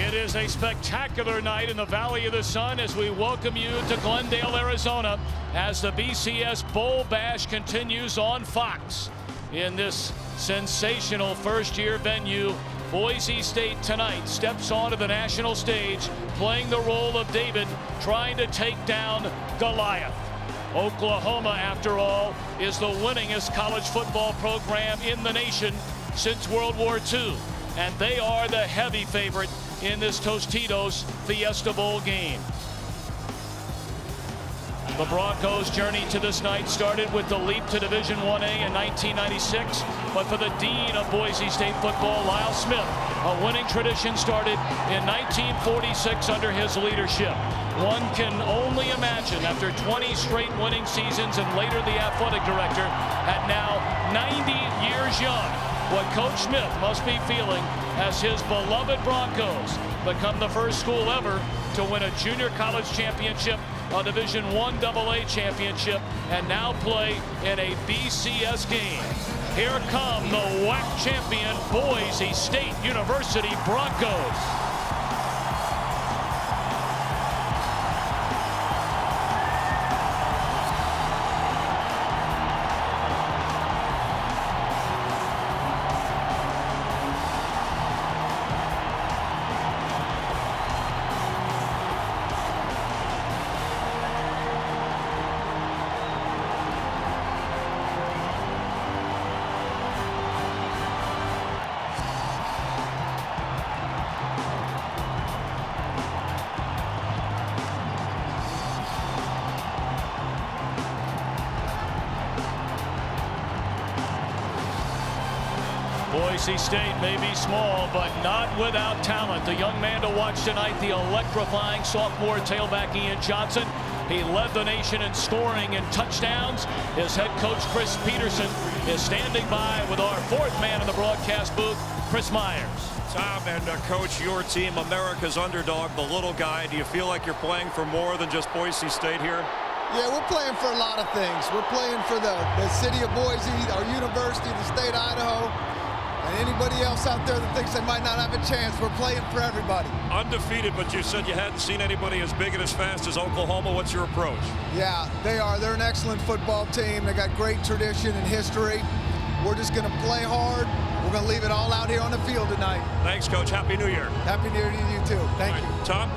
It is a spectacular night in the Valley of the Sun as we welcome you to Glendale, Arizona, as the BCS Bowl Bash continues on Fox. In this sensational first-year venue, Boise State tonight steps onto the national stage, playing the role of David, trying to take down Goliath. Oklahoma, after all, is the winningest college football program in the nation since World War II, and they are the heavy favorite in this Tostitos Fiesta Bowl game. The Broncos' journey to this night started with the leap to Division I-A in 1996, but for the dean of Boise State football, Lyle Smith, a winning tradition started in 1946 under his leadership. One can only imagine, after 20 straight winning seasons and later the athletic director, at now 90 years young, what Coach Smith must be feeling as his beloved Broncos become the first school ever to win a junior college championship, a Division I AA championship, and now play in a BCS game. Here come the WAC champion Boise State University Broncos. Boise State may be small, but not without talent. The young man to watch tonight, the electrifying sophomore tailback Ian Johnson. He led the nation in scoring and touchdowns. His head coach, Chris Peterson, is standing by with our fourth man in the broadcast booth, Chris Myers. Tom and Coach, your team, America's underdog, the little guy. Do you feel like you're playing for more than just Boise State here? Yeah, we're playing for a lot of things. We're playing for the city of Boise, our university, the state of Idaho. And anybody else out there that thinks they might not have a chance, we're playing for everybody. Undefeated, but you said you hadn't seen anybody as big and as fast as Oklahoma. What's your approach? Yeah, they are. They're an excellent football team. They got great tradition and history. We're just going to play hard. We're going to leave it all out here on the field tonight. Thanks, Coach. Happy New Year. Happy New Year to you, too. Thank you. Tom?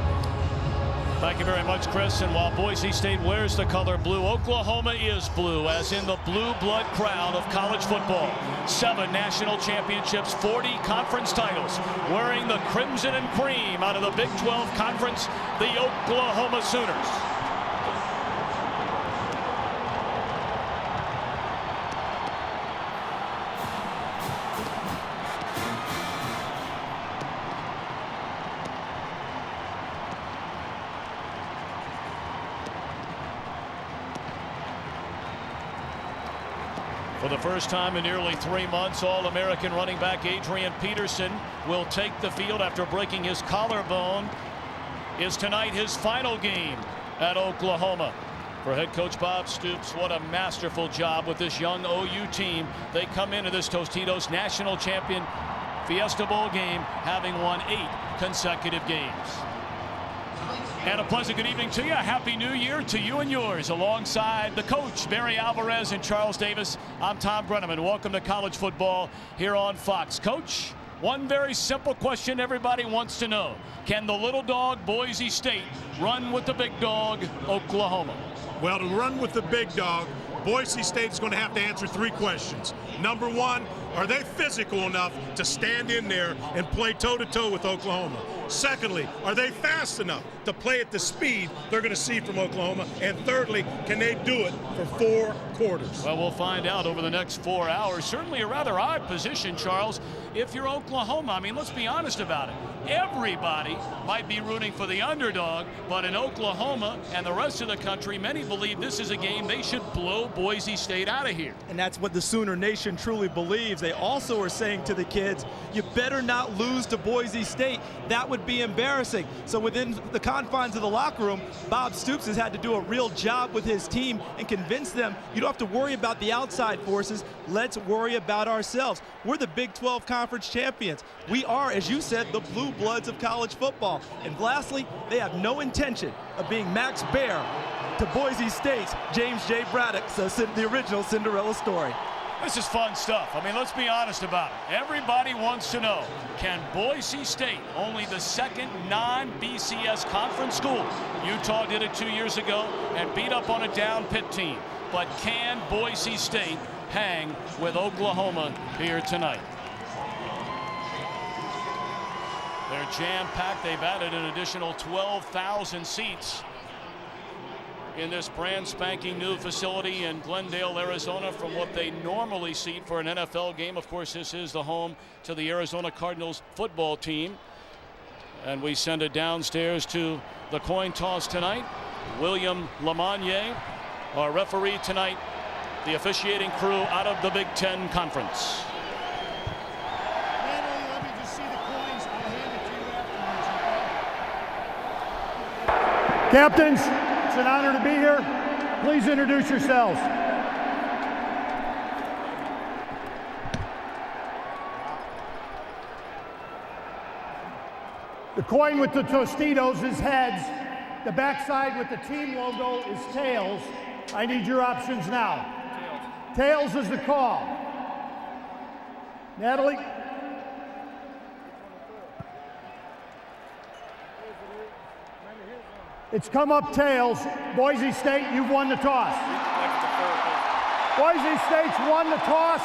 Thank you very much, Chris. And while Boise State wears the color blue, Oklahoma is blue, as in the blue blood crown of college football. 7 national championships, 40 conference titles. Wearing the crimson and cream out of the Big 12 Conference, the Oklahoma Sooners. For the first time in nearly 3 months, All-American running back Adrian Peterson will take the field after breaking his collarbone. Is tonight his final game at Oklahoma. For head coach Bob Stoops, what a masterful job with this young OU team. They come into this Tostitos national champion Fiesta Bowl game having won 8 consecutive games. And a pleasant good evening to you. Happy New Year to you and yours. Alongside the coach, Barry Alvarez and Charles Davis, I'm Tom Brenneman. Welcome to college football here on Fox. Coach, one very simple question everybody wants to know. Can the little dog, Boise State, run with the big dog, Oklahoma? Well, to run with the big dog, Boise State's going to have to answer 3 questions. Number 1, are they physical enough to stand in there and play toe-to-toe with Oklahoma? Secondly, are they fast enough to play at the speed they're going to see from Oklahoma? And thirdly, can they do it for 4 quarters? Well, we'll find out over the next 4 hours. Certainly a rather odd position, Charles. If you're Oklahoma, I mean, let's be honest about it. Everybody might be rooting for the underdog, but in Oklahoma and the rest of the country, many believe this is a game they should blow Boise State out of here. And that's what the Sooner Nation truly believes. They also are saying to the kids, you better not lose to Boise State. That would be embarrassing. So within the confines of the locker room, Bob Stoops has had to do a real job with his team and convince them you don't have to worry about the outside forces. Let's worry about ourselves. We're the Big 12 Conference conference champions. We are, as you said, the blue bloods of college football. And lastly, they have no intention of being Max Bear to Boise State's James J. Braddock, so the original Cinderella story. This is fun stuff. I mean, let's be honest about it. Everybody wants to know, can Boise State, only the second non-BCS conference school, Utah did it 2 years ago and beat up on a down Pitt team, but can Boise State hang with Oklahoma here tonight? They're jam-packed. They've added an additional 12,000 seats in this brand spanking new facility in Glendale, Arizona, from what they normally seat for an NFL game. Of course, this is the home to the Arizona Cardinals football team. And we send it downstairs to the coin toss tonight. William Lamagnier, our referee tonight, the officiating crew out of the Big Ten Conference. Natalie, let me just see the coins. I'll hand it to you afterwards, okay? Captains, it's an honor to be here. Please introduce yourselves. The coin with the Tostitos is heads. The backside with the team logo is tails. I need your options now. Tails is the call. Natalie? It's come up tails. Boise State, you've won the toss. Boise State's won the toss,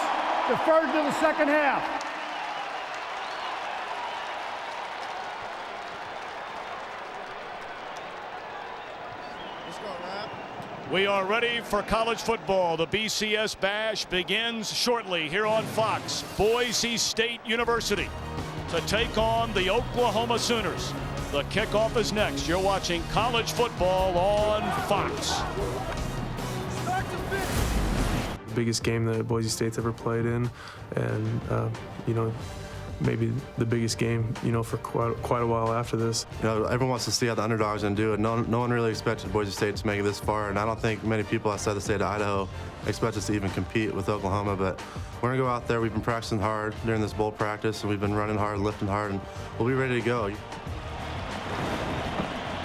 deferred to the second half. Let's go, Rap. We are ready for college football. The BCS Bash begins shortly here on Fox. Boise State University to take on the Oklahoma Sooners. The kickoff is next. You're watching college football on Fox. Biggest game that Boise State's ever played in, and you know, maybe the biggest game, you know, for quite a while after this. You know, everyone wants to see how the underdogs are going to do it. No one really expected Boise State to make it this far, and I don't think many people outside the state of Idaho expect us to even compete with Oklahoma, but we're going to go out there. We've been practicing hard during this bowl practice, and we've been running hard, lifting hard, and we'll be ready to go.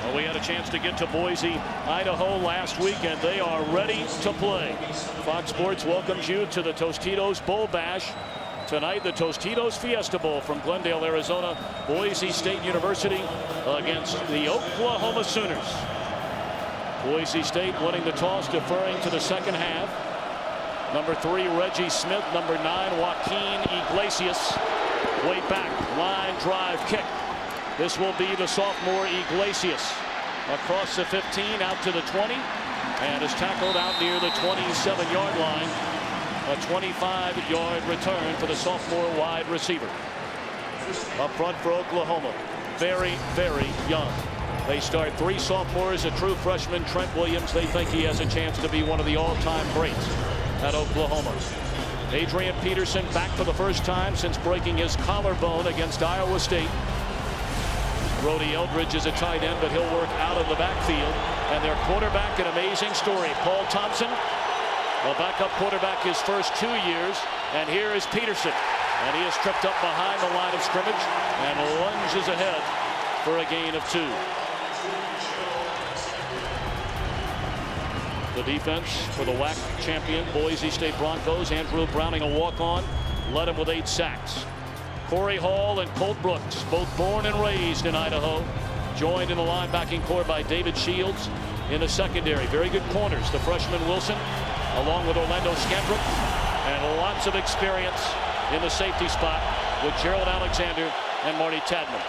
Well, we had a chance to get to Boise, Idaho last week, and they are ready to play. Fox Sports welcomes you to the Tostitos Bowl Bash. Tonight, the Tostitos Fiesta Bowl from Glendale, Arizona. Boise State University against the Oklahoma Sooners. Boise State winning the toss, deferring to the second half. Number 3, Reggie Smith. Number 9, Joaquin Iglesias. Way back, line drive kick. This will be the sophomore Iglesias across the 15 out to the 20, and is tackled out near the 27-yard line. A 25-yard return for the sophomore wide receiver. Up front for Oklahoma, very, very young. They start 3 sophomores, a true freshman, Trent Williams. They think he has a chance to be one of the all-time greats at Oklahoma. Adrian Peterson back for the first time since breaking his collarbone against Iowa State. Brody Eldridge is a tight end, but he'll work out of the backfield. And their quarterback, an amazing story. Paul Thompson, a backup quarterback his first 2 years. And here is Peterson. And he is tripped up behind the line of scrimmage and lunges ahead for a gain of 2. The defense for the WAC champion Boise State Broncos. Andrew Browning, a walk-on, led him with 8 sacks. Corey Hall and Colt Brooks, both born and raised in Idaho, joined in the linebacking core by David Shields in the secondary. Very good corners. The freshman Wilson, along with Orlando Scandrick, and lots of experience in the safety spot with Gerald Alexander and Marty Tadman.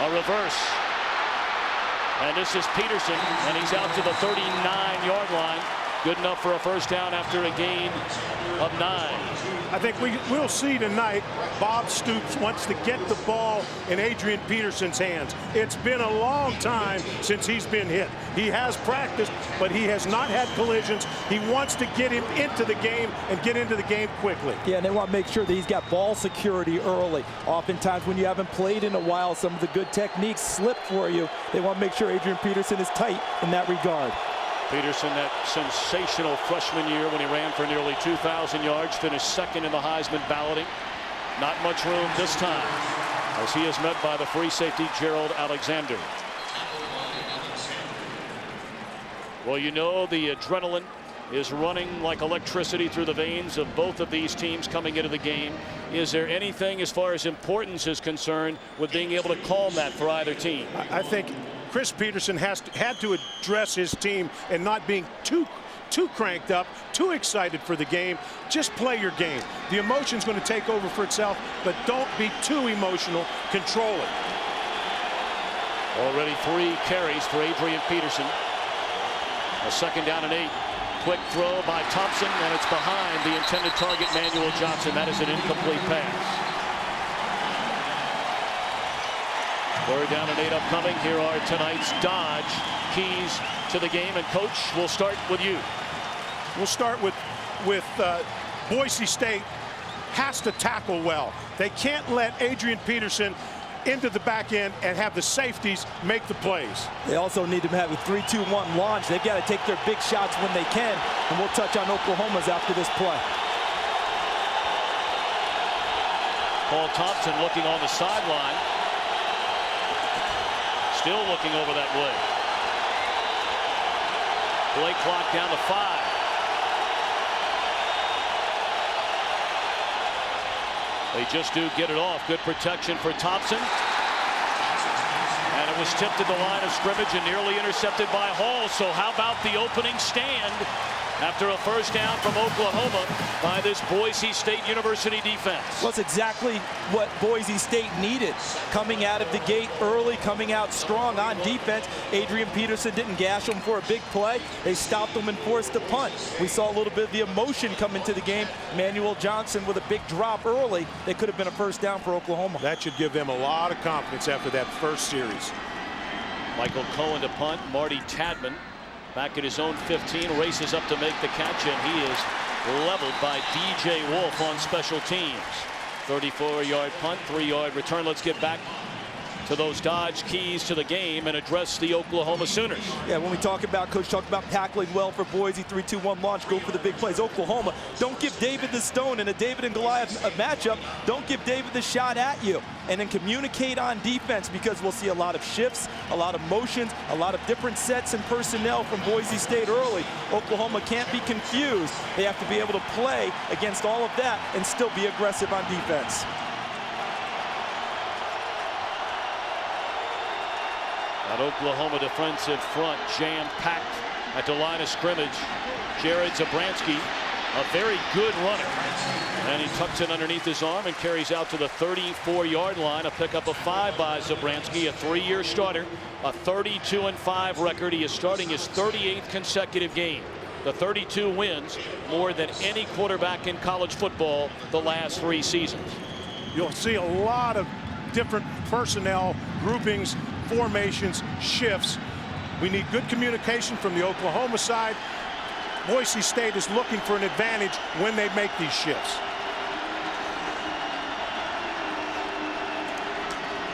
A reverse. And this is Peterson, and he's out to the 39-yard line. Good enough for a first down after a gain of 9. I think we'll see tonight Bob Stoops wants to get the ball in Adrian Peterson's hands. It's been a long time since he's been hit. He has practiced, but he has not had collisions. He wants to get him into the game and get into the game quickly. Yeah, and they want to make sure that he's got ball security early. Oftentimes when you haven't played in a while, some of the good techniques slip for you. They want to make sure Adrian Peterson is tight in that regard. Peterson, that sensational freshman year when he ran for nearly 2,000 yards, finished second in the Heisman balloting. Not much room this time as he is met by the free safety Gerald Alexander. Well, you know, the adrenaline is running like electricity through the veins of both of these teams coming into the game. Is there anything as far as importance is concerned with being able to calm that for either team? I think Chris Peterson had to address his team and not being too cranked up, too excited for the game. Just play your game. The emotion's going to take over for itself, but don't be too emotional. Control it. Already 3 carries for Adrian Peterson. A 2nd down and 8. Quick throw by Thompson, and it's behind the intended target, Manuel Johnson. That is an incomplete pass. 3rd down and 8 upcoming. Here are tonight's Dodge keys to the game. And Coach, we'll start with you. We'll start with Boise State has to tackle well. They can't let Adrian Peterson into the back end and have the safeties make the plays. They also need to have a 3-2-1 launch. They've got to take their big shots when they can, and we'll touch on Oklahoma's after this play. Paul Thompson looking on the sideline. Still looking over that way. Play clock down to 5. They just do get it off. Good protection for Thompson. And it was tipped at the line of scrimmage and nearly intercepted by Hall. So how about the opening stand after a 1st down from Oklahoma by this Boise State University defense? Well, that's exactly what Boise State needed. Coming out of the gate early, coming out strong on defense. Adrian Peterson didn't gash them for a big play. They stopped them and forced a punt. We saw a little bit of the emotion come into the game. Manuel Johnson with a big drop early. They could have been a 1st down for Oklahoma. That should give them a lot of confidence after that first series. Michael Cohen to punt. Marty Tadman back at his own 15, races up to make the catch, and he is leveled by DJ Wolf on special teams. 34-yard punt, 3-yard return. Let's get back to those Dodge keys to the game and address the Oklahoma Sooners. Yeah, when we talk about, Coach, talk about tackling well for Boise, 3-2-1 launch, go for the big plays. Oklahoma, don't give David the stone in a David and Goliath matchup. Don't give David the shot at you. And then communicate on defense, because we'll see a lot of shifts, a lot of motions, a lot of different sets and personnel from Boise State early. Oklahoma can't be confused. They have to be able to play against all of that and still be aggressive on defense. That Oklahoma defensive front jam-packed at the line of scrimmage. Jared Zabransky, a very good runner. And he tucks it underneath his arm and carries out to the 34-yard line. A pickup of 5 by Zabransky, a 3-year starter, a 32-5 record. He is starting his 38th consecutive game. The 32 wins, more than any quarterback in college football the last 3 seasons. You'll see a lot of different personnel groupings, formations, shifts. We need good communication from the Oklahoma side. Boise State is looking for an advantage when they make these shifts.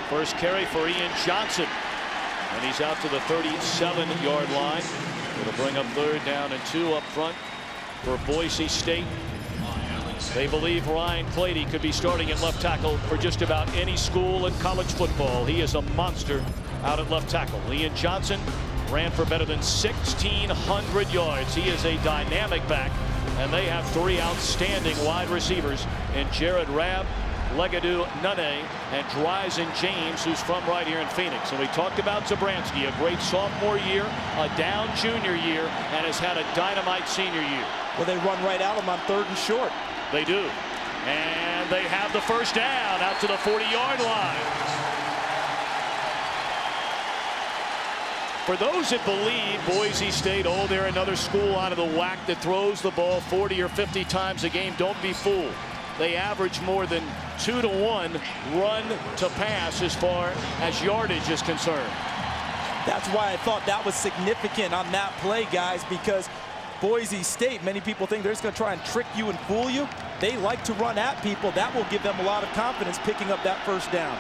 First carry for Ian Johnson, and he's out to the 37-yard line. It'll bring up 3rd down and 2 up front for Boise State. They believe Ryan Clady could be starting at left tackle for just about any school in college football. He is a monster out at left tackle. Ian Johnson ran for better than 1,600 yards. He is a dynamic back, and they have 3 outstanding wide receivers in Jared Rabb, Legadou Nunez, and Dryzen James, who's from right here in Phoenix. And we talked about Zabransky, a great sophomore year, a down junior year, and has had a dynamite senior year. Well, they run right at him on 3rd and short. They do. And they have the 1st down out to the 40-yard line. For those that believe Boise State, oh, they're another school out of the WAC that throws the ball 40 or 50 times a game, don't be fooled. They average more than 2 to 1 run to pass as far as yardage is concerned. That's why I thought that was significant on that play, guys, because Boise State, many people think they're just going to try and trick you and fool you. They like to run at people. That will give them a lot of confidence picking up that 1st down.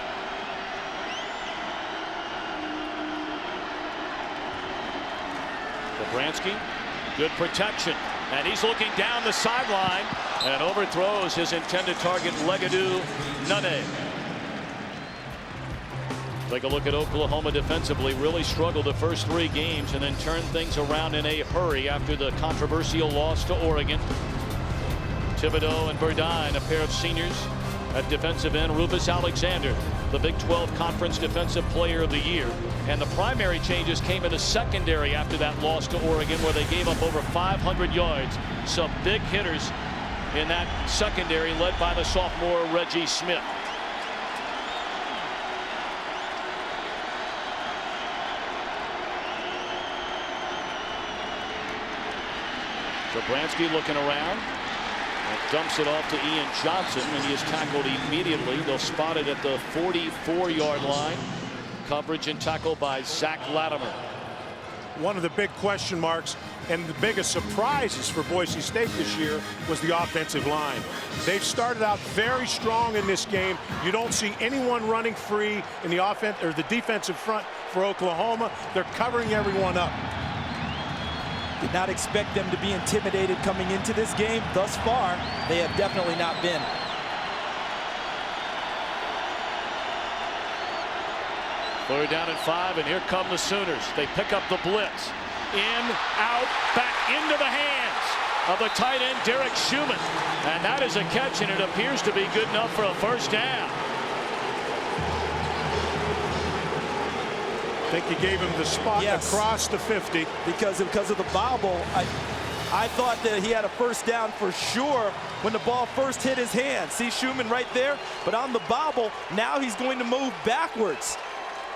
Zabransky, good protection, and he's looking down the sideline and overthrows his intended target, Legadou Nane. Take a look at Oklahoma defensively. Really struggled the first 3 games and then turned things around in a hurry after the controversial loss to Oregon. Thibodeau and Burdine, a pair of seniors at defensive end. Rufus Alexander, the Big 12 Conference Defensive Player of the Year. And the primary changes came in the secondary after that loss to Oregon, where they gave up over 500 yards. Some big hitters in that secondary, led by the sophomore Reggie Smith. Zabransky looking around and dumps it off to Ian Johnson, and he is tackled immediately. They'll spot it at the 44-yard line. Coverage and tackle by Zach Latimer. One of the big question marks and the biggest surprises for Boise State this year was the offensive line. They've started out very strong in this game. You don't see anyone running free in the offense or the defensive front for Oklahoma. They're covering everyone up. Did not expect them to be intimidated coming into this game. Thus far, they have definitely not been. Third down and 5, and here come the Sooners. They pick up the blitz. In, out, back into the hands of the tight end, Derek Schumann. And that is a catch, and it appears to be good enough for a first down. I think he gave him the spot across the 50. Because of the bobble, I thought that he had a first down for sure when the ball first hit his hand. See Schumann right there? But on the bobble, now he's going to move backwards.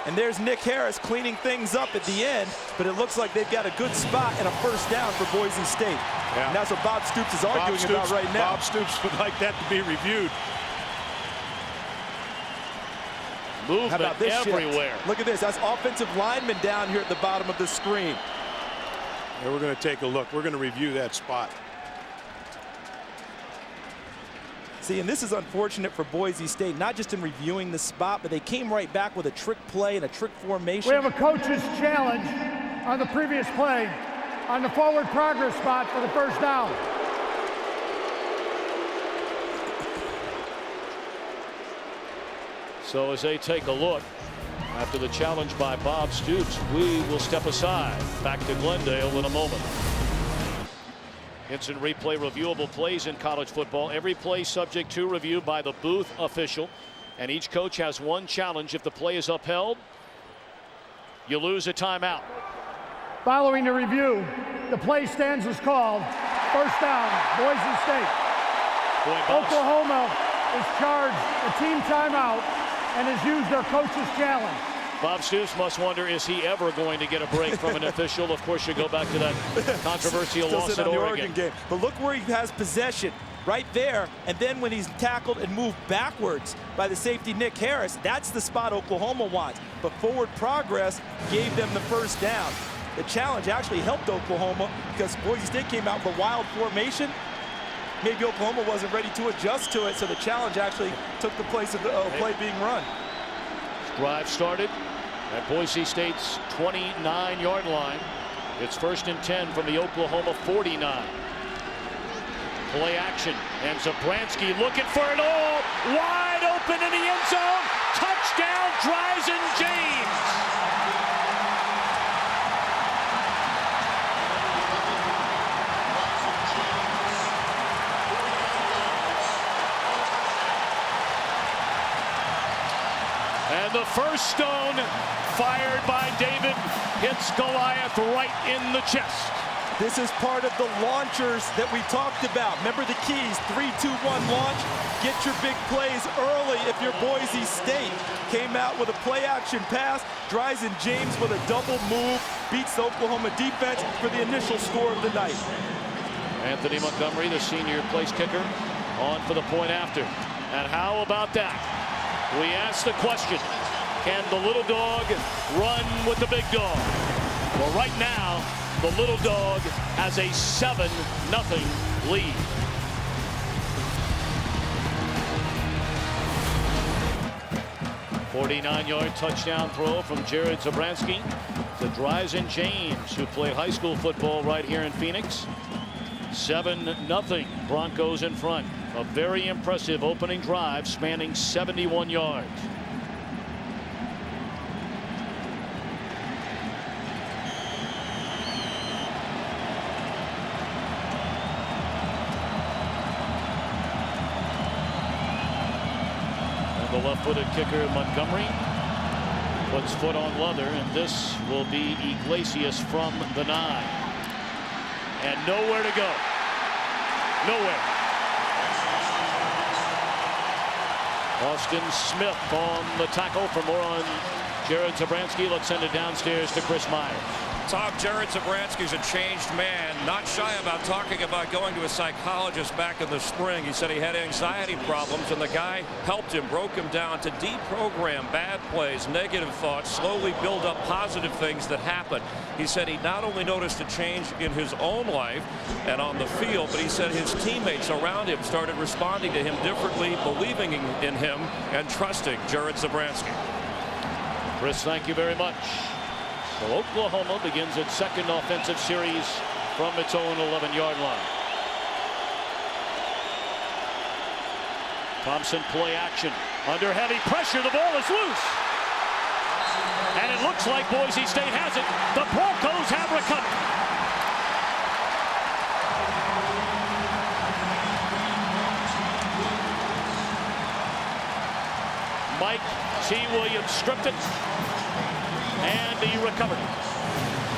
And there's Nick Harris cleaning things up at the end, but it looks like they've got a good spot and a first down for Boise State. Yeah. And that's what Bob Stoops is arguing about right now. Bob Stoops would like that to be reviewed. Movement How about this everywhere. Shift? Look at this. That's offensive lineman down here at the bottom of the screen. Yeah, we're going to take a look. We're going to review that spot. See, and this is unfortunate for Boise State, not just in reviewing the spot, but they came right back with a trick play and a trick formation. We have a coach's challenge on the previous play on the forward progress spot for the first down. So as they take a look, after the challenge by Bob Stoops, we will step aside. Back to Glendale in a moment. Instant replay reviewable plays in college football. Every play subject to review by the booth official. And each coach has one challenge. If the play is upheld, you lose a timeout. Following the review, the play stands as called. First down, Boise State. Oklahoma is charged a team timeout and has used their coach's challenge. Bob Stoops must wonder, is he ever going to get a break from an official? Of course, you go back to that controversial loss at Oregon game. But look where he has possession, right there. And then when he's tackled and moved backwards by the safety Nick Harris, that's the spot Oklahoma wants. But forward progress gave them the first down. The challenge actually helped Oklahoma because Boise State came out with a wild formation. Maybe Oklahoma wasn't ready to adjust to it, so the challenge actually took the place of the play being run. Drive started at Boise State's 29-yard line. It's 1st and 10 from the Oklahoma 49. Play action, and Zabransky looking for it all. Wide open in the end zone. Touchdown, Dryzen James. And the first stone fired by David hits Goliath right in the chest. This is part of the launchers that we talked about. Remember the keys, 3, 2, 1 launch. Get your big plays early if you're Boise State. Came out with a play action pass. Dryzen James with a double move. Beats the Oklahoma defense for the initial score of the night. Anthony Montgomery, the senior place kicker, on for the point after. And how about that? We ask the question, can the little dog run with the big dog? Well, right now, the little dog has a 7-0 lead. A 49-yard touchdown throw from Jared Zabransky. the Dryzen James, who played high school football right here in Phoenix. 7-0 Broncos in front. A very impressive opening drive spanning 71 yards. The left-footed kicker Montgomery puts foot on leather, and this will be Iglesias from the 9. And nowhere to go. Nowhere. Austin Smith on the tackle. For more on Jared Zabransky, let's send it downstairs to Chris Myers. Tom, Jared Zabransky's a changed man, not shy about talking about going to a psychologist back in the spring. He said he had anxiety problems, and the guy helped him, broke him down to deprogram bad plays, negative thoughts, slowly build up positive things that happen. He said he not only noticed a change in his own life and on the field, but he said his teammates around him started responding to him differently, believing in him, and trusting Jared Zabransky. Chris, thank you very much. So Oklahoma begins its second offensive series from its own 11-yard line. Thompson play action. Under heavy pressure, the ball is loose. And it looks like Boise State has it. The Broncos have recovered. Mike T. Williams stripped it. And he recovered.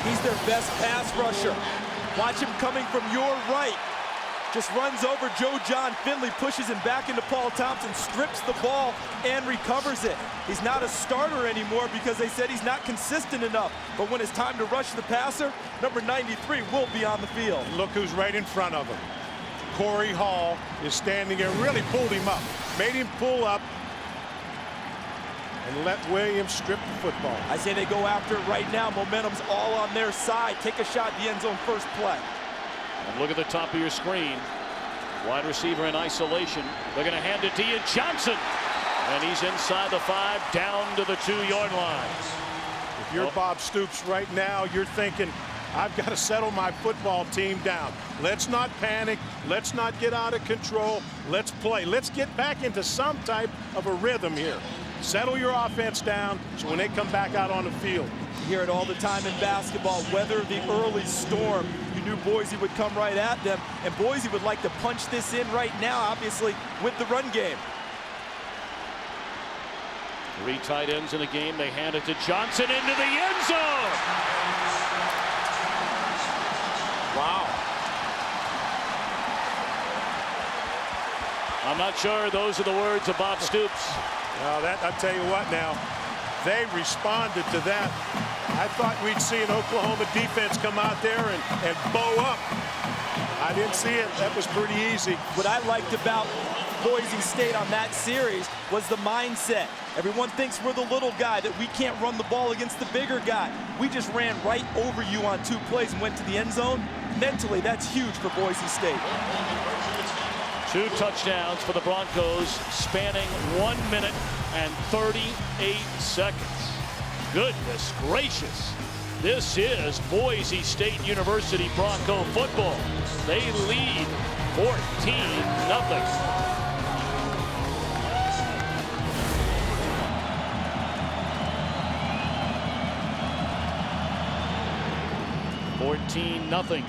He's their best pass rusher. Watch him coming from your right. Just runs over Joe John Finley, pushes him back into Paul Thompson, strips the ball, and recovers it. He's not a starter anymore because they said he's not consistent enough. But when it's time to rush the passer, number 93 will be on the field. Look who's right in front of him. Corey Hall is standing there, really pulled him up, made him pull up, and let Williams strip the football. I say they go after it right now. Momentum's all on their side. Take a shot at the end zone first play. And look at the top of your screen. Wide receiver in isolation. They're going to hand it to Ian Johnson. And he's inside the 5, down to the 2-yard line. If you're Bob Stoops right now, you're thinking, I've got to settle my football team down. Let's not panic. Let's not get out of control. Let's play. Let's get back into some type of a rhythm here. Settle your offense down so when they come back out on the field. You hear it all the time in basketball. Weather the early storm. You knew Boise would come right at them, and Boise would like to punch this in right now, obviously, with the run game. 3 tight ends in the game. They hand it to Johnson into the end zone. Wow. I'm not sure those are the words of Bob Stoops. Now that, I'll tell you what now, they responded to that. I thought we'd see an Oklahoma defense come out there and bow up. I didn't see it. That was pretty easy. What I liked about Boise State on that series was the mindset. Everyone thinks we're the little guy, that we can't run the ball against the bigger guy. We just ran right over you on 2 plays and went to the end zone. Mentally, that's huge for Boise State. 2 touchdowns for the Broncos, spanning 1 minute and 38 seconds. Goodness gracious. This is Boise State University Bronco football. They lead 14-0. 14-0.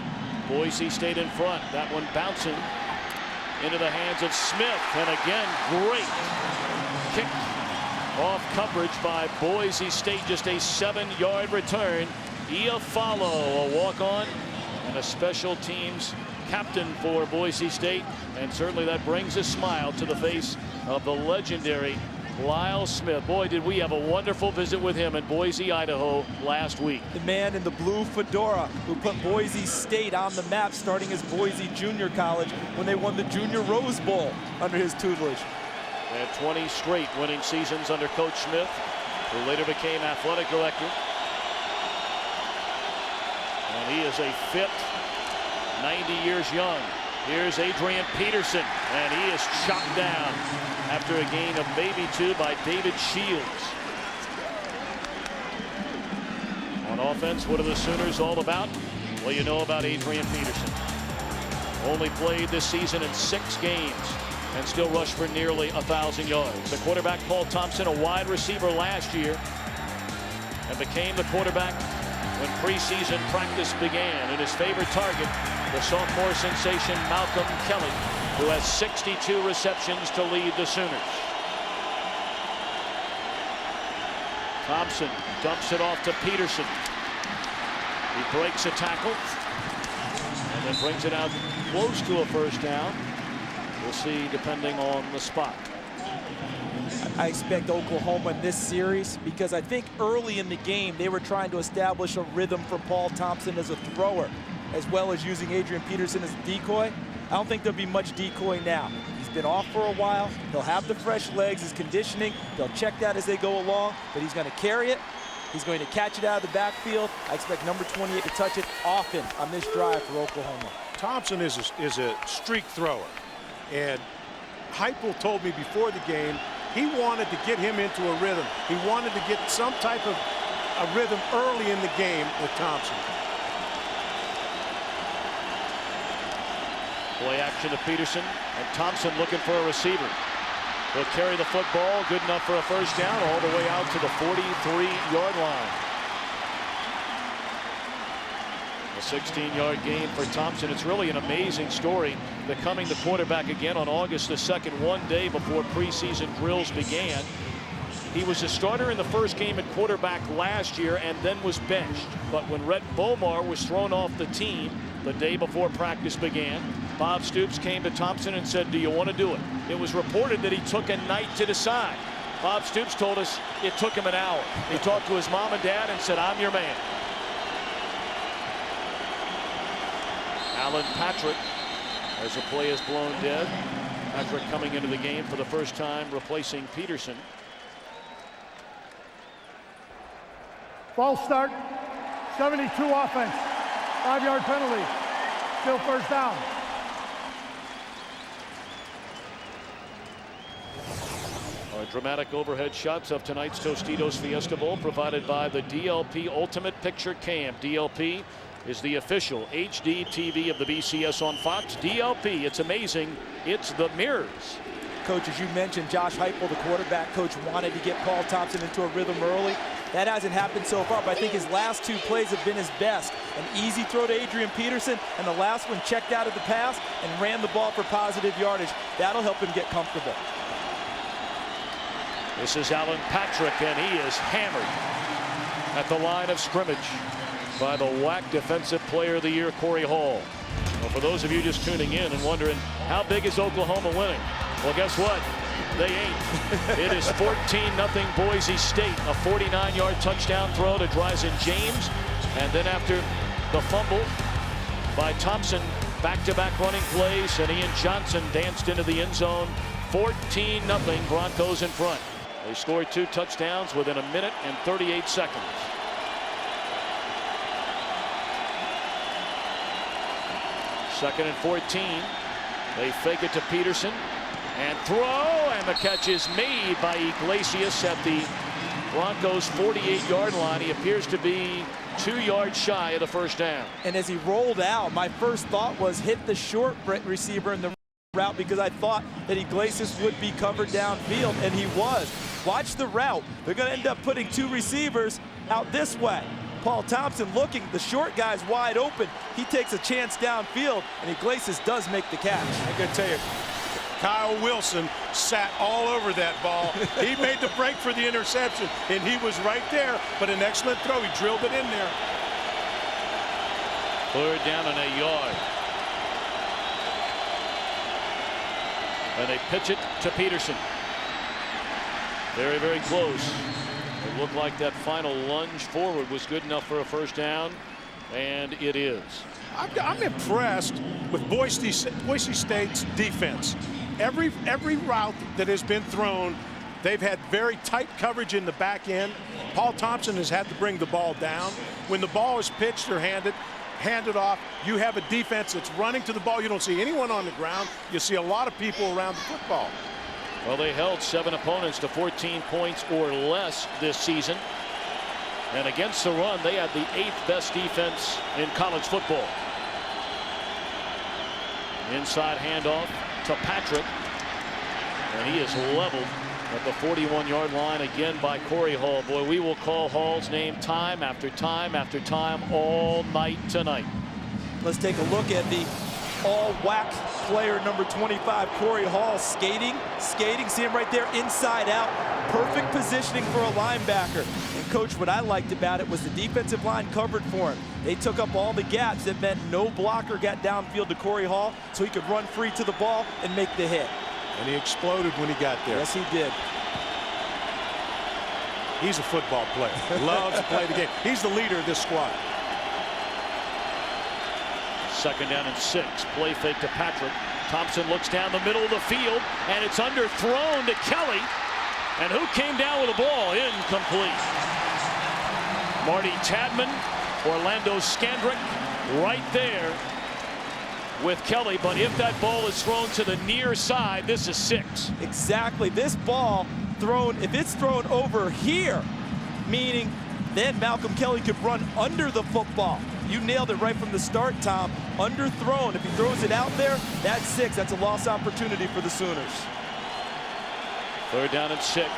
Boise State in front. That one bouncing into the hands of Smith, and again, great kick off coverage by Boise State. Just a 7-yard return. Iafalo, a walk-on and a special teams captain for Boise State, and certainly that brings a smile to the face of the legendary Lyle Smith. Boy, did we have a wonderful visit with him in Boise, Idaho last week. The man in the blue fedora who put Boise State on the map starting as Boise Junior College when they won the Junior Rose Bowl under his tutelage. They had 20 straight winning seasons under Coach Smith, who later became athletic director. And he is a fit, 90 years young. Here's Adrian Peterson, and he is chopped down after a gain of maybe 2 by David Shields. On On offense, what are the Sooners all about? Well, you know about Adrian Peterson. Only played this season in 6 games and still rushed for nearly 1,000 yards. The quarterback, Paul Thompson, a wide receiver last year and became the quarterback when preseason practice began. And his favorite target, the sophomore sensation Malcolm Kelly, who has 62 receptions to lead the Sooners. Thompson dumps it off to Peterson. He breaks a tackle and then brings it out close to a first down. We'll see depending on the spot. I expect Oklahoma in this series because I think early in the game they were trying to establish a rhythm for Paul Thompson as a thrower, as well as using Adrian Peterson as a decoy. I don't think there'll be much decoy now. He's been off for a while. He'll have the fresh legs, his conditioning. They'll check that as they go along, but he's going to carry it. He's going to catch it out of the backfield. I expect number 28 to touch it often on this drive for Oklahoma. Thompson is a streak thrower, and Heupel told me before the game he wanted to get him into a rhythm. He wanted to get some type of a rhythm early in the game with Thompson. Play action to Peterson, and Thompson looking for a receiver. He'll carry the football, good enough for a first down, all the way out to the 43-yard line. A 16-yard gain for Thompson. It's really an amazing story, becoming the quarterback again on August the 2nd, one day before preseason drills began. He was a starter in the first game at quarterback last year and then was benched. But when Rhett Bomar was thrown off the team the day before practice began, Bob Stoops came to Thompson and said, "Do you want to do it?" It was reported that he took a night to decide. Bob Stoops told us it took him an hour. He talked to his mom and dad and said, "I'm your man." Alan Patrick, as the play is blown dead. Patrick coming into the game for the first time, replacing Peterson. False start, 72 offense, 5-yard penalty, still first down. Our dramatic overhead shots of tonight's Tostitos Fiesta Bowl provided by the DLP Ultimate Picture Cam. DLP is the official HD TV of the BCS on Fox. DLP, it's amazing. It's the mirrors. Coach, as you mentioned, Josh Heupel, the quarterback coach, wanted to get Paul Thompson into a rhythm early. That hasn't happened so far, but I think his last 2 plays have been his best. An easy throw to Adrian Peterson, and the last one checked out of the pass and ran the ball for positive yardage. That'll help him get comfortable. This is Alan Patrick, and he is hammered at the line of scrimmage by the WAC Defensive Player of the Year, Corey Hall. Well, for those of you just tuning in and wondering, how big is Oklahoma winning? Well, guess what? They ain't. It is 14-0 Boise State. A 49-yard touchdown throw to Dryzen James. And then after the fumble by Thompson, back-to-back running plays, and Ian Johnson danced into the end zone. 14-0 Broncos in front. They scored 2 touchdowns within 1 minute and 38 seconds. Second and 14. They fake it to Peterson and throw, and the catch is made by Iglesias at the Broncos 48-yard line. He appears to be 2 yards shy of the first down. And as he rolled out, my first thought was hit the short receiver in the route, because I thought that Iglesias would be covered downfield, and he was. Watch the route. They're going to end up putting 2 receivers out this way. Paul Thompson looking, the short guy's wide open. He takes a chance downfield, and Iglesias does make the catch. I got to tell you, Kyle Wilson sat all over that ball. He made the break for the interception, and he was right there, but an excellent throw. He drilled it in there. 3rd down and 1 yard. And they pitch it to Peterson. Very, very close. It looked like that final lunge forward was good enough for a first down, and it is. I'm impressed with Boise State's defense. Every route that has been thrown, they've had very tight coverage in the back end. Paul Thompson has had to bring the ball down. When the ball is pitched or handed off, you have a defense that's running to the ball. You don't see anyone on the ground. You see a lot of people around the football. Well, they held 7 opponents to 14 points or less this season. And against the run, they had the 8th best defense in college football. Inside handoff to Patrick. And he is leveled at the 41-yard line again by Corey Hall. Boy, we will call Hall's name time after time after time all night tonight. Let's take a look at the all-whack player number 25, Corey Hall, skating. See him right there, inside out. Perfect positioning for a linebacker. And coach, what I liked about it was the defensive line covered for him. They took up all the gaps. It meant no blocker got downfield to Corey Hall, so he could run free to the ball and make the hit. And he exploded when he got there. Yes, he did. He's a football player. Loves to play the game. He's the leader of this squad. 2nd down and 6. Play fake to Patrick. Thompson looks down the middle of the field, and it's underthrown to Kelly. And who came down with the ball? Incomplete. Marty Tadman, Orlando Skandrick right there with Kelly. But if that ball is thrown to the near side, this is 6. Exactly. This ball thrown, if it's thrown over here, meaning then Malcolm Kelly could run under the football. You nailed it right from the start, Tom. Underthrown. If he throws it out there, that's 6. That's a lost opportunity for the Sooners. 3rd down and 6.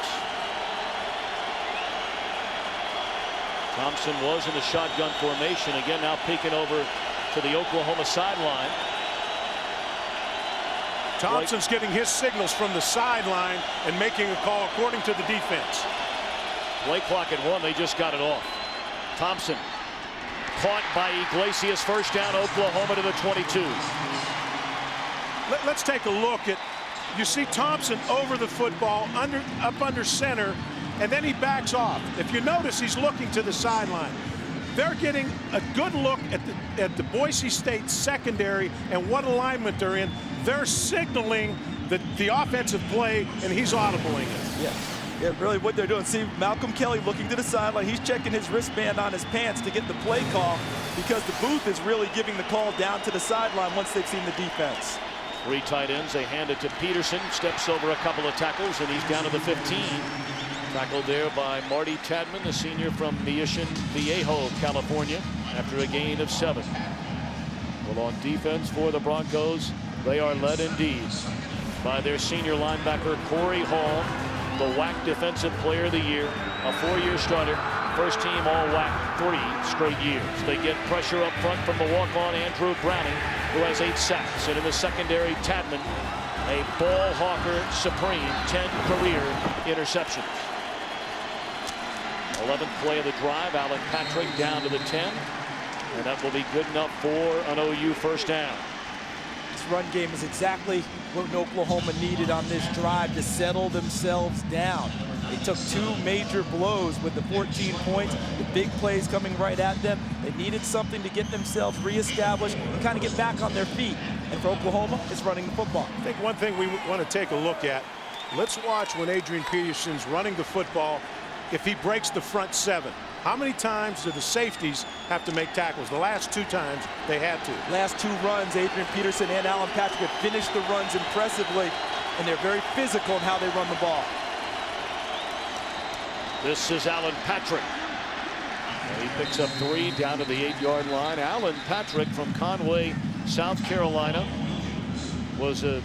Thompson was in the shotgun formation. Again, now peeking over to the Oklahoma sideline. Thompson's getting his signals from the sideline and making a call according to the defense. Play clock at 1. They just got it off. Thompson caught by Iglesias. 1st down, Oklahoma to the 22. Let's take a look at, you see Thompson over the football, up under center, and then he backs off. If you notice, he's looking to the sideline. They're getting a good look at the Boise State secondary and what alignment they're in. They're signaling the offensive play, and he's audibling it. Yeah, really what they're doing. See Malcolm Kelly looking to the sideline. He's checking his wristband on his pants to get the play call because the booth is really giving the call down to the sideline once they've seen the defense. 3 tight ends. They hand it to Peterson. Steps over a couple of tackles, and he's down to the 15. Tackled there by Marty Tadman, the senior from Mission Viejo, California, after a gain of 7. Well, on defense for the Broncos, they are led indeed by their senior linebacker, Corey Hall, the WAC Defensive Player of the Year, a 4-year starter, first team all-WAC 3 straight years. They get pressure up front from the walk-on Andrew Browning, who has 8 sacks. And in the secondary, Tadman, a ball hawker supreme, 10 career interceptions. 11th play of the drive, Alan Patrick down to the 10. And that will be good enough for an OU 1st down. This run game is exactly what Oklahoma needed on this drive to settle themselves down. They took 2 major blows with the 14 points, the big plays coming right at them. They needed something to get themselves reestablished and kind of get back on their feet. And for Oklahoma, it's running the football. I think one thing we want to take a look at, let's watch when Adrian Peterson's running the football, if he breaks the front 7. How many times do the safeties have to make tackles? The last 2 times they had to. Last 2 runs, Adrian Peterson and Alan Patrick have finished the runs impressively, and they're very physical in how they run the ball. This is Alan Patrick. And he picks up 3 down to the 8-yard line. Alan Patrick from Conway, South Carolina, was a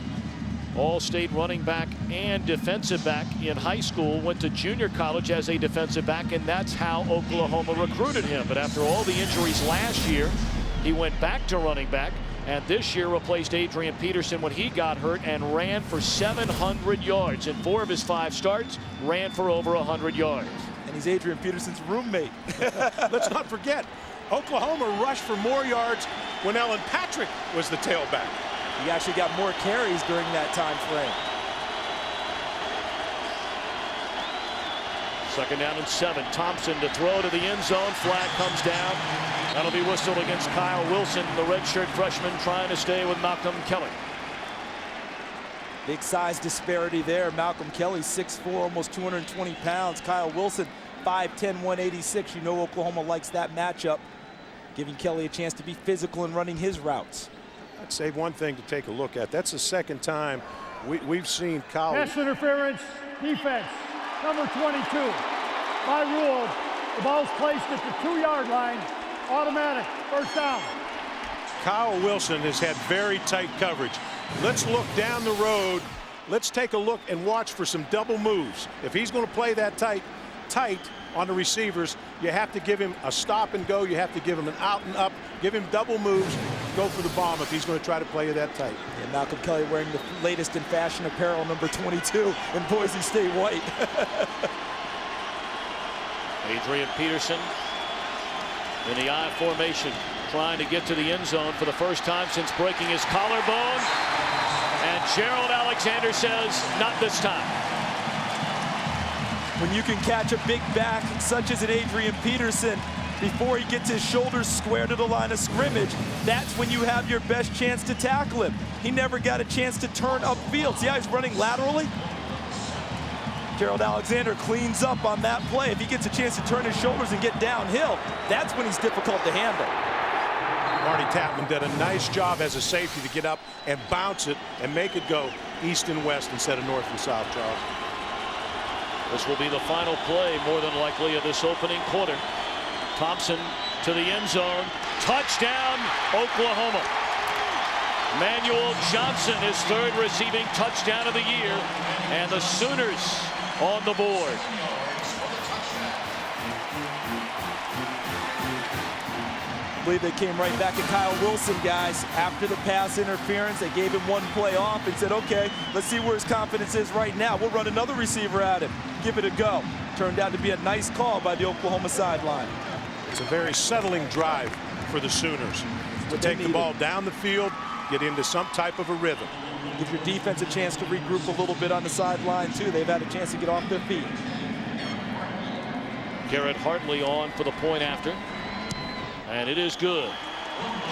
all-state running back and defensive back in high school, went to junior college as a defensive back, and that's how Oklahoma recruited him. But after all the injuries last year, he went back to running back, and this year replaced Adrian Peterson when he got hurt and ran for 700 yards. In 4 of his 5 starts, ran for over 100 yards. And he's Adrian Peterson's roommate. Let's not forget, Oklahoma rushed for more yards when Alan Patrick was the tailback. He actually got more carries during that time frame. 2nd down and 7. Thompson to throw to the end zone. Flag comes down. That'll be whistled against Kyle Wilson, the redshirt freshman, trying to stay with Malcolm Kelly. Big size disparity there. Malcolm Kelly, 6'4", almost 220 pounds. Kyle Wilson, 5'10", 186. You know Oklahoma likes that matchup, giving Kelly a chance to be physical and running his routes. I'd say one thing to take a look at. That's the 2nd time we've seen Kyle. Pass interference, defense, number 22. By rule, The ball's placed at the 2-yard line. Automatic. First down. Kyle Wilson has had very tight coverage. Let's look down the road. Let's take a look and watch for some double moves. If he's going to play that tight on the receivers, you have to give him a stop and go. You have to give him an out and up. Give him double moves. Go for the bomb if he's going to try to play you that tight. And Malcolm Kelly wearing the latest in fashion apparel, number 22 in Boise State white. Adrian Peterson in the I formation, trying to get to the end zone for the first time since breaking his collarbone. And Gerald Alexander says, not this time. When you can catch a big back such as an Adrian Peterson before he gets his shoulders square to the line of scrimmage, that's when you have your best chance to tackle him. He never got a chance to turn upfield. See how he's running laterally? Gerald Alexander cleans up on that play. If he gets a chance to turn his shoulders and get downhill, that's when he's difficult to handle. Marty Tapman did a nice job as a safety to get up and bounce it and make it go east and west instead of north and south, Charles. This will be the final play, more than likely, of this opening quarter. Thompson to the end zone. Touchdown, Oklahoma. Manuel Johnson, his third receiving touchdown of the year. And the Sooners on the board. I believe they came right back at Kyle Wilson, guys. After the pass interference, they gave him one play off and said, okay, let's see where his confidence is right now. We'll run another receiver at him. Give it a go. Turned out to be a nice call by the Oklahoma sideline. It's a very settling drive for the Sooners to take the ball down the field, get into some type of a rhythm. Give your defense a chance to regroup a little bit on the sideline, too. They've had a chance to get off their feet. Garrett Hartley on for the point after. And it is good.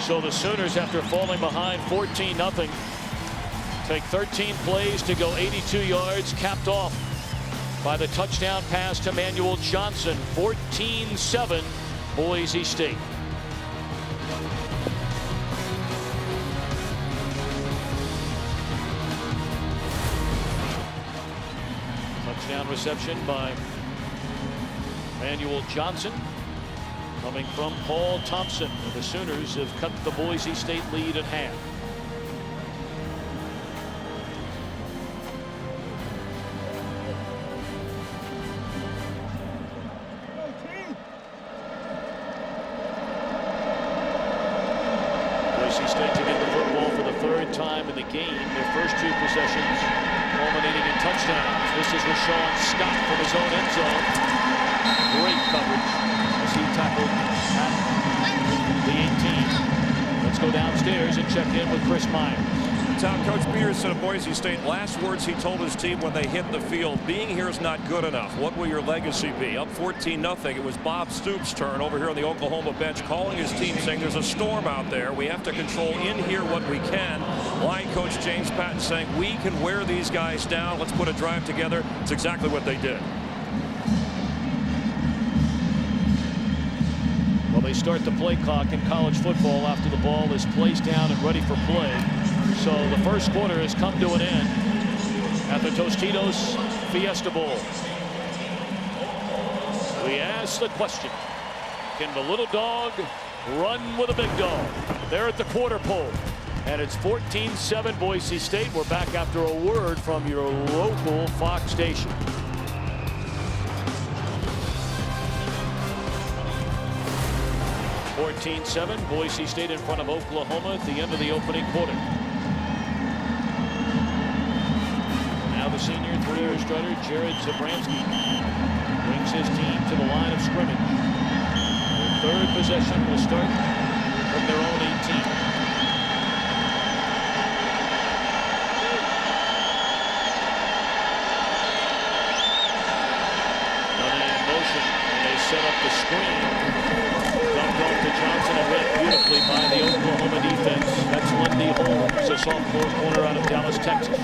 So the Sooners, after falling behind 14-0, take 13 plays to go 82 yards, capped off by the touchdown pass to Manuel Johnson. 14-7, Boise State. Touchdown reception by Manuel Johnson, coming from Paul Thompson. And the Sooners have cut the Boise State lead at half. Boise State to get the football for the third time in the game. Their first two possessions culminating in touchdowns. This is Rashawn Scott from his own end zone. Great coverage as he tackled at the 18. Let's go downstairs and check in with Chris Myers. Coach Peterson of Boise State, last words he told his team when they hit the field: being here is not good enough. What will your legacy be? Up 14-0. It was Bob Stoops' turn over here on the Oklahoma bench, calling his team, saying there's a storm out there. We have to control in here what we can. Line coach James Patton saying we can wear these guys down. Let's put a drive together. It's exactly what they did. Well, they start the play clock in college football after the ball is placed down and ready for play. So the first quarter has come to an end at the Tostitos Fiesta Bowl. We ask the question, can the little dog run with a big dog? They're at the quarter pole, and it's 14-7 Boise State. We're back after a word from your local Fox station. Boise State in front of Oklahoma at the end of the opening quarter. Now the senior three-year starter Jared Zabransky brings his team to the line of scrimmage. Their third possession will start from their own 18. Running in motion, and they set up the screen. Dumped off to Johnson and read beautifully by the Oklahoma defense. That's Lundy Holmes, a sophomore corner out of Dallas, Texas.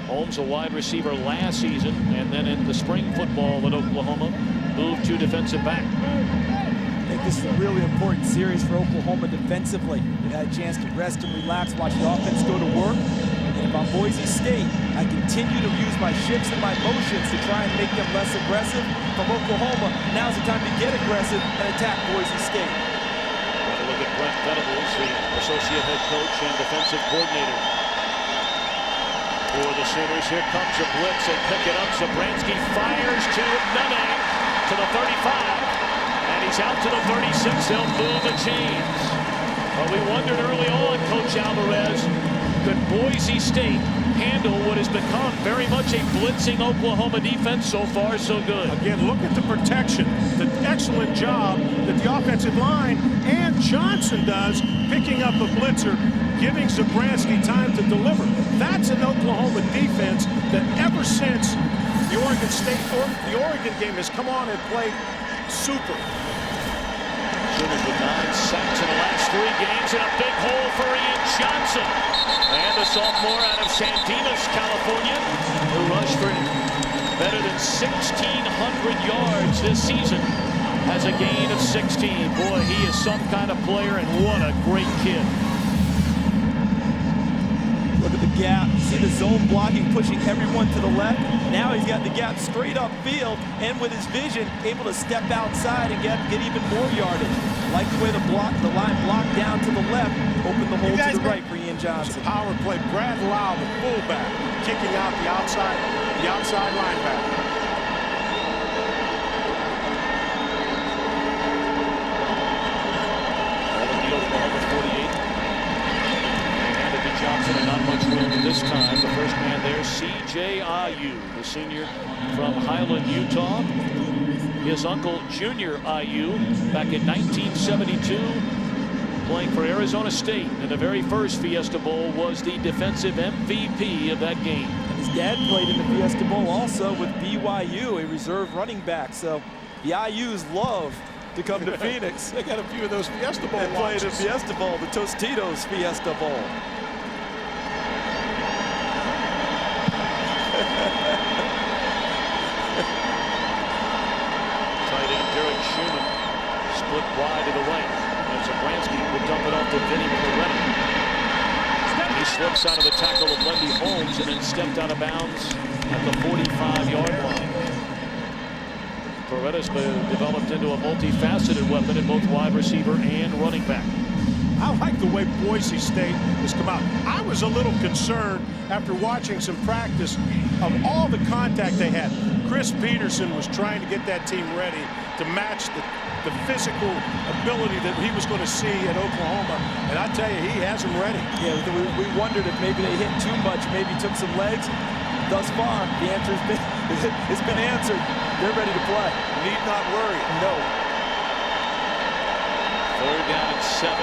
Holmes, a wide receiver last season, and then in the spring football at Oklahoma, moved to defensive back. I think this is a really important series for Oklahoma defensively. They had a chance to rest and relax, watch the offense go to work. And if I'm Boise State, I continue to use my shifts and my motions to try and make them less aggressive. From Oklahoma, now's the time to get aggressive and attack Boise State. Got to look at Brent Venables, the associate head coach and defensive coordinator for the Sooners. Here comes a blitz. They pick it up. Zabransky fires to Nunning to the 35. And he's out to the 36. They'll move the chains. But we wondered early on, Coach Alvarez, could Boise State handle what has become very much a blitzing Oklahoma defense? So far, so good. Again, look at the protection, the excellent job that the offensive line and Johnson does picking up a blitzer, giving Zabransky time to deliver. That's an Oklahoma defense that ever since the Oregon State or the Oregon game has come on and played super. Sooners with 9 sacks in the last 3 games and a big hole for Ian Johnson. And the sophomore out of San Dimas, California, who rushed for better than 1,600 yards this season, has a gain of 16. Boy, he is some kind of player, and what a great kid. Look at the gap. See the zone blocking, pushing everyone to the left. Now he's got the gap straight upfield, and with his vision, able to step outside and get even more yardage. Like the way the line blocked down to the left, opened the hole to the right for Ian Johnson. Power play. Brad Lau, the fullback, kicking out the outside linebacker. Johnson, and not much room this time. The first man there, C.J. Ayu, the senior from Highland, Utah. His uncle, Junior Ayu, back in 1972, playing for Arizona State in the very first Fiesta Bowl, was the defensive MVP of that game. And his dad played in the Fiesta Bowl also with BYU, a reserve running back. So the Ayus love to come to Phoenix. They got a few of those Fiesta Bowl. They played in Fiesta Bowl, the Tostitos Fiesta Bowl. Tight end Derek Schumann split wide to the right. And Zabransky will dump it off to Vinny Perretta. He slips out of the tackle of Lendy Holmes and then stepped out of bounds at the 45-yard line. Perretta's been developed into a multifaceted weapon in both wide receiver and running back. I like the way Boise State has come out. I was a little concerned after watching some practice of all the contact they had. Chris Peterson was trying to get that team ready to match the physical ability that he was going to see at Oklahoma. And I tell you, he has them ready. Yeah, we wondered if maybe they hit too much, maybe took some legs. Thus far, the answer has been answered. They're ready to play. Need not worry. No. 3rd down and 7.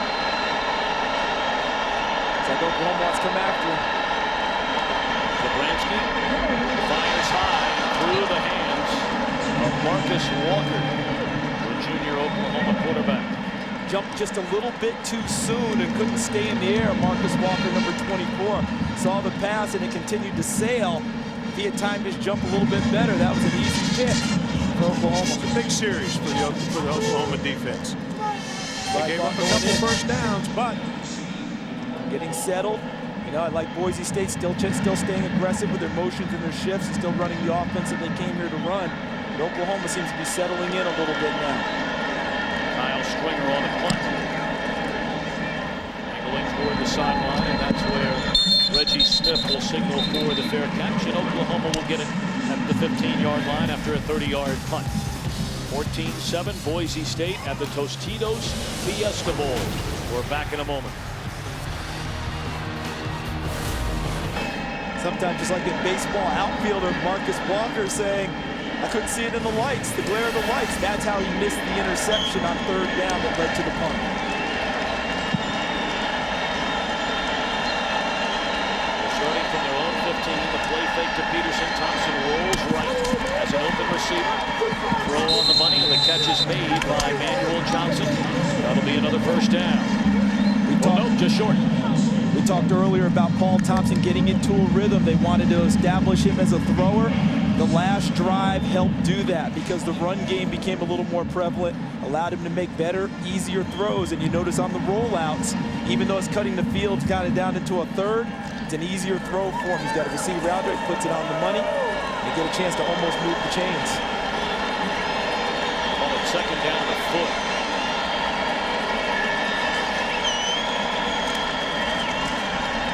It's like Oklahoma wants to come after him. Zabransky fires high through the hands of Marcus Walker, the junior Oklahoma quarterback. Jumped just a little bit too soon and couldn't stay in the air. Marcus Walker, number 24, saw the pass and it continued to sail. If he had timed his jump a little bit better, that was an easy pick for Oklahoma. It's a big series for the Oklahoma defense. They gave up a couple first downs, but getting settled. You know, I like Boise State still staying aggressive with their motions and their shifts and still running the offense that they came here to run. But Oklahoma seems to be settling in a little bit now. Kyle Stringer on the punt. Angling toward the sideline, and that's where Reggie Smith will signal for the fair catch, and Oklahoma will get it at the 15-yard line after a 30-yard punt. 14-7, Boise State at the Tostitos Fiesta Bowl. We're back in a moment. Sometimes, just like in baseball, outfielder Marcus Walker saying, I couldn't see it in the lights, the glare of the lights. That's how he missed the interception on 3rd down that led to the punt. Starting from their own 15, the play fake to Peterson. Thompson rolls right as an open receiver. Throw on the money, and the catch is made by Manuel Johnson. That'll be another first down. No, just short. We talked earlier about Paul Thompson getting into a rhythm. They wanted to establish him as a thrower. The last drive helped do that because the run game became a little more prevalent, allowed him to make better, easier throws. And you notice on the rollouts, even though it's cutting the field kind of down into a 3rd, It's an easier throw for him. He's got a receiver out there, he puts it on the money, and get a chance to almost move the chains. Call it second down a foot.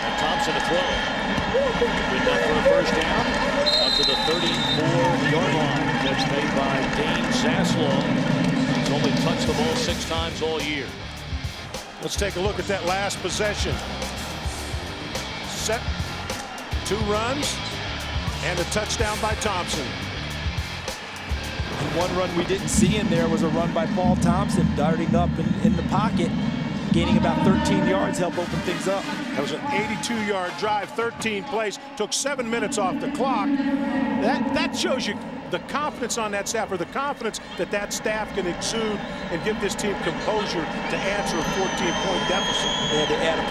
And Thompson to throw. Good enough for a first down. Up to the 34-yard line. Catch made by Dane Zaslow. He's only touched the ball 6 times all year. Let's take a look at that last possession. Set, 2 runs, and a touchdown by Thompson. And one run we didn't see in there was a run by Paul Thompson, darting up in the pocket, gaining about 13 yards, helped open things up. That was an 82-yard drive, 13 plays, took 7 minutes off the clock. That shows you the confidence on that staff, or the confidence that that staff can exude and give this team composure to answer a 14-point deficit. They had to add a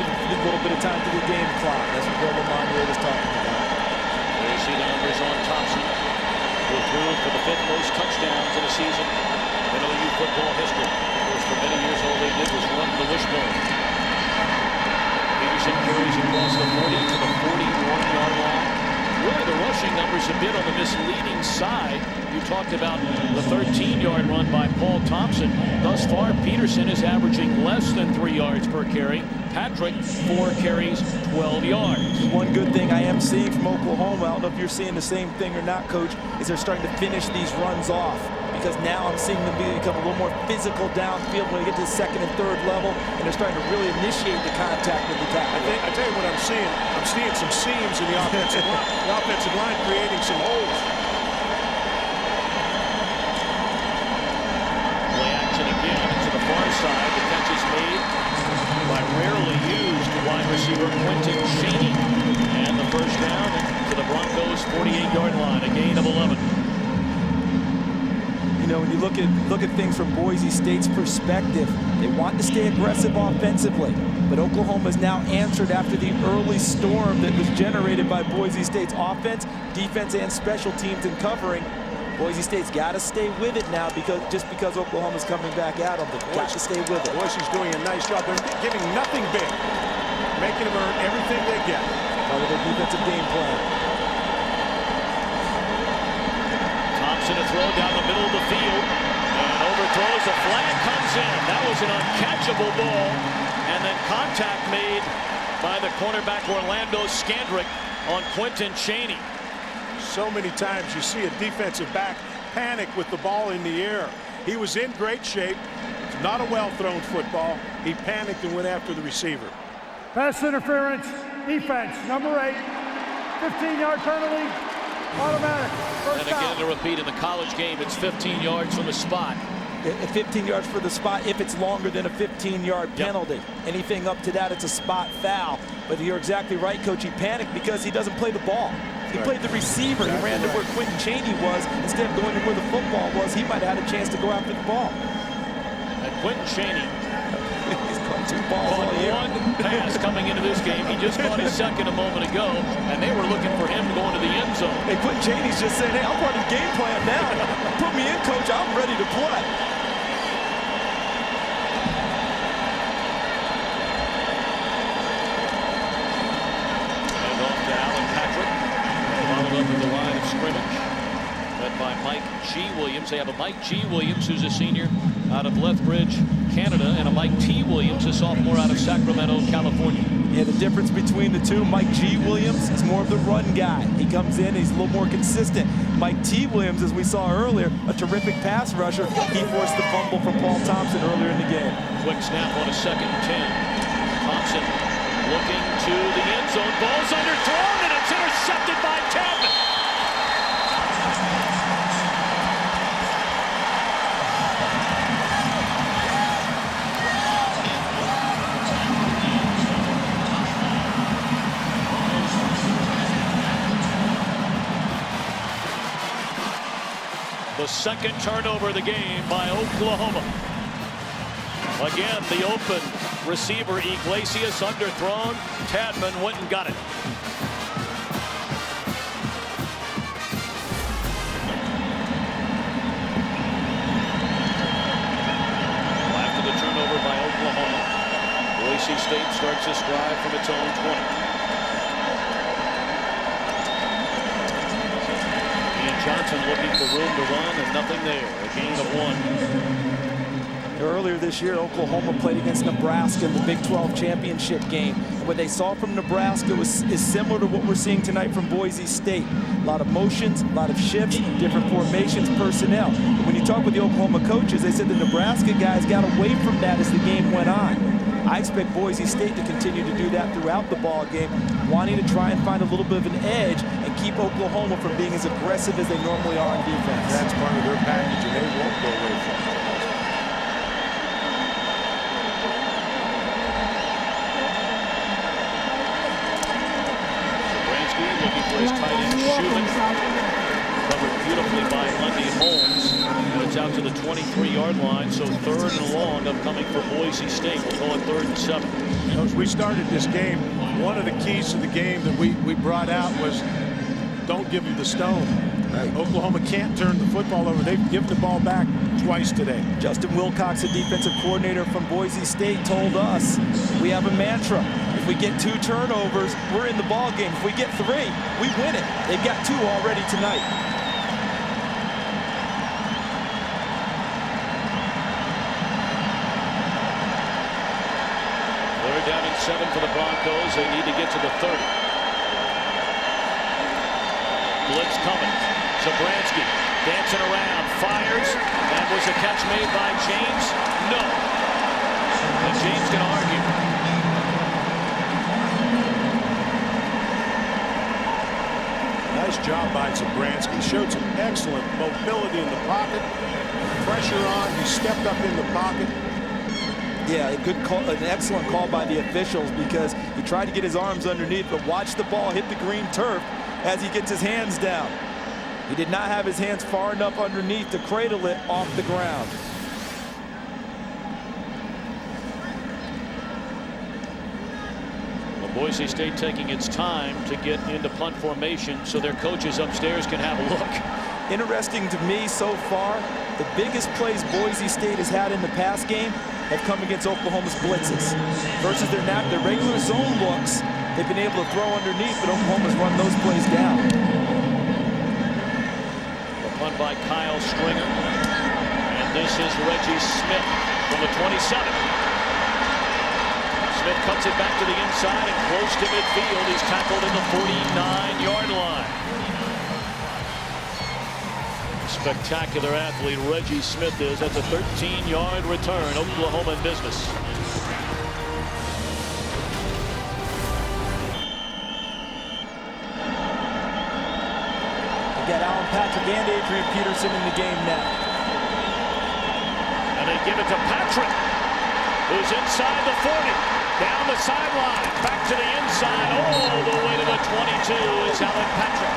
little bit of time to the game clock. That's what Bill Lamont was talking about. There you see the numbers on Thompson, who threw for the 5th most touchdowns in a season in OU football history. Of course, for many years, all they did was run the wishbone. Peterson carries across the 40 to the 41-yard line. Really, the rushing numbers a bit on the misleading side. You talked about the 13-yard run by Paul Thompson. Thus far, Peterson is averaging less than 3 yards per carry. Patrick, 4 carries, 12 yards. One good thing I am seeing from Oklahoma, I don't know if you're seeing the same thing or not, Coach, is they're starting to finish these runs off. Because now I'm seeing them become a little more physical downfield when they get to the 2nd and 3rd level, and they're starting to really initiate the contact with the tackle. I tell you what I'm seeing. I'm seeing some seams in the offensive line. The offensive line creating some holes. Play action again to the far side. The catch is made by rarely used wide receiver Quentin Cheney. And the first down to the Broncos' 48-yard line, a gain of 11. You know, when you look at things from Boise State's perspective, they want to stay aggressive offensively, but Oklahoma's now answered after the early storm that was generated by Boise State's offense, defense, and special teams in covering. Boise State's got to stay with it now, because Oklahoma's coming back at them. They've got to stay with it. Boise's doing a nice job. They're giving nothing big, making them earn everything they get. Part of their defensive game plan. To throw down the middle of the field and overthrows. A flag comes in. That was an uncatchable ball, and then contact made by the cornerback Orlando Scandrick on Quentin Cheney. So many times you see a defensive back panic with the ball in the air. He was in great shape. It's not a well-thrown football. He panicked and went after the receiver. Pass interference, defense, number 8, 15-yard penalty, automatic. And again, to repeat, in the college game, it's 15 yards from the spot. 15 yards for the spot if it's longer than a 15-yard penalty. Yep. Anything up to that, it's a spot foul. But you're exactly right, Coach. He panicked because he doesn't play the ball. He played the receiver. He ran to where Quentin Cheney was instead of going to where the football was. He might have had a chance to go after the ball. And Quentin Cheney he's caught 2 balls all year. One pass coming into this game. He just caught his second a moment ago, and they were looking for him to go into the end zone. Hey, Quentin Cheney's just saying, hey, I'm part of the game plan now. Put me in, Coach. I'm ready to play. And off to Alan Patrick. Followed up at the line of scrimmage. Led by Mike G. Williams. They have a Mike G. Williams, who's a senior out of Lethbridge, Canada, and a Mike T. Williams, a sophomore out of Sacramento, California. Yeah, the difference between the two, Mike G. Williams is more of the run guy. He comes in, he's a little more consistent. Mike T. Williams, as we saw earlier, a terrific pass rusher. He forced the fumble from Paul Thompson earlier in the game. Quick snap on a 2nd and 10. Thompson looking to the end zone. Ball's underthrown, and it's intercepted by Tadman. The 2nd turnover of the game by Oklahoma. Again, the open receiver Iglesias underthrown. Tadman went and got it. After the turnover by Oklahoma, Boise State starts its drive from its own 20. Johnson looking for room to run, and nothing there. A gain of 1. Earlier this year, Oklahoma played against Nebraska in the Big 12 championship game. And what they saw from Nebraska is similar to what we're seeing tonight from Boise State. A lot of motions, a lot of shifts, different formations, personnel. But when you talk with the Oklahoma coaches, they said the Nebraska guys got away from that as the game went on. I expect Boise State to continue to do that throughout the ball game, wanting to try and find a little bit of an edge and keep Oklahoma from being as aggressive as they normally are on defense. That's part of their package, and they won't go away from it. Looking for his tight end, Schumann. Covered beautifully by Lundy Holmes. And it's out to the 23-yard line, so 3rd and long upcoming for Boise State. We'll go on 3rd and 7. As we started this game, one of the keys to the game that we brought out was don't give him the stone. Right. Oklahoma can't turn the football over. They've given the ball back twice today. Justin Wilcox, the defensive coordinator from Boise State, told us we have a mantra. If we get 2 turnovers, we're in the ball game. If we get 3, we win it. They've got 2 already tonight. They're down in 7 for the Broncos. They need to get to the 30. Blitz coming. Zabransky dancing around, fires, and was the catch made by James? No. And James can argue. Nice job by Zabransky. Showed some excellent mobility in the pocket. Pressure on. He stepped up in the pocket. Yeah, a good call, an excellent call by the officials because he tried to get his arms underneath, but watch the ball hit the green turf as he gets his hands down. He did not have his hands far enough underneath to cradle it off the ground. Well, Boise State taking its time to get into punt formation so their coaches upstairs can have a look. Interesting to me so far, the biggest plays Boise State has had in the pass game have come against Oklahoma's blitzes. Versus their regular zone looks, they've been able to throw underneath, but Oklahoma's run those plays down. Punt by Kyle Stringer, and this is Reggie Smith from the 27. Smith cuts it back to the inside and close to midfield. He's tackled in the 49-yard line. Spectacular athlete Reggie Smith is. That's a 13-yard return. Oklahoma in business. Got Alan Patrick and Adrian Peterson in the game now. And they give it to Patrick, who's inside the 40, down the sideline, back to the inside, all the way to the 22 is Alan Patrick.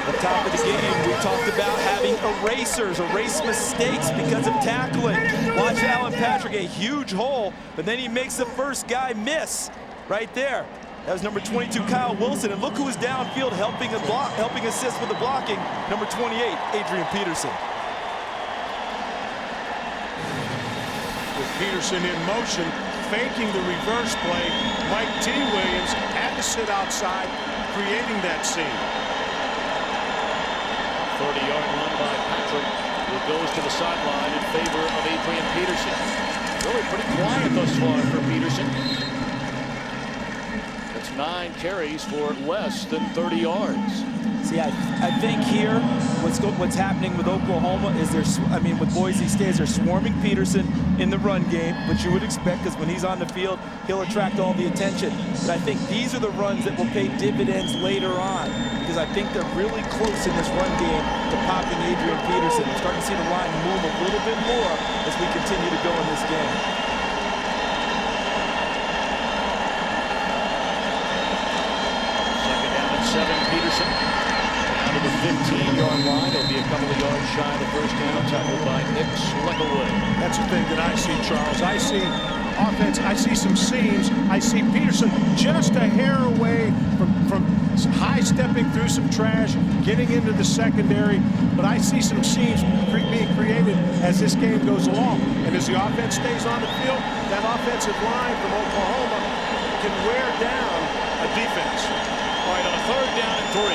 At the top of the game, we talked about having erasers, erase mistakes because of tackling. Watch Alan Patrick, a huge hole, but then he makes the first guy miss. Right there. That was number 22, Kyle Wilson. And look who is downfield helping assist with the blocking. Number 28, Adrian Peterson. With Peterson in motion, faking the reverse play, Mike T. Williams had to sit outside, creating that scene. 30-yard run by Patrick, who goes to the sideline in favor of Adrian Peterson. Really pretty quiet thus far for Peterson. 9 carries for less than 30 yards. See, I think here what's happening with Oklahoma is with Boise State is they're swarming Peterson in the run game, which you would expect because when he's on the field, he'll attract all the attention. But I think these are the runs that will pay dividends later on because I think they're really close in this run game to popping Adrian Peterson. I'm starting to see the line move a little bit more as we continue to go in this game. 7, Peterson down to the 15-yard line. It'll be a couple of yards shy of the first down, tackled by Nick Schleckelwood. That's the thing that I see, Charles. I see offense. I see some seams. I see Peterson just a hair away from high stepping through some trash, getting into the secondary. But I see some seams being created as this game goes along. And as the offense stays on the field, that offensive line from Oklahoma can wear down defense. All right, on a 3rd down and 3.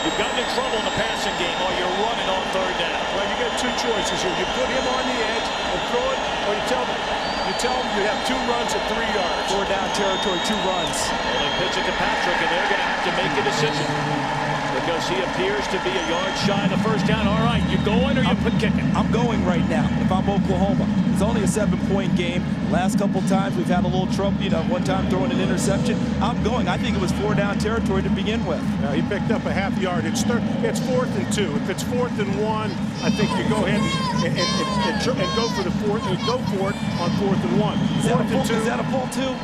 You've gotten in trouble in the passing game or you're running on 3rd down. Well, you got 2 choices here. You put him on the edge and throw it, or you tell him you have 2 runs at 3 yards. 4 down territory, 2 runs. Well, they pitch it to Patrick, and they're going to have to make a decision because he appears to be a yard shy of the 1st down. All right, you going or you kicking? I'm going right now if I'm Oklahoma. It's only a 7-point game. Last couple times we've had a little trouble, one time throwing an interception. I'm going. I think it was 4 down territory to begin with. Now, he picked up a half yard. It's 4th and 2. If it's 4th and 1, I think you go ahead and go for the 4th and go for it on 4th and 1. Is that a full 2?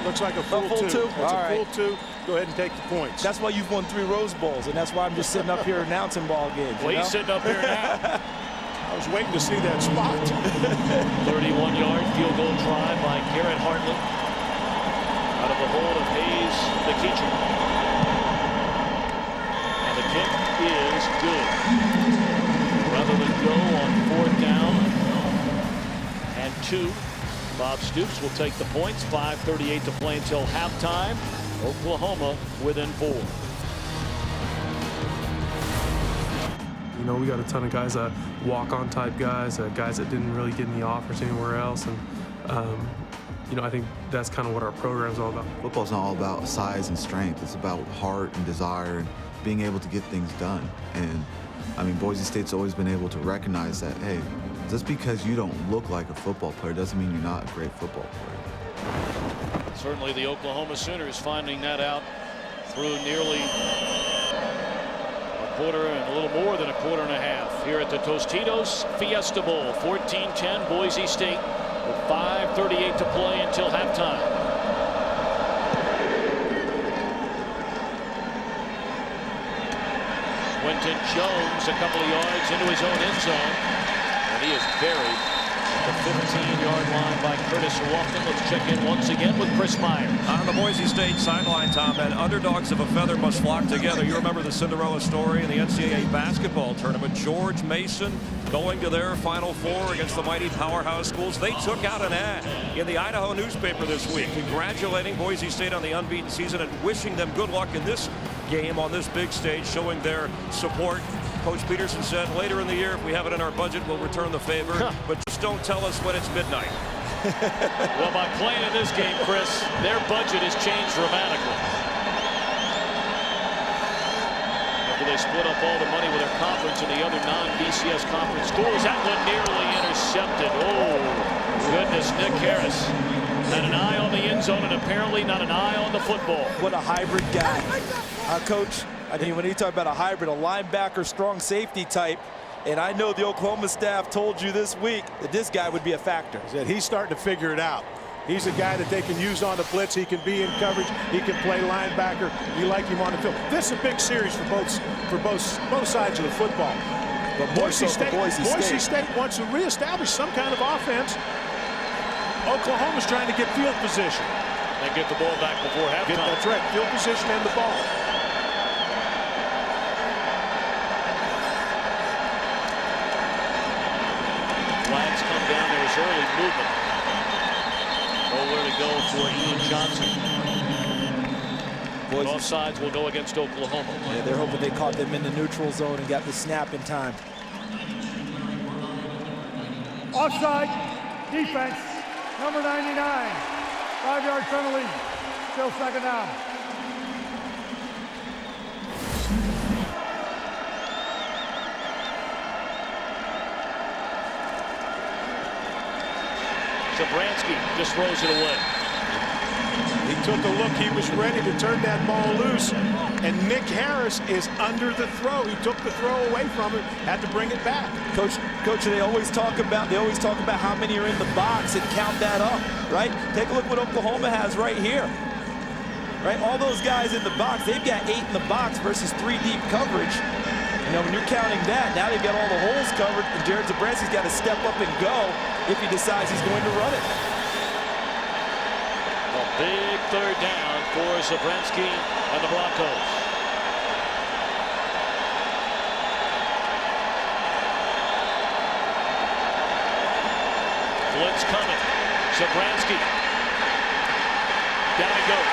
Looks like a full 2. It's a full 2. Go ahead and take the points. That's why you've won 3 Rose Bowls, and that's why I'm just sitting up here announcing ball games. Well, he's sitting up here now. I was waiting to see that spot. 31-yard field goal try by Garrett Hartley out of the hold of Hayes, the teacher. And the kick is good. Rather than go on 4th down and 2, Bob Stoops will take the points. 5:38 to play until halftime. Oklahoma within 4. We got a ton of guys that walk-on type guys, guys that didn't really get any offers anywhere else, and I think that's kind of what our program's all about. Football's not all about size and strength. It's about heart and desire and being able to get things done. And I mean, Boise State's always been able to recognize that, hey, just because you don't look like a football player doesn't mean you're not a great football player. Certainly the Oklahoma Sooners finding that out through nearly a quarter and a little more than a quarter and a half here at the Tostitos Fiesta Bowl. 14-10 Boise State with 5:38 to play until halftime. Quentin Jones a couple of yards into his own end zone, and he is buried at the 15-yard line by Curtis Lofton. Let's check in once again with Chris Myers. On the Boise State sideline, Tom, and underdogs of a feather must flock together. You remember the Cinderella story in the NCAA basketball tournament. George Mason going to their Final Four against the mighty powerhouse schools. They took out an ad in the Idaho newspaper this week congratulating Boise State on the unbeaten season and wishing them good luck in this game on this big stage, showing their support. Coach Peterson said later in the year, if we have it in our budget, we'll return the favor, but just don't tell us when it's midnight. Well, by playing in this game, Chris, their budget has changed dramatically. After they split up all the money with their conference and the other non-BCS conference schools, that one nearly intercepted. Oh, goodness, Nick Harris had an eye on the end zone and apparently not an eye on the football. What a hybrid guy. Coach, I mean, when you talk about a hybrid, a linebacker, strong safety type, and I know the Oklahoma staff told you this week that this guy would be a factor. He's starting to figure it out. He's a guy that they can use on the blitz. He can be in coverage. He can play linebacker. You like him on the field. This is a big series for both sides of the football. But Boise State wants to reestablish some kind of offense. Oklahoma's trying to get field position. And get the ball back before halftime. That's right, field position and the ball. Flags come down. There was early movement. Nowhere to go for Ian Johnson. Offsides will go against Oklahoma. Yeah, they're hoping they caught them in the neutral zone and got the snap in time. Offside, defense, number 99. 5-yard penalty, still 2nd down. Zabransky just throws it away. He took a look. He was ready to turn that ball loose. And Nick Harris is under the throw. He took the throw away from him, had to bring it back. Coach, they always talk about how many are in the box and count that up, right? Take a look what Oklahoma has right here. Right? All those guys in the box, they've got 8 in the box versus 3 deep coverage. You know, when you're counting that, now they've got all the holes covered, and Jared Zabransky's got to step up and go if he decides he's going to run it. A big 3rd down for Zabransky and the Broncos. Blitz coming. Zabransky. Down he goes.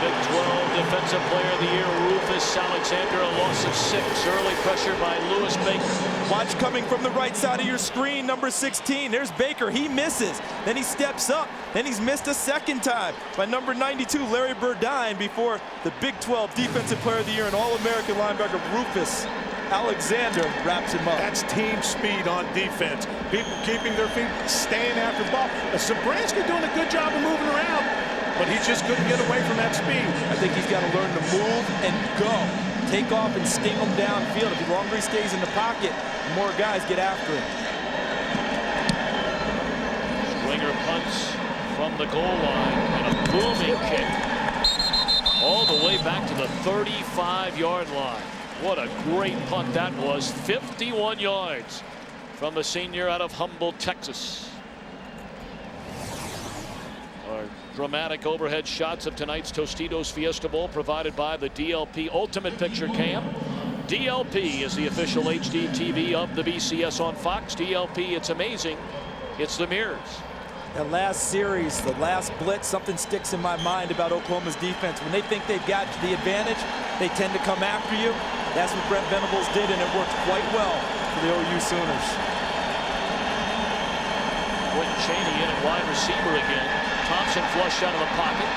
Big 12 Defensive Player of the Year, Rufus Alexander, a loss of 6. Early pressure by Lewis Baker. Watch coming from the right side of your screen, number 16. There's Baker. He misses. Then he steps up. Then he's missed a second time by number 92, Larry Burdine, before the Big 12 Defensive Player of the Year and All-American linebacker Rufus Alexander wraps him up. That's team speed on defense. People keeping their feet, staying after the ball. Zabransky doing a good job of moving around, but he just couldn't get away from that speed. I think he's got to learn to move and go. Take off and sting him downfield. If the longer he stays in the pocket, the more guys get after him. Stringer punts from the goal line and a booming kick all the way back to the 35-yard line. What a great punt that was. 51 yards from the senior out of Humboldt, Texas. Our dramatic overhead shots of tonight's Tostitos Fiesta Bowl provided by the DLP Ultimate Picture Cam. DLP is the official HD TV of the BCS on Fox. DLP, it's amazing. It's the mirrors. That last series, the last blitz, something sticks in my mind about Oklahoma's defense. When they think they've got the advantage, they tend to come after you. That's what Brent Venables did, and it worked quite well for the OU Sooners. Quentin Chaney in at wide receiver again. Thompson flushed out of the pocket,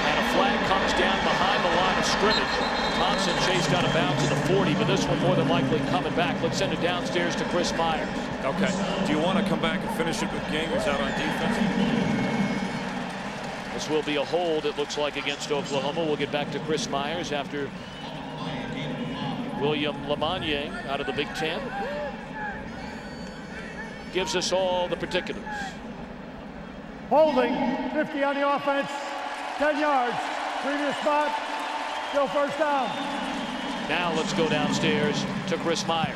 and a flag comes down behind the line of scrimmage. Thompson chased out of bounds at the 40, but this one more than likely coming back. Let's send it downstairs to Chris Myers. Okay. Do you want to come back and finish it with Gangers out on defense? This will be a hold, it looks like, against Oklahoma. We'll get back to Chris Myers after William Lamagnier out of the Big Ten gives us all the particulars. Holding, 50 on the offense, 10 yards. Previous spot, still first down. Now let's go downstairs to Chris Myers.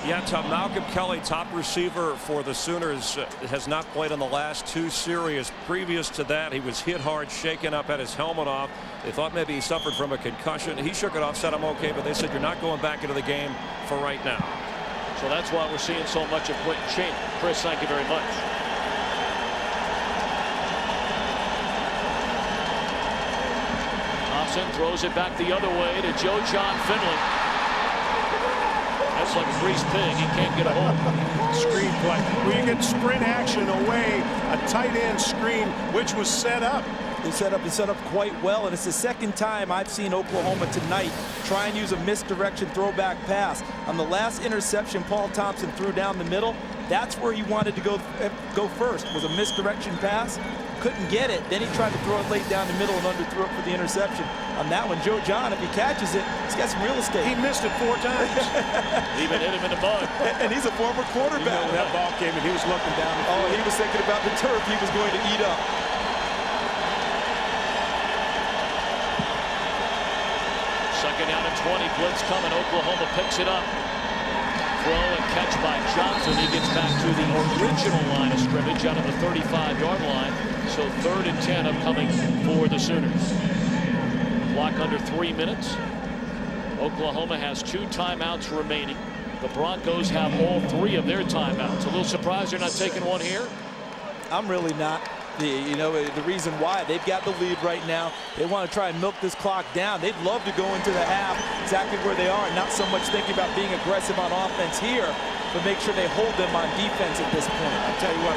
Yeah, Tom, Malcolm Kelly, top receiver for the Sooners, has not played in the last 2 series. Previous to that, he was hit hard, shaken up, had his helmet off. They thought maybe he suffered from a concussion. He shook it off, said, "I'm okay," but they said, "You're not going back into the game for right now." So that's why we're seeing so much of Quentin Chaney. Chris, thank you very much. Thompson throws it back the other way to Joe John Finley. That's like a greased pig. He can't get a hold. Screen play. Where you get sprint action away, a tight end screen, which was set up. They set up quite well, and it's the second time I've seen Oklahoma tonight try and use a misdirection throwback pass. On the last interception Paul Thompson threw down the middle, that's where he wanted to go first, was a misdirection pass. Couldn't get it. Then he tried to throw it late down the middle and underthrew it for the interception. On that one, Joe John, if he catches it, he's got some real estate. He missed it 4 times. Even hit him in the mud. And he's a former quarterback. You know, when that ball came and he was looking down the field. Oh, he was thinking about the turf he was going to eat up. Second down and 20. Blitz coming. Oklahoma picks it up. Throw and catch by Johnson. He gets back to the original line of scrimmage out of the 35-yard line. So 3rd and 10 upcoming for the Sooners. Clock under 3 minutes. Oklahoma has 2 timeouts remaining. The Broncos have all 3 of their timeouts. A little surprised they're not taking one here? I'm really not. The reason why, they've got the lead right now. They want to try and milk this clock down. They'd love to go into the half exactly where they are and not so much thinking about being aggressive on offense here, but make sure they hold them on defense at this point. I'll tell you what,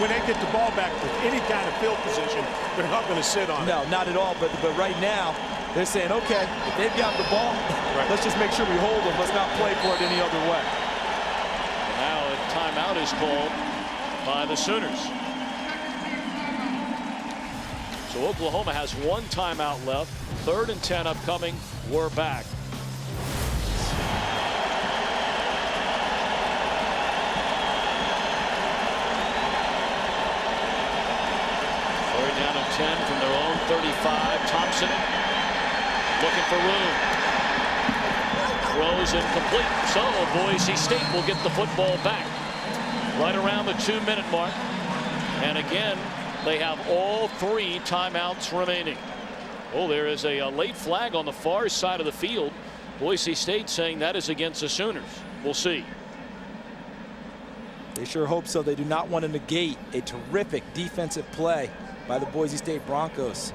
when they get the ball back with any kind of field position, they're not going to sit on it. No, not at all. But right now, they're saying, okay, if they've got the ball, let's just make sure we hold them. Let's not play for it any other way. And now a timeout is called by the Sooners. So Oklahoma has 1 timeout left. 3rd and 10 upcoming. We're back. 3rd down and 10 from their own 35. Thompson looking for room. Throws incomplete. So Boise State will get the football back right around the 2-minute mark. And again, they have all 3 timeouts remaining. Oh, there is a late flag on the far side of the field. Boise State saying that is against the Sooners. We'll see. They sure hope so. They do not want to negate a terrific defensive play by the Boise State Broncos.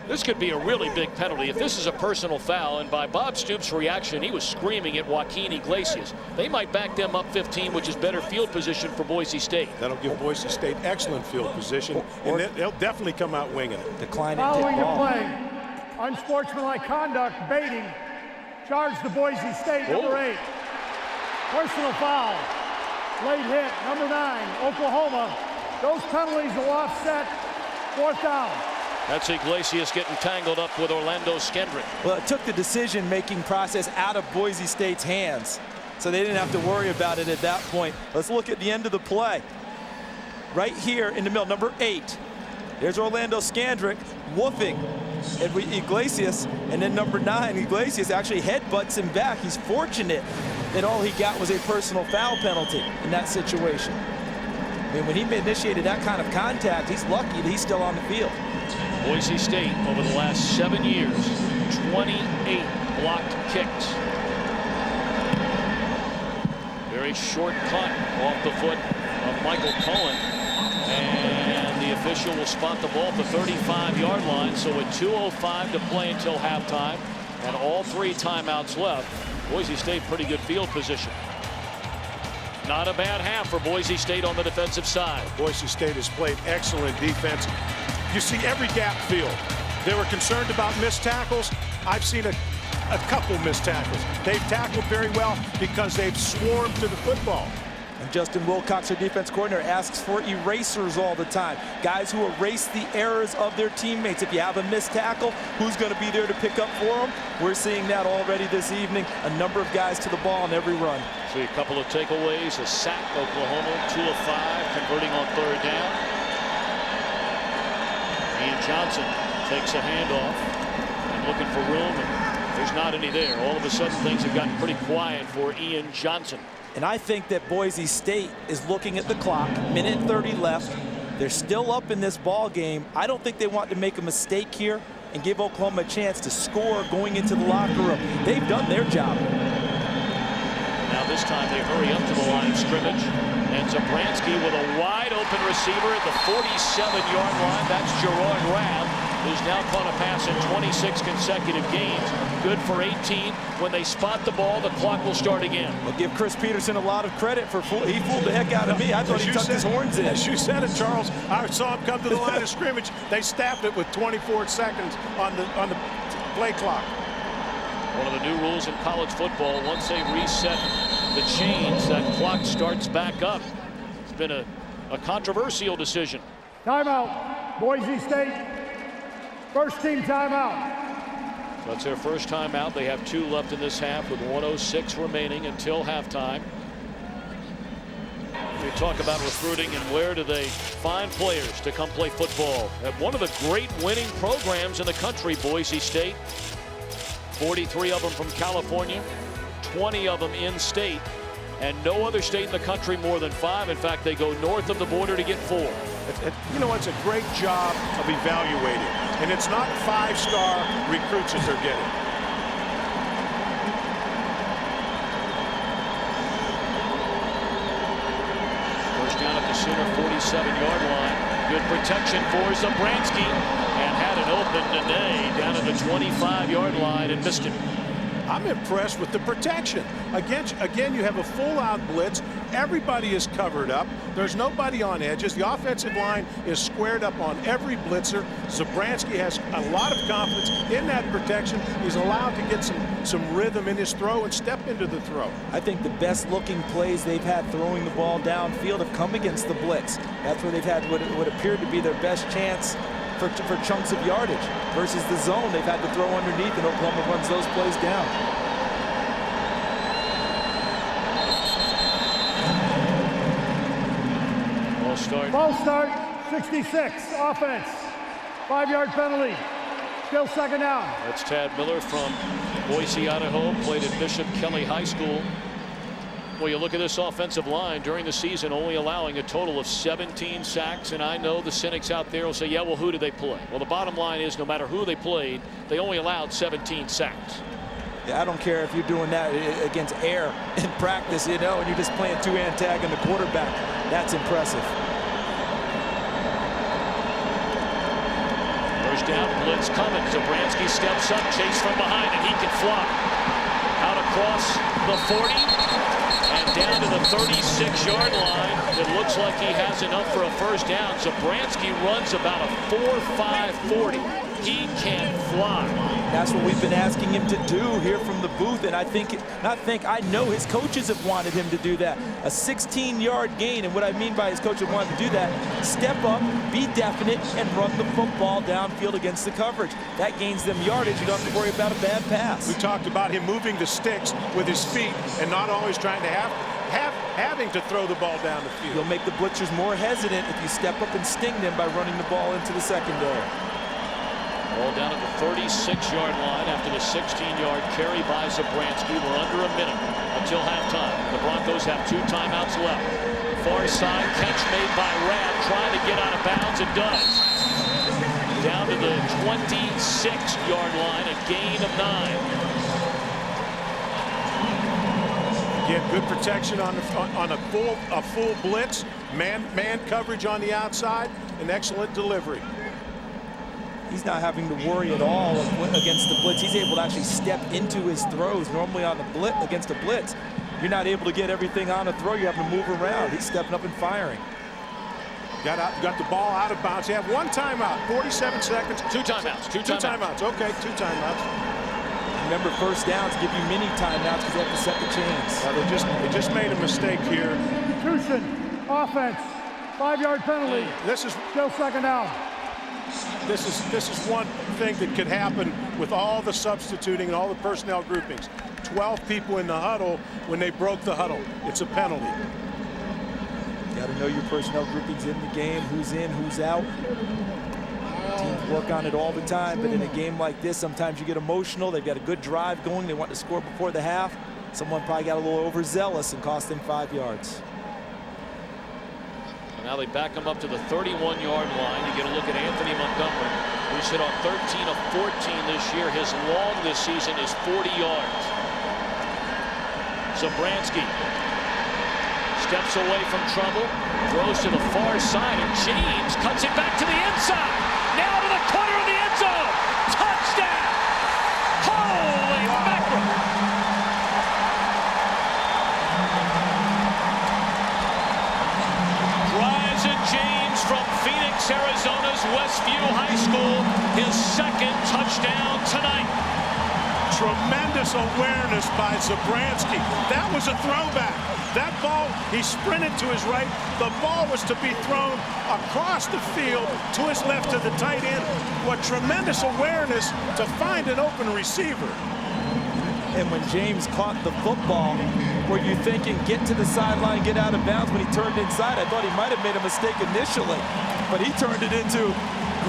This could be a really big penalty if this is a personal foul, and by Bob Stoops' reaction, he was screaming at Joaquin Iglesias. They might back them up 15, which is better field position for Boise State. That'll give Boise State excellent field position, and they'll definitely come out winging it. Decline following the play, unsportsmanlike conduct, baiting, charged to Boise State, number 8. Personal foul, late hit, number 9, Oklahoma. Those penalties will offset 4th down. That's Iglesias getting tangled up with Orlando Skendrick. Well, it took the decision-making process out of Boise State's hands, so they didn't have to worry about it at that point. Let's look at the end of the play. Right here in the middle, number 8. There's Orlando Skendrick woofing at Iglesias, and then number 9, Iglesias actually headbutts him back. He's fortunate that all he got was a personal foul penalty in that situation. I mean, when he initiated that kind of contact, he's lucky that he's still on the field. Boise State, over the last 7 years, 28 blocked kicks. Very short cut off the foot of Michael Cohen. And the official will spot the ball at the 35-yard line. So with 2:05 to play until halftime and all 3 timeouts left, Boise State pretty good field position. Not a bad half for Boise State on the defensive side. Boise State has played excellent defense. You see every gap field. They were concerned about missed tackles. I've seen a couple missed tackles. They've tackled very well because they've swarmed to the football. And Justin Wilcox, their defense coordinator, asks for erasers all the time. Guys who erase the errors of their teammates. If you have a missed tackle, who's going to be there to pick up for them? We're seeing that already this evening. A number of guys to the ball on every run. See a couple of takeaways. A sack, Oklahoma, 2 of 5, converting on 3rd down. Ian Johnson takes a handoff and looking for room, and there's not any there. All of a sudden, things have gotten pretty quiet for Ian Johnson. And I think that Boise State is looking at the clock, minute 30 left. They're still up in this ball game. I don't think they want to make a mistake here and give Oklahoma a chance to score going into the locker room. They've done their job. Now this time they hurry up to the line of scrimmage. And Zabransky with a wide open receiver at the 47-yard line. That's Gerard Rabb, who's now caught a pass in 26 consecutive games. Good for 18. When they spot the ball, the clock will start again. We'll give Chris Peterson a lot of credit for he fooled the heck out of me. I thought he tucked his horns in. As you said it, Charles, I saw him come to the line of scrimmage. They staffed it with 24 seconds on the play clock. One of the new rules in college football, once they reset the chains, that clock starts back up. It's been a controversial decision. Timeout, Boise State. First team timeout. That's their first timeout. They have 2 left in this half with 1:06 remaining until halftime. We talk about recruiting and where do they find players to come play football. At one of the great winning programs in the country, Boise State. 43 of them from California, 20 of them in state, and no other state in the country more than 5. In fact, they go north of the border to get 4. You know, it's a great job of evaluating, and it's not 5-star recruits that they're getting. First down at the Sooner 47-yard line. Good protection for Zabransky, and had an open Nene down at the 25-yard line and missed him. I'm impressed with the protection. Again, you have a full-out blitz. Everybody is covered up. There's nobody on edges. The offensive line is squared up on every blitzer. Zabransky has a lot of confidence in that protection. He's allowed to get some rhythm in his throw and step into the throw. I think the best-looking plays they've had throwing the ball downfield have come against the blitz. That's where they've had what appeared to be their best chance for chunks of yardage. Versus the zone, they've had to throw underneath, and Oklahoma runs those plays down. Ball start, 66, offense. 5-yard penalty. Still second down. That's Tad Miller from Boise, Idaho, played at Bishop Kelly High School. Well, you look at this offensive line during the season, only allowing a total of 17 sacks. And I know the cynics out there will say, yeah, well, who did they play? Well, the bottom line is no matter who they played, they only allowed 17 sacks. Yeah, I don't care if you're doing that against air in practice, you know, and you're just playing two-hand tag on the quarterback. That's impressive. first down. Blitz coming. Zabransky steps up, chase from behind, and he can fly. Out across the 40 and down to the 36-yard line. It looks like he has enough for a first down. Zabransky runs about a 4.5 40. He can fly. That's what we've been asking him to do here from the booth, and I know his coaches have wanted him to do that. A 16-yard gain, and what I mean by his coaches wanted to do that, step up, be definite, and run the football downfield against the coverage. That gains them yardage. You don't have to worry about a bad pass. We talked about him moving the sticks with his feet and not always trying to having to throw the ball down the field. You'll make the blitzers more hesitant if you step up and sting them by running the ball into the secondary. Ball down at the 36-yard line after the 16-yard carry by Zabransky. We're under a minute until halftime. The Broncos have 2 timeouts left. Far side catch made by Rabb, trying to get out of bounds, and does. Down to the 26-yard line, a gain of 9. Again, good protection on a full blitz, man coverage on the outside, an excellent delivery. He's not having to worry at all against the blitz. He's able to actually step into his throws. Normally on the blitz, against a blitz, you're not able to get everything on a throw. You have to move around. He's stepping up and firing. Got the ball out of bounds. You have 1 timeout, 47 seconds. 2 timeouts. Two timeouts. Okay, 2 timeouts. Remember, first downs give you mini timeouts because they have to set the chains. They just made a mistake here. Institution, offense, 5-yard penalty. This is still second down. This is one thing that could happen with all the substituting and all the personnel groupings. 12 people in the huddle when they broke the huddle. It's a penalty. You got to know your personnel groupings in the game, who's in, who's out. Teams work on it all the time, but in a game like this, sometimes you get emotional. They've got a good drive going. They want to score before the half. Someone probably got a little overzealous and cost them 5 yards. Now they back him up to the 31-yard line. You get a look at Anthony Montgomery, who's hit on 13 of 14 this year. His long this season is 40 yards. Zabransky steps away from trouble, throws to the far side, and James cuts it back to the inside. Now to the corner of the end zone. Touchdown! Holy mackerel! James from Phoenix, Arizona's Westview High School, his 2nd touchdown tonight. Tremendous awareness by Zabransky. That was a throwback. That ball, he sprinted to his right. The ball was to be thrown across the field to his left to the tight end. What tremendous awareness to find an open receiver. And when James caught the football, were you thinking get to the sideline, get out of bounds? When he turned inside, I thought he might have made a mistake initially, but he turned it into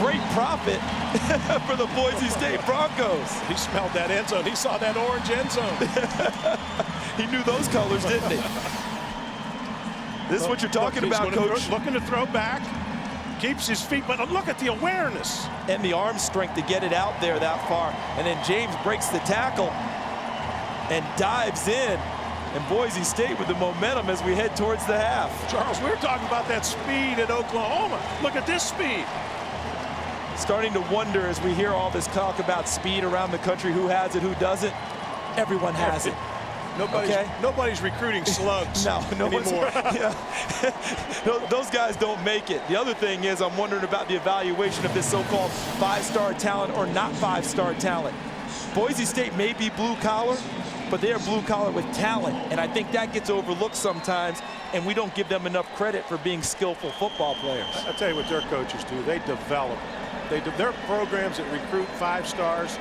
great profit for the Boise State Broncos. He smelled that end zone. He saw that orange end zone. He knew those colors, didn't he? This is what you're talking about, Coach. Looking to throw back. Keeps his feet, but look at the awareness. And the arm strength to get it out there that far. And then James breaks the tackle and dives in, and Boise State with the momentum as we head towards the half. Charles, we were talking about that speed at Oklahoma. Look at this speed. Starting to wonder as we hear all this talk about speed around the country, who has it, who doesn't. Everyone has it. Nobody's recruiting slugs anymore. Those guys don't make it. The other thing is, I'm wondering about the evaluation of this so-called 5-star talent or not 5-star talent. Boise State may be blue collar, but they are blue collar with talent, and I think that gets overlooked sometimes, and we don't give them enough credit for being skillful football players. I'll tell you what their coaches do. They develop. Their programs that recruit 5 stars,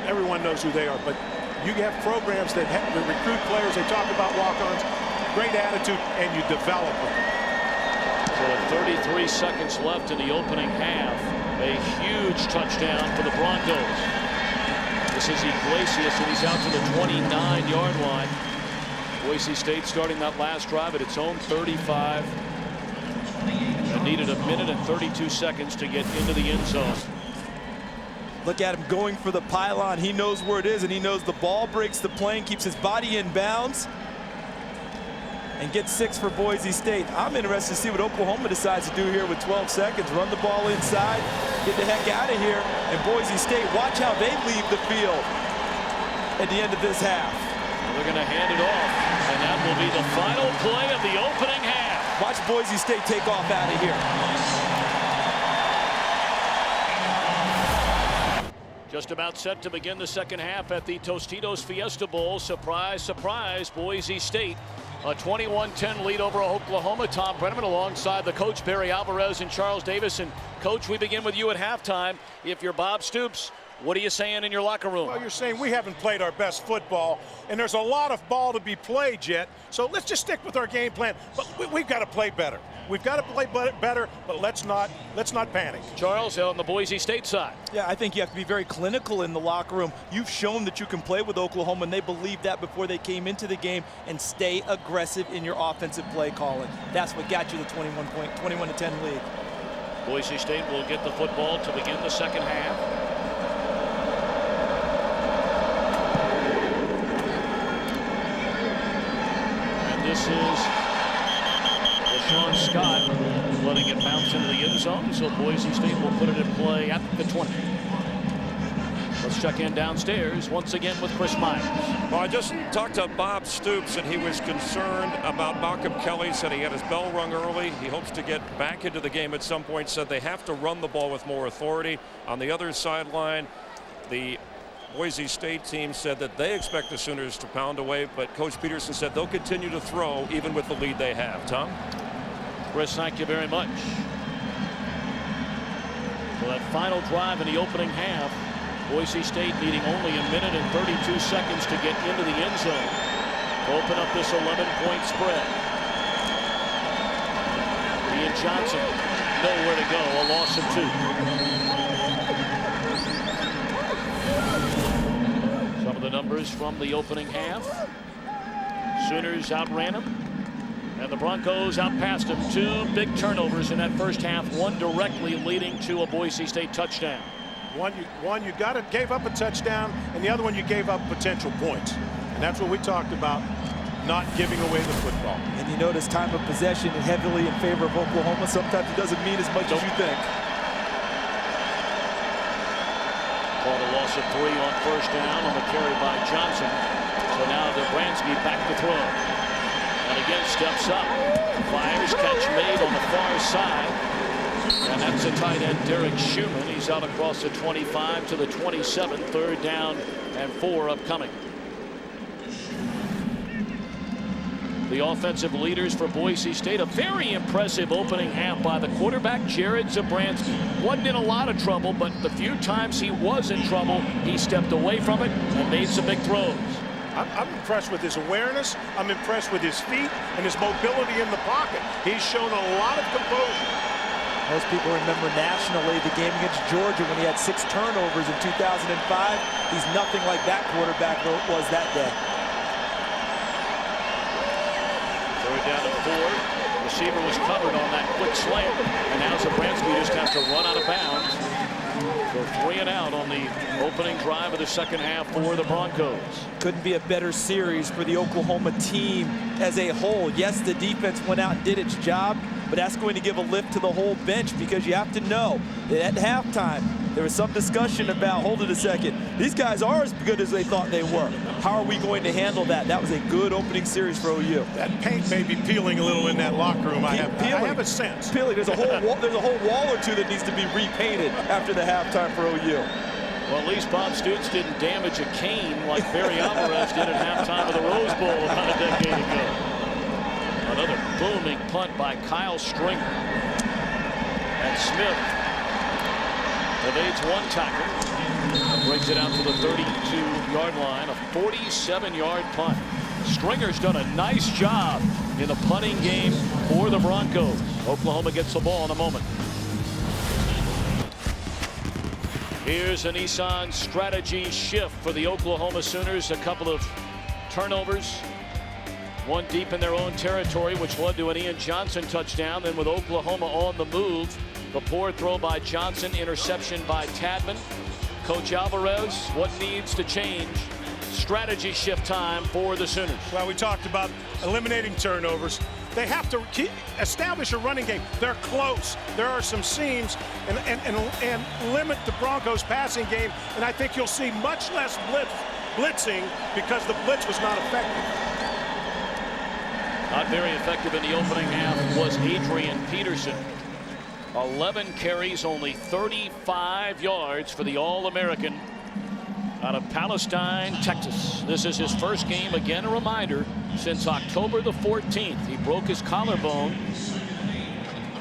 everyone knows who they are, but you have programs that recruit players. They talk about walk-ons, great attitude, and you develop them. So 33 seconds left in the opening half. A huge touchdown for the Broncos. This is Iglesias, and he's out to the 29-yard line. Boise State starting that last drive at its own 35. And needed 1 minute and 32 seconds to get into the end zone. Look at him going for the pylon. He knows where it is, and he knows the ball breaks the plane, keeps his body in bounds. and get 6 for Boise State. I'm interested to see what Oklahoma decides to do here with 12 seconds. Run the ball inside, get the heck out of here. And Boise State, watch how they leave the field at the end of this half. They're going to hand it off, and that will be the final play of the opening half. Watch Boise State take off out of here. Just about set to begin the second half at the Tostitos Fiesta Bowl. Surprise, surprise, Boise State. A 21-10 lead over Oklahoma. Tom Brenneman alongside the coach Barry Alvarez and Charles Davis. And Coach, we begin with you at halftime. If you're Bob Stoops, what are you saying in your locker room? Well, you're saying we haven't played our best football, and there's a lot of ball to be played yet. So let's just stick with our game plan. But we've got to play better. We've got to play better, but let's not panic. Charles, on the Boise State side. Yeah, I think you have to be very clinical in the locker room. You've shown that you can play with Oklahoma, and they believed that before they came into the game, and stay aggressive in your offensive play calling. That's what got you the 21-10 lead. Boise State will get the football to begin the second half. This is Sean Scott letting it bounce into the end zone, so Boise State will put it in play at the 20. Let's check in downstairs once again with Chris Myers. Well, I just talked to Bob Stoops, and he was concerned about Malcolm Kelly. Said he had his bell rung early. He hopes to get back into the game at some point. Said they have to run the ball with more authority. On the other sideline, the Boise State team said that they expect the Sooners to pound away, but Coach Peterson said they'll continue to throw even with the lead they have. Tom? Chris, thank you very much. For that final drive in the opening half, Boise State needing only a minute and 32 seconds to get into the end zone to open up this 11-point spread. Ian Johnson nowhere to go, a loss of 2. Some of the numbers from the opening half. Sooners outran them, and the Broncos outpassed them. 2 big turnovers in that first half, one directly leading to a Boise State touchdown. One you gave up a touchdown, and the other one you gave up potential points. And that's what we talked about, not giving away the football. And you notice time of possession heavily in favor of Oklahoma. Sometimes it doesn't mean as much as you think. Called a loss of 3 on first down on the carry by Johnson. So now Dobransky back to throw. And again steps up. Fires, catch made on the far side. And that's the tight end Derek Schumann. He's out across the 25 to the 27. 3rd down and 4 upcoming. The offensive leaders for Boise State. A very impressive opening half by the quarterback, Jared Zabransky. Wasn't in a lot of trouble, but the few times he was in trouble, he stepped away from it and made some big throws. I'm impressed with his awareness. I'm impressed with his feet and his mobility in the pocket. He's shown a lot of composure. Most people remember nationally the game against Georgia when he had 6 turnovers in 2005. He's nothing like that quarterback was that day. 3rd down and 4. Receiver was covered on that quick slant, and now Zabransky just has to run out of bounds. So 3 and out on the opening drive of the second half for the Broncos. Couldn't be a better series for the Oklahoma team as a whole. Yes, the defense went out and did its job, but that's going to give a lift to the whole bench, because you have to know that at halftime there was some discussion about, hold it a second, these guys are as good as they thought they were. How are we going to handle that? That was a good opening series for OU. That paint may be peeling a little in that locker room. I have a sense. Peeling. There's a whole wall or two that needs to be repainted after the halftime for OU. Well, at least Bob Stoops didn't damage a cane like Barry Alvarez did at halftime of the Rose Bowl about a decade ago. Another booming punt by Kyle Stringer. And Smith evades 1 tackle and brings it out to the 32-yard line. A 47-yard punt. Stringer's done a nice job in the punting game for the Broncos. Oklahoma gets the ball in a moment. Here's a Nissan strategy shift for the Oklahoma Sooners. A couple of turnovers. One deep in their own territory, which led to an Ian Johnson touchdown. Then with Oklahoma on the move, the poor throw by Johnson, interception by Tadman. Coach Alvarez, what needs to change strategy shift time for the Sooners. Well, we talked about eliminating turnovers. They have to establish a running game. They're close. There are some seams and limit the Broncos' passing game. And I think you'll see much less blitzing because the blitz was not effective. Not very effective in the opening half was Adrian Peterson. 11 carries, only 35 yards for the All-American out of Palestine, Texas. This is his first game. Again, a reminder, since October the 14th. He broke his collarbone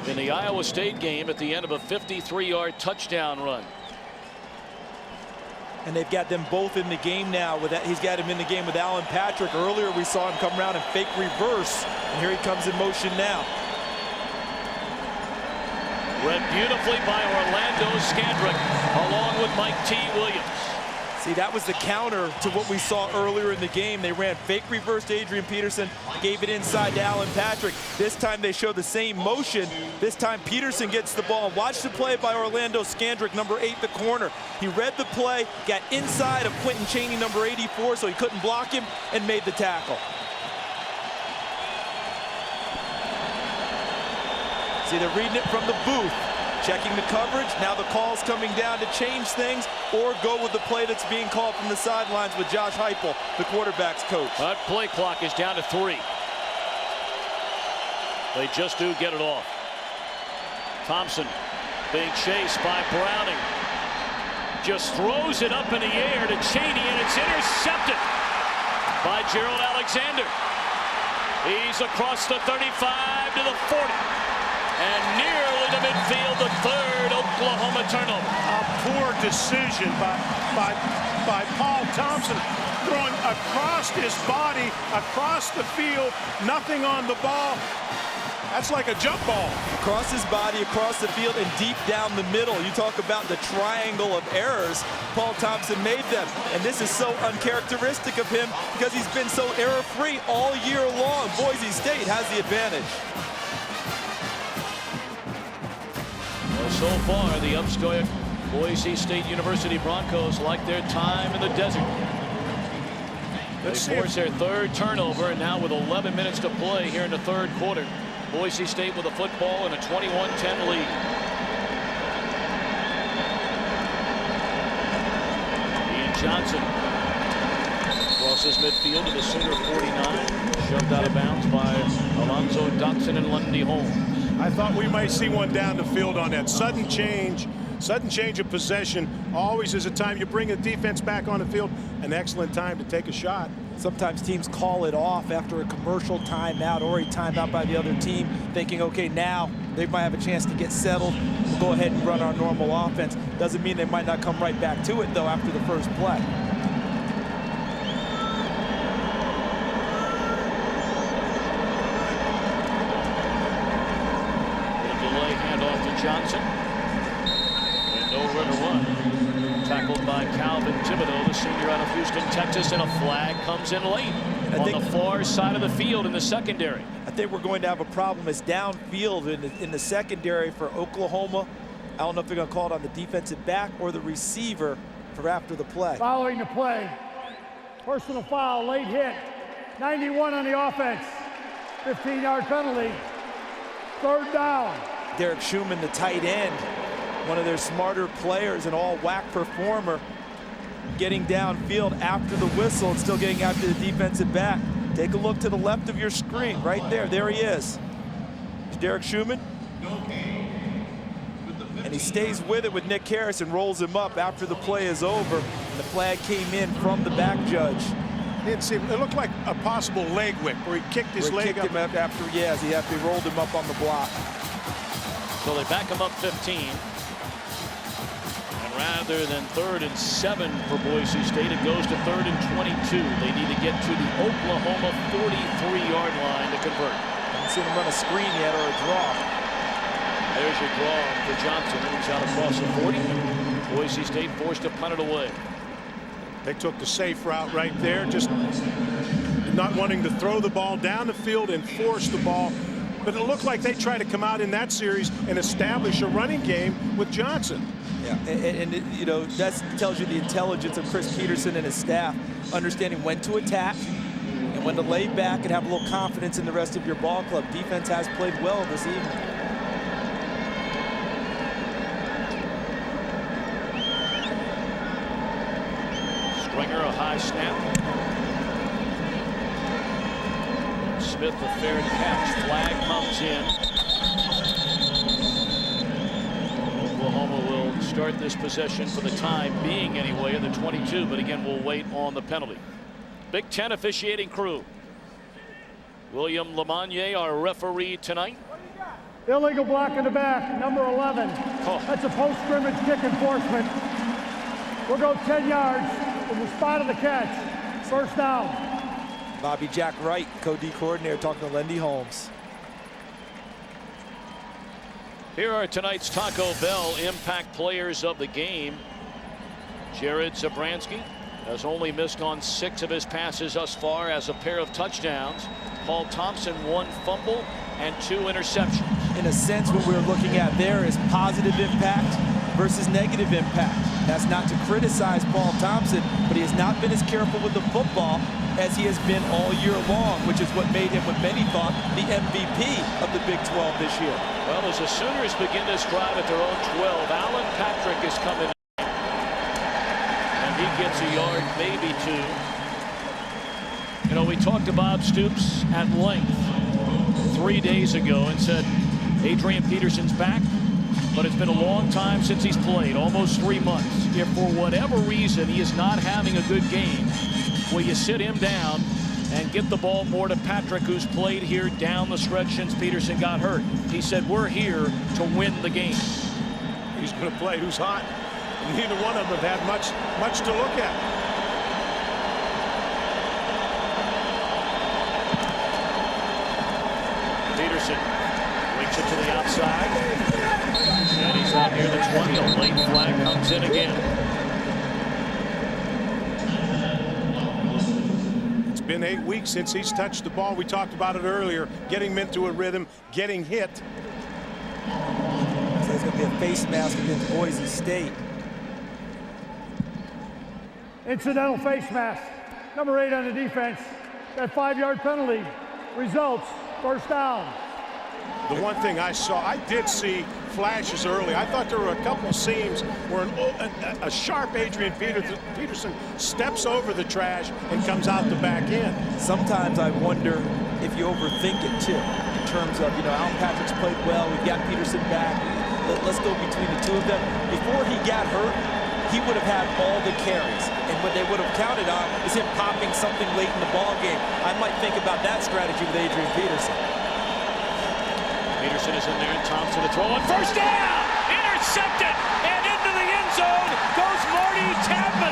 in the Iowa State game at the end of a 53-yard touchdown run. And they've got them both in the game now. He's got him in the game with Alan Patrick. Earlier we saw him come around and fake reverse, and here he comes in motion now. Read beautifully by Orlando Scandrick along with Mike T. Williams. See, that was the counter to what we saw earlier in the game. They ran fake reverse to Adrian Peterson, gave it inside to Alan Patrick. This time they show the same motion. This time Peterson gets the ball. Watch the play by Orlando Scandrick, number 8, the corner. He read the play, got inside of Quentin Chaney, number 84, so he couldn't block him, and made the tackle. See, they're reading it from the booth. Checking the coverage. Now the call's coming down to change things or go with the play that's being called from the sidelines with Josh Heupel, the quarterback's coach. That play clock is down to 3. They just do get it off. Thompson being chased by Browning. Just throws it up in the air to Chaney, and it's intercepted by Gerald Alexander. He's across the 35 to the 40. And nearly to midfield, the third Oklahoma turnover. A poor decision by Paul Thompson, throwing across his body, across the field, nothing on the ball. That's like a jump ball. Across his body, across the field, and deep down the middle. You talk about the triangle of errors. Paul Thompson made them. And this is so uncharacteristic of him because he's been so error-free all year long. Boise State has the advantage. Well, so far, the upstart Boise State University Broncos like their time in the desert. They force their third turnover, and now with 11 minutes to play here in the third quarter, Boise State with the football and a 21-10 lead. Ian Johnson crosses midfield to the Sooner 49, shoved out of bounds by Alonzo Dotson and Lundy Holmes. I thought we might see one down the field on that sudden change of possession. Always is a time you bring the defense back on the field. An excellent time to take a shot. Sometimes teams call it off after a commercial timeout or a timeout by the other team, thinking, okay, now they might have a chance to get settled. We'll go ahead and run our normal offense. Doesn't mean they might not come right back to it, though, after the first play. Johnson. And nowhere to run. Tackled by Calvin Thibodeau, the senior out of Houston, Texas, and a flag comes in late on the far side of the field in the secondary. I think we're going to have a problem as downfield in the secondary for Oklahoma. I don't know if they're going to call it on the defensive back or the receiver for after the play. Following the play, personal foul, late hit, 91 on the offense, 15-yard penalty, third down. Derek Schumann, the tight end, one of their smarter players, an all-WAC performer, getting downfield after the whistle and still getting after the defensive back. Take a look to the left of your screen, right there. There he is. It's Derek Schumann. And he stays with it with Nick Harris and rolls him up after the play is over. And the flag came in from the back judge. It looked like a possible leg whip where he kicked his leg up. Him up after, yes, he rolled him up on the block. So they back him up 15. And rather than 3rd and 7 for Boise State, it goes to 3rd and 22. They need to get to the Oklahoma 43-yard line to convert. Haven't seen him run a screen yet or a draw. There's your draw for Johnson. He's out across the 40. Boise State forced to punt it away. They took the safe route right there, just not wanting to throw the ball down the field and force the ball. But it looked like they tried to come out in that series and establish a running game with Johnson. Yeah, and you know, that tells you the intelligence of Chris Peterson and his staff. understanding when to attack and when to lay back and have a little confidence in the rest of your ball club. Defense has played well this evening. Stringer, a high snap. Smith, a fair catch. Flag comes in. Oklahoma will start this possession for the time being anyway in the 22, but again we'll wait on the penalty. Big Ten officiating crew. William Lamagnier, our referee tonight. Illegal block in the back, number 11. Oh. That's a post-scrimmage kick enforcement. We'll go 10 yards from the spot of the catch. First down. Bobby Jack Wright, co-D coordinator, talking to Lendy Holmes. Here are tonight's Taco Bell impact players of the game. Jared Zabransky has only missed on 6 of his passes thus far, as a pair of touchdowns. Paul Thompson, 1 fumble and 2 interceptions. In a sense, what we're looking at there is positive impact versus negative impact. That's not to criticize Paul Thompson, but he has not been as careful with the football as he has been all year long, which is what made him, what many thought, the MVP of the Big 12 this year. Well, as the Sooners begin this drive at their own 12, Alan Patrick is coming in, and he gets a yard, maybe 2. You know, we talked to Bob Stoops at length 3 days ago and said Adrian Peterson's back, but it's been a long time since he's played, almost 3 months. If for whatever reason he is not having a good game, will you sit him down and get the ball more to Patrick, who's played here down the stretch since Peterson got hurt? He said, we're here to win the game. He's going to play who's hot. Neither one of them have had much to look at. Peterson wings it to the outside. And he's out near the 20. A late flag comes in again. It's been 8 weeks since he's touched the ball. We talked about it earlier, getting him into a rhythm, getting hit. So there's going to be a face mask against Boise State. Incidental face mask. Number 8 on the defense. That 5-yard penalty results first down. The one thing I saw, I did see flashes early. I thought there were a couple seams where a sharp Adrian Peterson steps over the trash and comes out the back end. Sometimes I wonder if you overthink it too, in terms of, you know, Alan Patrick's played well. We've got Peterson back. Let's go between the two of them. Before he got hurt, he would have had all the carries, and what they would have counted on is him popping something late in the ball game. I might think about that strategy with Adrian Peterson. Peterson is in there, and Thompson to throw on first down! Intercepted! And into the end zone goes Marty Tadman.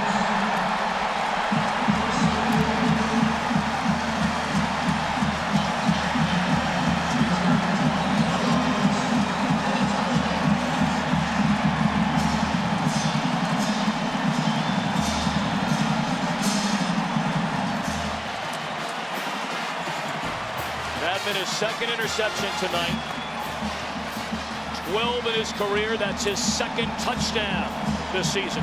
Tadman, his second interception tonight. 12 in his career. That's his second touchdown this season.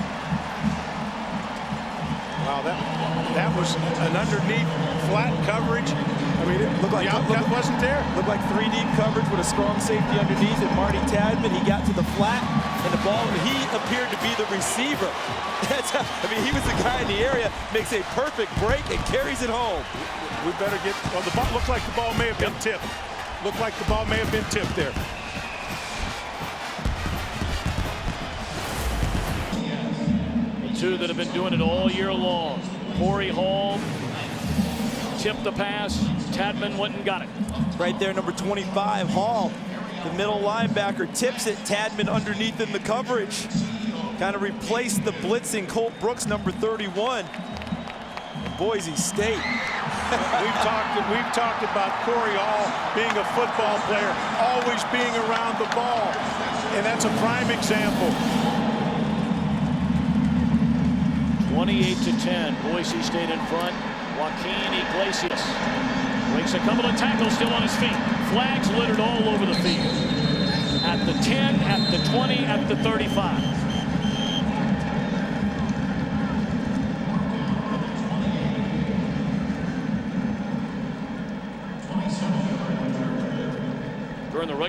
Wow, that was an underneath flat coverage. I mean, it looked like the outcut wasn't there. Looked like 3 deep coverage with a strong safety underneath, and Marty Tadman, he got to the flat, and the ball, he appeared to be the receiver. I mean, he was the guy in the area, makes a perfect break and carries it home. We better get, well, the ball looked like the ball may have been tipped. Looked like the ball may have been tipped there. Two that have been doing it all year long. Corey Hall tipped the pass. Tadman went and got it. Right there, number 25, Hall, the middle linebacker, tips it. Tadman underneath in the coverage. Kind of replaced the blitzing Colt Brooks, number 31. Boise State. We've talked about Corey Hall being a football player, always being around the ball, and that's a prime example. 28-10, Boise State in front. Joaquin Iglesias breaks a couple of tackles, still on his feet. Flags littered all over the field. At the 10, at the 20, at the 35.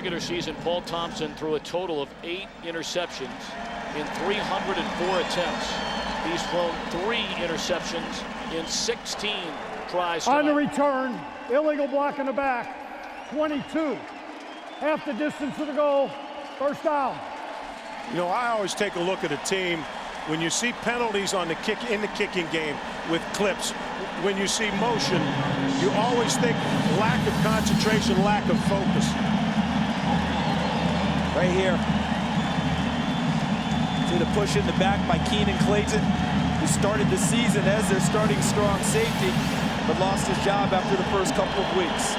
regular season, Paul Thompson threw a total of 8 interceptions in 304 attempts. He's thrown 3 interceptions in 16 tries. On the return, illegal block in the back, 22. Half the distance to the goal, first down. You know, I always take a look at a team when you see penalties on the kicking game with clips. When you see motion, you always think lack of concentration, lack of focus. Right here. See the push in the back by Keenan Clayton, who started the season as their starting strong safety, but lost his job after the first couple of weeks.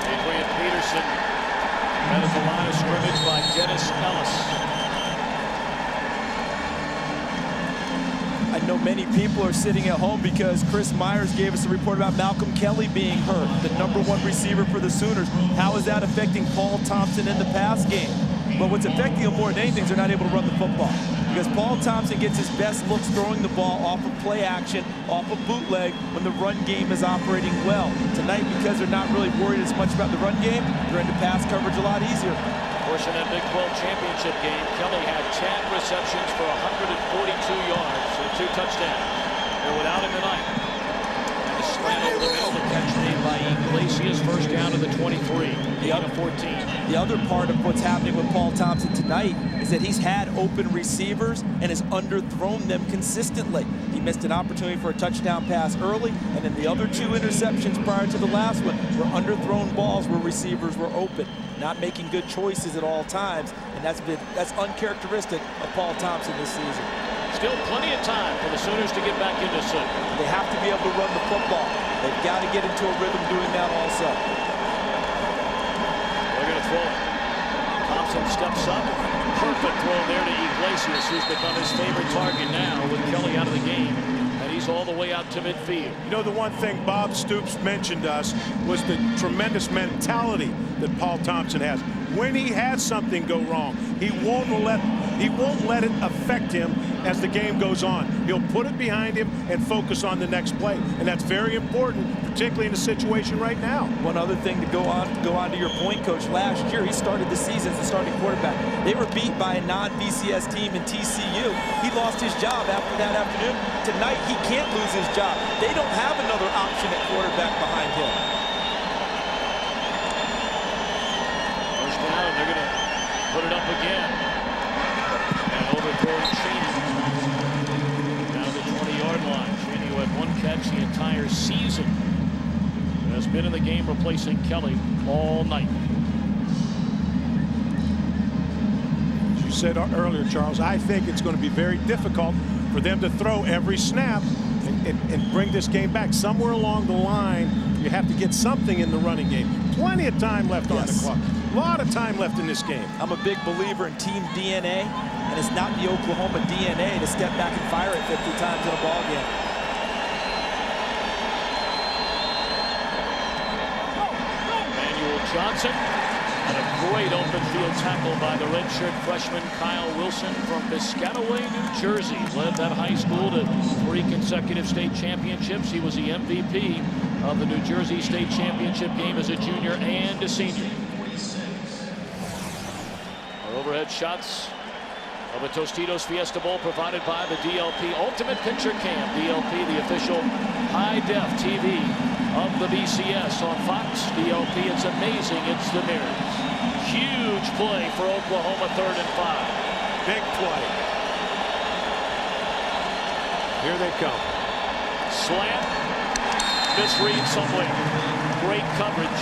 Adrian Peterson met at the line of scrimmage by Dennis Ellis. I know many people are sitting at home because Chris Myers gave us a report about Malcolm Kelly being hurt, the #1 receiver for the Sooners. How is that affecting Paul Thompson in the pass game? But what's affecting him more than anything is they're not able to run the football. Because Paul Thompson gets his best looks throwing the ball off of play action, off of bootleg, when the run game is operating well. Tonight, because they're not really worried as much about the run game, they're into pass coverage a lot easier. Of course, in that Big 12 championship game, Kelly had 10 receptions for 142 yards and 2 touchdowns. They're without him tonight. And a slant over the middle, the catch made by Iglesias, first down to the 23, the other 14. The other part of what's happening with Paul Thompson tonight is that he's had open receivers and has underthrown them consistently. He missed an opportunity for a touchdown pass early, and then the other 2 interceptions prior to the last one were underthrown balls where receivers were open, not making good choices at all times, and that's uncharacteristic of Paul Thompson this season. Still plenty of time for the Sooners to get back into sync. They have to be able to run the football. They've got to get into a rhythm doing that also. They're going to throw it. Thompson steps up. Perfect throw there to Iglesias, who's become his favorite target now with Kelly out of the game. And he's all the way out to midfield. You know, the one thing Bob Stoops mentioned to us was the tremendous mentality that Paul Thompson has. When he has something go wrong, he won't let it affect him as the game goes on. He'll put it behind him and focus on the next play, and that's very important, particularly in the situation right now. One other thing to go on to your point, Coach. Last year, he started the season as the starting quarterback. They were beat by a non-BCS team in TCU. He lost his job after that afternoon. Tonight, he can't lose his job. They don't have another option at quarterback behind him. First down, and they're going to put it up again. And overthrowing Cheney. Down the 20-yard line. Cheney, who had 1 catch the entire season, has been in the game replacing Kelly all night. As you said earlier, Charles, I think it's going to be very difficult for them to throw every snap and bring this game back. Somewhere along the line, you have to get something in the running game. Plenty of time left on the clock. A lot of time left in this game. I'm a big believer in team DNA, and it's not the Oklahoma DNA to step back and fire it 50 times in a ball game. Emmanuel Johnson, and a great open field tackle by the redshirt freshman Kyle Wilson from Piscataway, New Jersey. Led that high school to 3 consecutive state championships. He was the MVP of the New Jersey State Championship game as a junior and a senior. Our overhead shots of a Tostitos Fiesta Bowl provided by the DLP Ultimate Picture Cam. DLP, the official high-def TV of the BCS on Fox. DLP, it's amazing, it's the mirrors. Huge play for Oklahoma, 3rd and 5. Big play. Here they come. Slant. Misread somewhere. Great coverage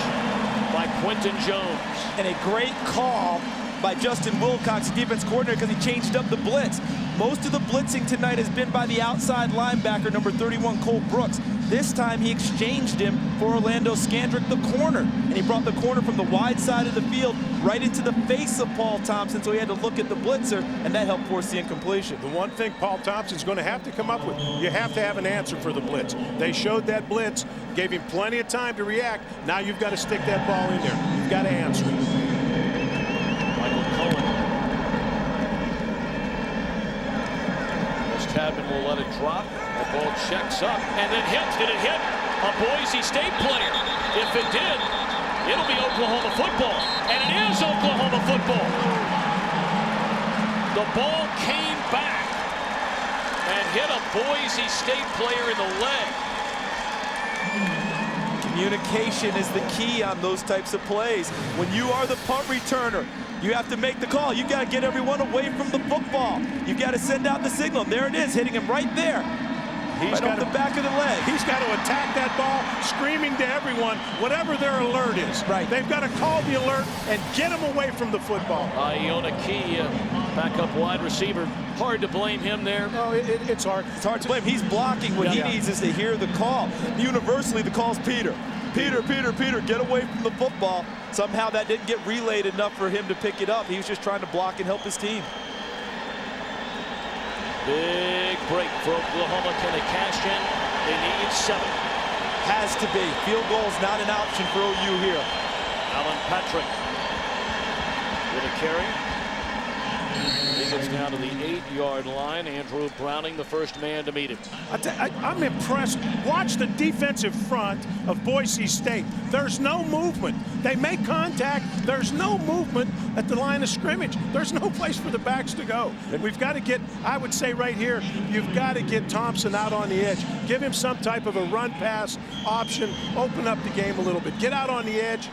by Quentin Jones. And a great call by Justin Wilcox, defense coordinator, because he changed up the blitz. Most of the blitzing tonight has been by the outside linebacker, number 31, Cole Brooks. This time he exchanged him for Orlando Scandrick, the corner. And he brought the corner from the wide side of the field right into the face of Paul Thompson, so he had to look at the blitzer, and that helped force the incompletion. The one thing Paul Thompson's going to have to come up with, you have to have an answer for the blitz. They showed that blitz, gave him plenty of time to react. Now you've got to stick that ball in there. You've got to answer it. Michael Cohen. As Tadman will let it drop. The ball checks up and then hits. Did it hit a Boise State player? If it did, it'll be Oklahoma football. And it is Oklahoma football. The ball came back and hit a Boise State player in the leg. Communication is the key on those types of plays. When you are the punt returner, you have to make the call. You got to get everyone away from the football. You got to send out the signal. There it is, hitting him right there. He's right off the back of the leg. He's got to attack that ball, screaming to everyone, whatever their alert is. Right. They've got to call the alert and get him away from the football. Iona Key, backup wide receiver. Hard to blame him there. No, it's hard. It's hard to blame. He's blocking. What he needs is to hear the call. Universally, the call's Peter. Peter, get away from the football. Somehow that didn't get relayed enough for him to pick it up. He was just trying to block and help his team. Big break for Oklahoma. Can they cash in? They need 7. Has to be. Field goal is not an option for OU here. Alan Patrick with a carry. He gets down to the 8-yard line. Andrew Browning, the first man to meet him. I'm impressed. Watch the defensive front of Boise State. There's no movement. They make contact. There's no movement at the line of scrimmage. There's no place for the backs to go. And we've got to get, I would say right here, you've got to get Thompson out on the edge. Give him some type of a run-pass option. Open up the game a little bit. Get out on the edge.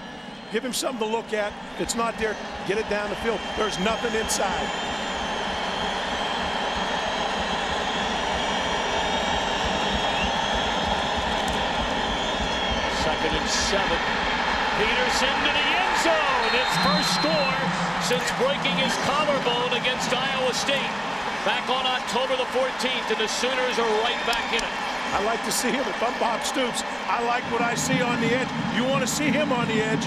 Give him something to look at. If it's not there, get it down the field. There's nothing inside. Second and 7. Peterson to the end zone. His first score since breaking his collarbone against Iowa State back on October the 14th, and the Sooners are right back in it. I like to see him. If I'm Bob Stoops, I like what I see on the edge. You want to see him on the edge.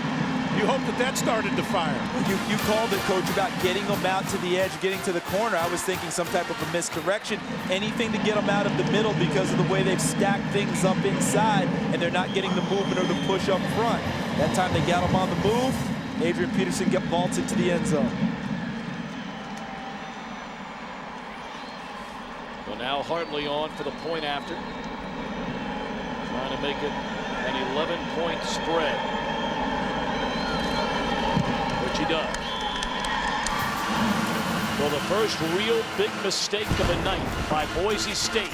You hope that started to fire. You called it, Coach, about getting them out to the edge, getting to the corner. I was thinking some type of a misdirection. Anything to get them out of the middle because of the way they've stacked things up inside, and they're not getting the movement or the push up front. That time they got him on the move. Adrian Peterson got vaulted to the end zone. Well, now Hartley on for the point after. Trying to make it an 11-point spread. Which he does. Well, the first real big mistake of the night by Boise State.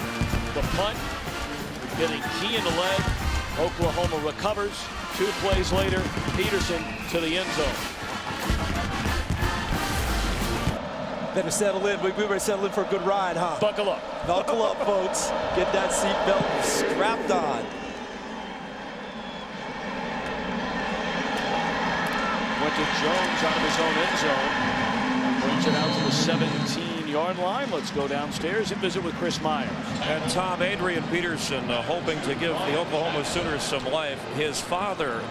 The punt, getting Key in the leg. Oklahoma recovers. 2 plays later, Peterson to the end zone. Better settle in. We better settle in for a good ride, huh? Buckle up. Buckle up, folks. Get that seatbelt strapped on. Quentin Jones out of his own end zone. Brings it out to the 17-yard line. Let's go downstairs and visit with Chris Myers. And Tom, Adrian Peterson hoping to give the Oklahoma Sooners some life. His father,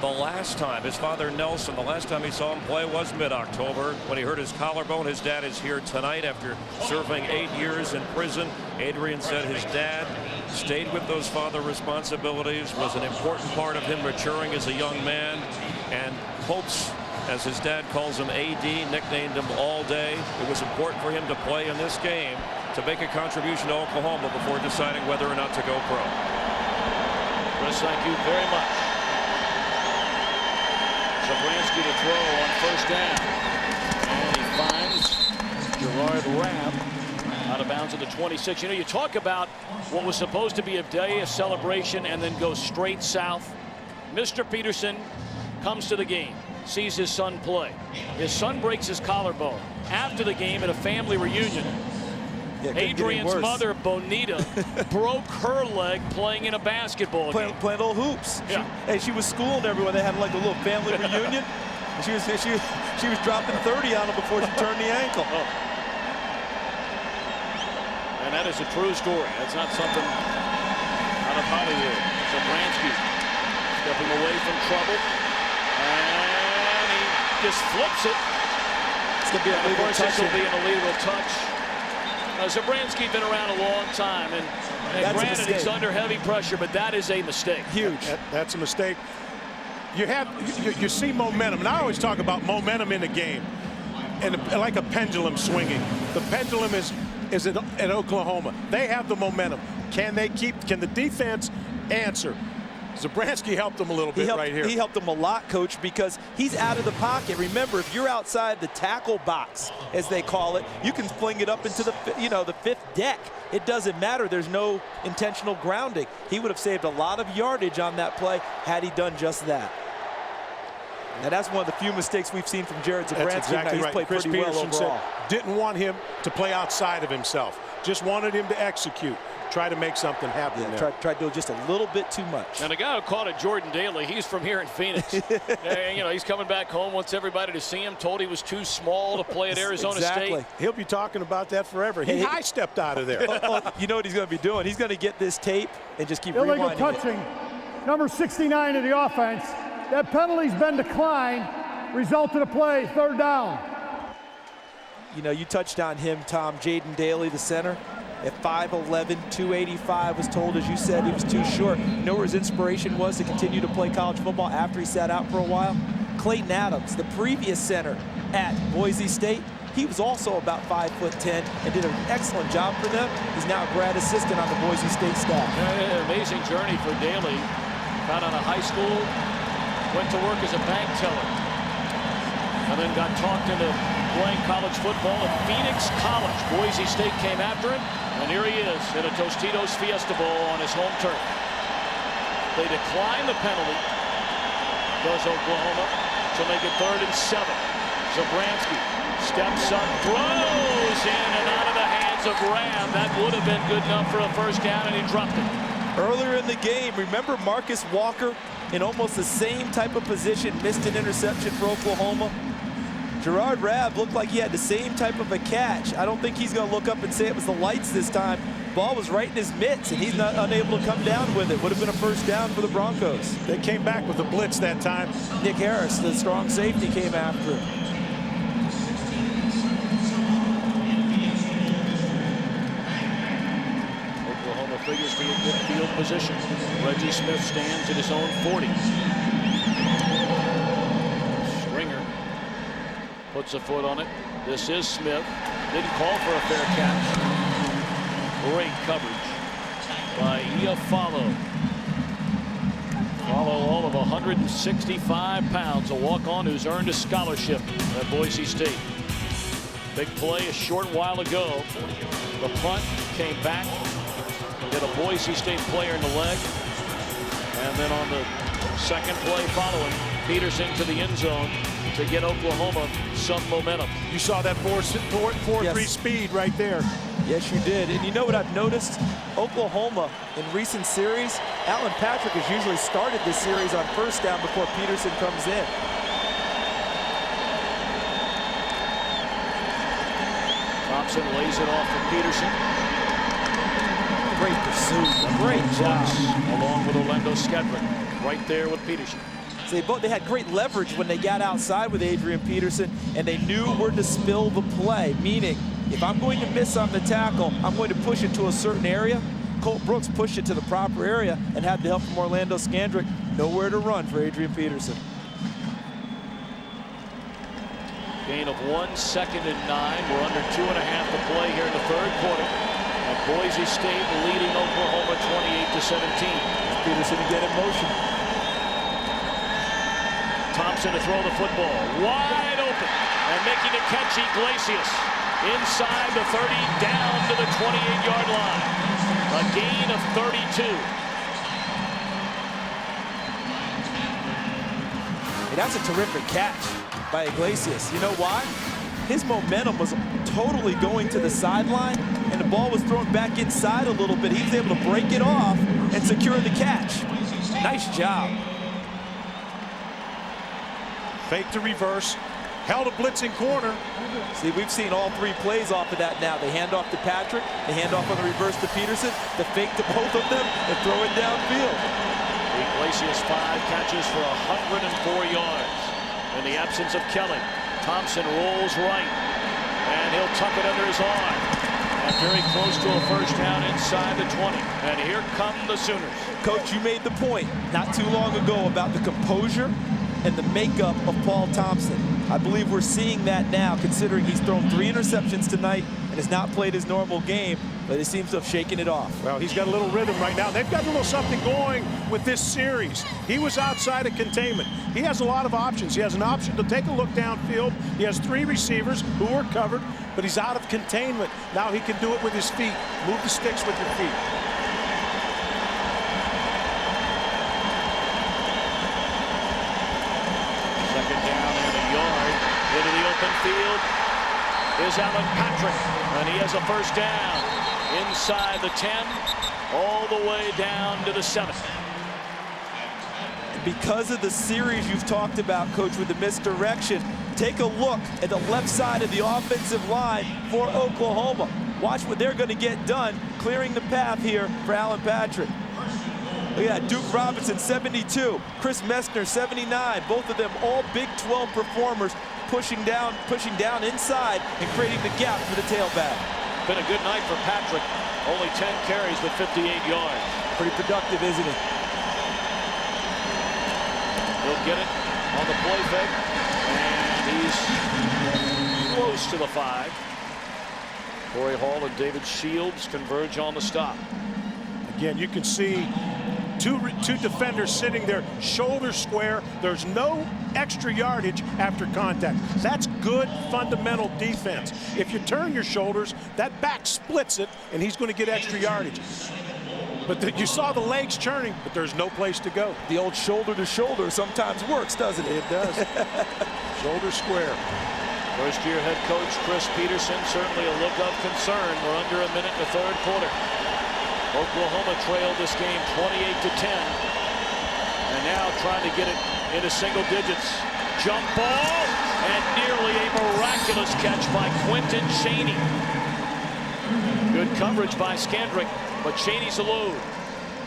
his father Nelson, the last time he saw him play was mid-October when he hurt his collarbone. His dad is here tonight after serving 8 years in prison. Adrian said his dad stayed with those father responsibilities, was an important part of him maturing as a young man, and hopes, as his dad calls him, AD, nicknamed him All Day. It was important for him to play in this game to make a contribution to Oklahoma before deciding whether or not to go pro. Chris, thank you very much. Zabransky to throw on first down. And he finds Gerard Rabb out of bounds at the 26. You know, you talk about what was supposed to be a day of celebration and then go straight south. Mr. Peterson comes to the game, sees his son play. His son breaks his collarbone. After the game at a family reunion, Adrian's mother, Bonita, broke her leg playing in a basketball game. Playing little hoops. Yeah. She was schooling everyone. They had like a little family reunion. And she was dropping 30 on him before she turned the ankle. Oh. And that is a true story. That's not something out of Hollywood. Zabransky stepping away from trouble. And he just flips it. It's going to be a legal touch. This will be an illegal touch. Zabransky been around a long time, and granted he's under heavy pressure, but that is a mistake. Huge. That's a mistake. You see momentum, and I always talk about momentum in a game, and like a pendulum swinging. The pendulum is at Oklahoma. They have the momentum. Can the defense answer? Zabransky helped him a little bit right here. He helped him a lot, Coach, because he's out of the pocket. Remember, if you're outside the tackle box, as they call it, you can fling it up into the, the fifth deck. It doesn't matter. There's no intentional grounding. He would have saved a lot of yardage on that play had he done just that. And that's one of the few mistakes we've seen from Jared Zabransky. That's exactly right. Played Chris pretty Peterson well overall. said didn't want him to play outside of himself. Just wanted him to execute. Try to make something happen there. Tried to do just a little bit too much. And a guy who caught it, Jordan Daly, he's from here in Phoenix. He's coming back home, wants everybody to see him, told he was too small to play at Arizona State. He'll be talking about that forever. He high-stepped out of there. You know what he's going to be doing? He's going to get this tape and just keep illegal rewinding touching, number 69 of the offense. That penalty's been declined. Result of the play, 3rd down. You touched on him, Tom. Jaden Daly, the center. At 5'11", 285, was told, as you said, he was too short. You know where his inspiration was to continue to play college football after he sat out for a while? Clayton Adams, the previous center at Boise State. He was also about 5'10" and did an excellent job for them. He's now a grad assistant on the Boise State staff. Amazing journey for Daly. Got out of high school, went to work as a bank teller, and then got talked into playing college football at Phoenix College. Boise State came after him, and here he is in a Tostitos Fiesta Bowl on his home turf. They decline the penalty, does Oklahoma, to make it 3rd and 7. Zabransky steps up, throws in and out of the hands of Graham. That would have been good enough for a first down, and he dropped it. Earlier in the game, remember Marcus Walker in almost the same type of position, missed an interception for Oklahoma. Gerard Rabb looked like he had the same type of a catch. I don't think he's going to look up and say it was the lights this time. Ball was right in his mitts, and he's not unable to come down with it. Would have been a first down for the Broncos. They came back with a blitz that time. Nick Harris, the strong safety, came after him. Oklahoma figures to a good field position. Reggie Smith stands at his own 40. Puts a foot on it. This is Smith. Didn't call for a fair catch. Great coverage by Iafallo. Follow all of 165 pounds. A walk-on who's earned a scholarship at Boise State. Big play a short while ago. The punt came back. Hit a Boise State player in the leg. And then on the second play following, Peterson to the end zone to get Oklahoma some momentum. You saw that 4.3 speed right there. Yes, you did. And you know what I've noticed? Oklahoma in recent series, Alan Patrick has usually started this series on first down before Peterson comes in. Thompson lays it off for Peterson. Great pursuit. Great job. Along with Orlando Skedrick. Right there with Peterson. So they had great leverage when they got outside with Adrian Peterson, and they knew where to spill the play, meaning if I'm going to miss on the tackle, I'm going to push it to a certain area. Colt Brooks pushed it to the proper area and had the help from Orlando Skedrick. Nowhere to run for Adrian Peterson. Gain of 1, 2nd and 9. We're under 2.5 to play here in the 3rd quarter. And Boise State leading Oklahoma 28-17. Peterson again in motion. Thompson to throw the football. Wide open. And making the catch, Iglesias. Inside the 30, down to the 28-yard line. A gain of 32. Hey, that's a terrific catch by Iglesias. You know why? His momentum was totally going to the sideline, and the ball was thrown back inside a little bit. He was able to break it off and secure the catch. Nice job. Fake to reverse, held a blitzing corner. See, we've seen all 3 plays off of that now. They hand off to Patrick, they hand off on the reverse to Peterson, the fake to both of them, and throw it downfield. Iglesias 5 catches for 104 yards. In the absence of Kelly, Thompson rolls right, and he'll tuck it under his arm. And very close to a first down inside the 20. And here come the Sooners. Coach, you made the point not too long ago about the composure and the makeup of Paul Thompson. I believe we're seeing that now, considering he's thrown 3 interceptions tonight and has not played his normal game, but he seems to have shaken it off. Well, he's got a little rhythm right now. They've got a little something going with this series. He was outside of containment. He has a lot of options. He has an option to take a look downfield. He has 3 receivers who are covered, but he's out of containment. Now he can do it with his feet. Move the sticks with your feet. Second down and a yard. Into the open field is Alan Patrick, and he has a first down inside the 10, all the way down to the 7. Because of the series you've talked about, Coach, with the misdirection, take a look at the left side of the offensive line for Oklahoma. Watch what they're going to get done, clearing the path here for Alan Patrick. Look at that, Duke Robinson, 72, Chris Messner, 79. Both of them all Big 12 performers, pushing down inside and creating the gap for the tailback. Been a good night for Patrick. Only 10 carries with 58 yards. Pretty productive, isn't he? He'll get it on the play fake, and he's close to the 5. Corey Hall and David Shields converge on the stop. Again, you can see two defenders sitting there, shoulder square. There's no extra yardage after contact. That's good fundamental defense. If you turn your shoulders, that back splits it, and he's going to get extra yardage. But you saw the legs churning, but there's no place to go. The old shoulder to shoulder sometimes works, doesn't it? It does. Shoulder square. First-year head coach Chris Peterson, certainly a look of concern. We're under a minute in the 3rd quarter. Oklahoma trailed this game 28-10, and now trying to get it into single digits. Jump ball, and nearly a miraculous catch by Quentin Chaney. Good coverage by Skandrick, but Chaney's alone.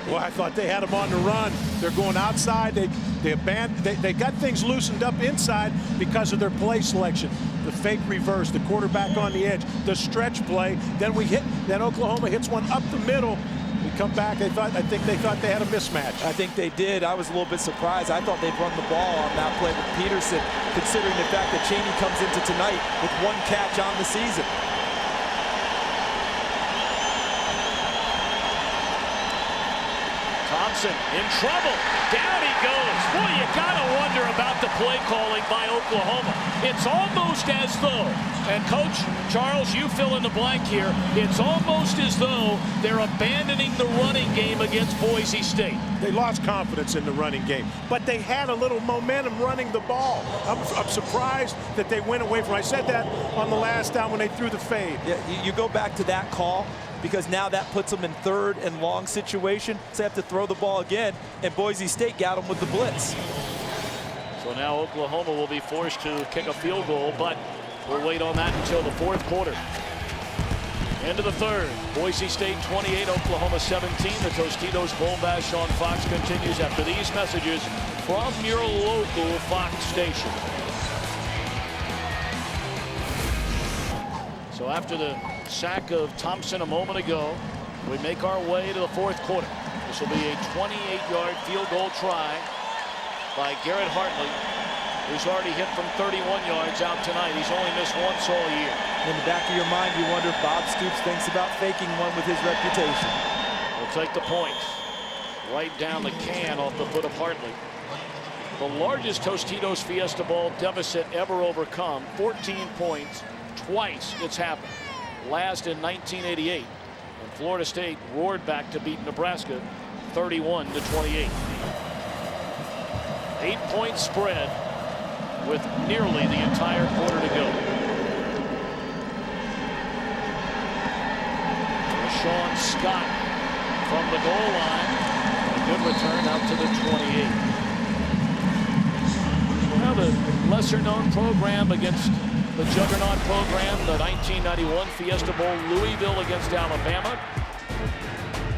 Well, I thought they had him on the run. They're going outside. They got things loosened up inside because of their play selection. The fake reverse, the quarterback on the edge, the stretch play. Then Oklahoma hits one up the middle. We come back. I think they thought they had a mismatch. I think they did. I was a little bit surprised. I thought they'd run the ball on that play with Peterson, considering the fact that Chaney comes into tonight with 1 catch on the season. Thompson in trouble. Down he goes. Boy, you gotta wonder about the play calling by Oklahoma. It's almost as though, and Coach Charles, you fill in the blank here, it's almost as though they're abandoning the running game against Boise State. They lost confidence in the running game, but they had a little momentum running the ball. I'm surprised that they went away from it. I said that on the last down when they threw the fade. Yeah, you go back to that call, because now that puts them in 3rd and long situation. So they have to throw the ball again, and Boise State got them with the blitz. So now Oklahoma will be forced to kick a field goal, but we'll wait on that until the 4th quarter. Into the 3rd. Boise State 28, Oklahoma 17. The Tostitos Bowl Bash on Fox continues after these messages from your local Fox station. So after the sack of Thompson a moment ago, we make our way to the 4th quarter. This will be a 28-yard field goal try by Garrett Hartley, who's already hit from 31 yards out tonight. He's only missed once all year. In the back of your mind, you wonder if Bob Stoops thinks about faking one with his reputation. We'll take the points. Right down the can off the foot of Hartley. The largest Tostitos Fiesta Bowl deficit ever overcome, 14 points. Twice it's happened. Last in 1988, when Florida State roared back to beat Nebraska 31-28. 8-point spread with nearly the entire quarter to go. Sean Scott from the goal line. A good return out to the 28. Well, the lesser-known program against the juggernaut program, the 1991 Fiesta Bowl, Louisville against Alabama.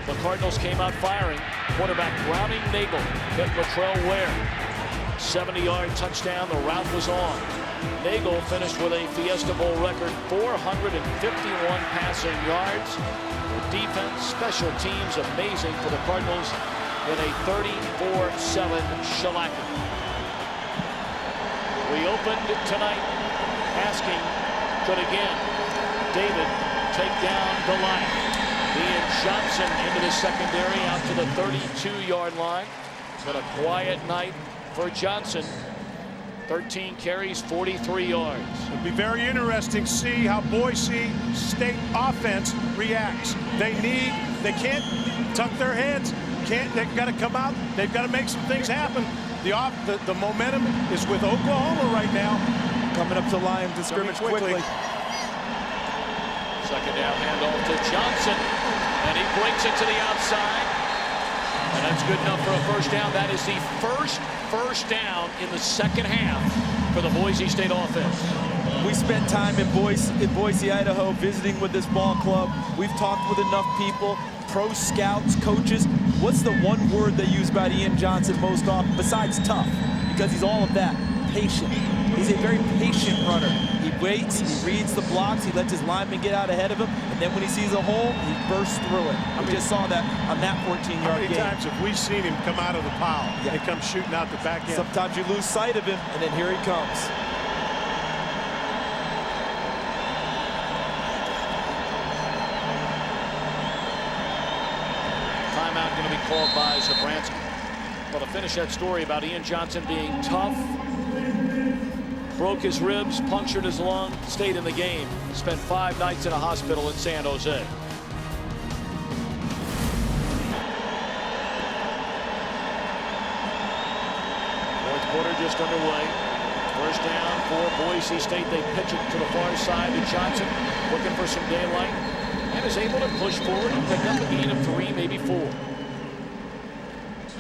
The Cardinals came out firing. Quarterback Browning Nagel hit Latrell Ware. 70-yard touchdown. The route was on. Nagel finished with a Fiesta Bowl record 451 passing yards. The defense, special teams, amazing for the Cardinals in a 34-7 shellacking. We opened tonight asking, could again David take down Goliath. Ian Johnson into the secondary out to the 32-yard line. It's been a quiet night for Johnson. 13 carries, 43 yards. It'll be very interesting to see how Boise State offense reacts. They can't tuck their heads. They've got to come out. They've got to make some things happen. The momentum is with Oklahoma right now. Coming up to line to scrimmage quickly. Second down handoff to Johnson, and he breaks it to the outside. And that's good enough for a first down. That is the first down in the second half for the Boise State offense. We spent time in Boise, Idaho, visiting with this ball club. We've talked with enough people, pro scouts, coaches. What's the one word they use about Ian Johnson most often, besides tough? Because he's all of that, patient. He's a very patient runner. He waits, he reads the blocks, he lets his linemen get out ahead of him, and then when he sees a hole, he bursts through it. We just saw that on that 14-yard game. How many times have we seen him come out of the pile and come shooting out the back end? Sometimes you lose sight of him, and then here he comes. Timeout going to be called by Zabransky. Well, to finish that story about Ian Johnson being tough, broke his ribs, punctured his lung, stayed in the game, spent 5 nights in a hospital in San Jose. Fourth quarter just underway. First down for Boise State. They pitch it to the far side to Johnson, looking for some daylight, and is able to push forward and pick up a gain of 3, maybe 4.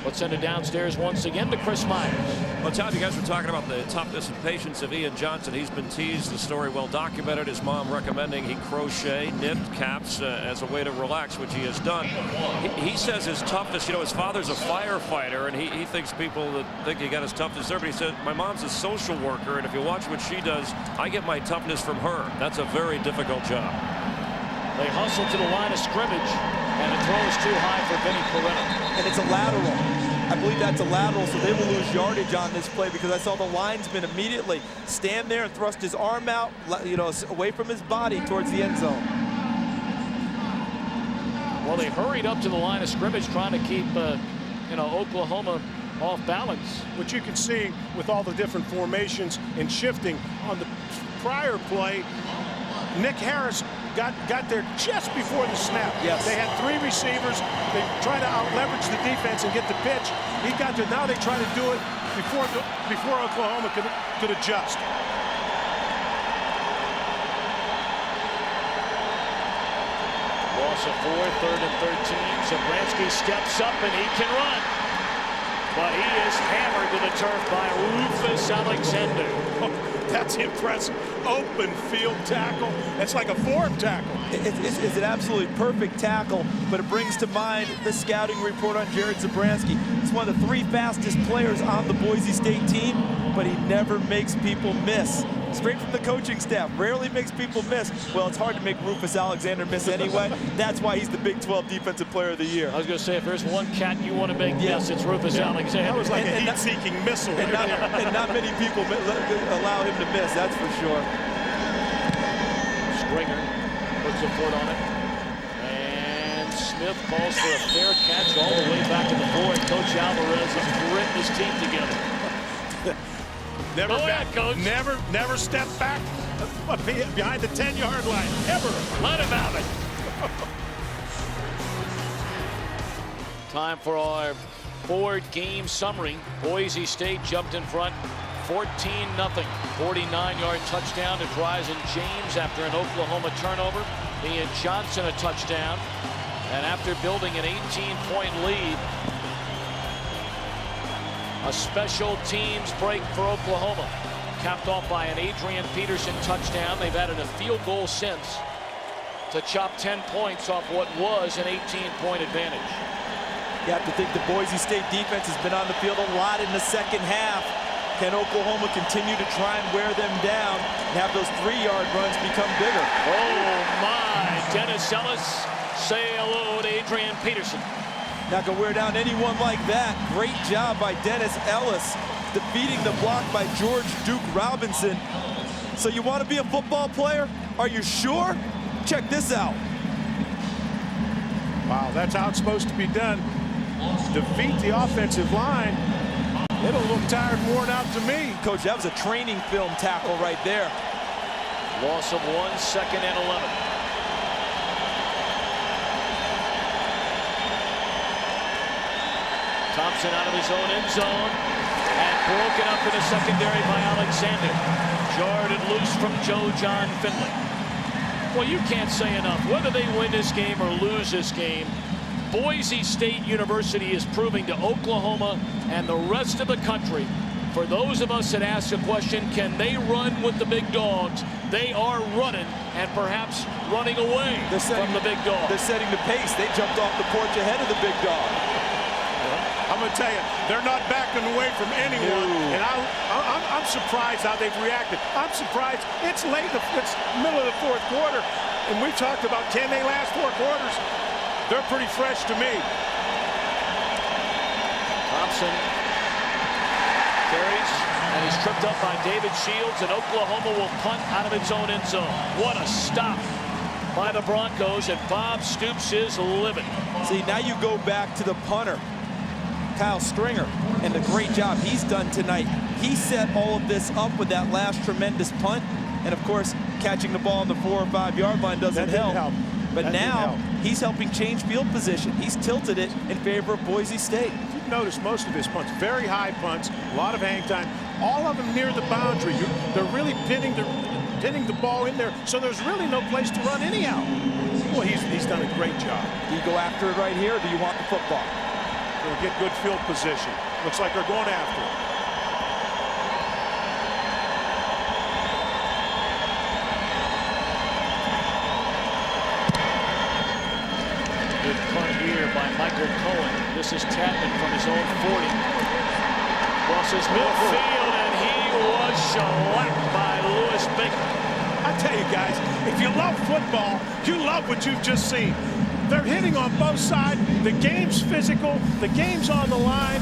Let's send it downstairs once again to Chris Myers. Well, Todd, you guys were talking about the toughness and patience of Ian Johnson. He's been teased, the story well documented. His mom recommending he crochet, knit caps as a way to relax, which he has done. He says his toughness, you know, his father's a firefighter, and he thinks people that think he got his toughness there, but he said, my mom's a social worker, and if you watch what she does, I get my toughness from her. That's a very difficult job. They hustle to the line of scrimmage, and the throw is too high for Vinny Perretta. And it's a lateral. I believe that's a lateral, so they will lose yardage on this play because I saw the linesman immediately stand there and thrust his arm out, you know, away from his body towards the end zone. Well, they hurried up to the line of scrimmage trying to keep, you know, Oklahoma off balance. Which you can see with all the different formations and shifting on the prior play. Nick Harris got there just before the snap. Yes. They had 3 receivers. They try to out-leverage the defense and get the pitch. He got there. Now they try to do it before Oklahoma could adjust. Loss of 4, 3rd and 13. Zabransky steps up and he can run. But he is hammered to the turf by Rufus Alexander. Oh, that's impressive. Open field tackle. That's like a form tackle. It's an absolutely perfect tackle, but it brings to mind the scouting report on Jared Zabransky. He's one of the 3 fastest players on the Boise State team, but he never makes people miss. Straight from the coaching staff, rarely makes people miss. Well, it's hard to make Rufus Alexander miss anyway. That's why he's the Big 12 Defensive Player of the Year. I was going to say, if there's one cat you want to make miss, it's Rufus Alexander. That was like a heat-seeking missile. And not many people allow him to miss, that's for sure. Springer puts a foot on it. And Smith calls for a fair catch all the way back to the board. Coach Alvarez is gritting his teeth together. Never step back behind the 10-yard line, ever. Let him have it. Time for our board-game summary. Boise State jumped in front 14-0. 49-yard touchdown to Dryzen James after an Oklahoma turnover. Ian Johnson a touchdown. And after building an 18-point lead, a special teams break for Oklahoma, capped off by an Adrian Peterson touchdown. They've added a field goal since to chop 10 points off what was an 18-point advantage. You have to think the Boise State defense has been on the field a lot in the second half. Can Oklahoma continue to try and wear them down and have those 3-yard runs become bigger? Oh my, Dennis Ellis, say hello to Adrian Peterson. Not gonna wear down anyone like that. Great job by Dennis Ellis, defeating the block by George Duke Robinson. So you want to be a football player? Are you sure? Check this out. Wow, that's how it's supposed to be done. Defeat the offensive line. It'll look tired and worn out to me. Coach, that was a training film tackle right there. Loss of 1, 2nd and 11. Thompson out of his own end zone and broken up in the secondary by Alexander. Jarred and loose from John Finley. Well, you can't say enough. Whether they win this game or lose this game, Boise State University is proving to Oklahoma and the rest of the country, for those of us that ask the question, can they run with the big dogs? They are running and perhaps running away from the big dogs. They're setting the pace. They jumped off the porch ahead of the big dog. I'm going to tell you, they're not backing away from anyone, and I'm surprised how they've reacted. I'm surprised. It's late. It's middle of the 4th quarter, and we've talked about can they last 4 quarters. They're pretty fresh to me. Thompson carries, and he's tripped up by David Shields, and Oklahoma will punt out of its own end zone. What a stop by the Broncos, and Bob Stoops is livid. See, now you go back to the punter, Kyle Stringer, and the great job he's done tonight. He set all of this up with that last tremendous punt, and of course, catching the ball on the 4 or 5 yard line doesn't help. But now he's helping change field position. He's tilted it in favor of Boise State. You've noticed most of his punts, very high punts, a lot of hang time, all of them near the boundary. They're really pinning the ball in there, so there's really no place to run anyhow. Well, he's done a great job. Do you go after it right here, or do you want the football? They'll get good field position. Looks like they're going after it. Good punt here by Michael Cohen. This is Tapman from his own 40. Crosses midfield, and he was shellacked by Lewis Baker. I tell you guys, if you love football, you love what you've just seen. They're hitting on both sides. The game's physical. The game's on the line.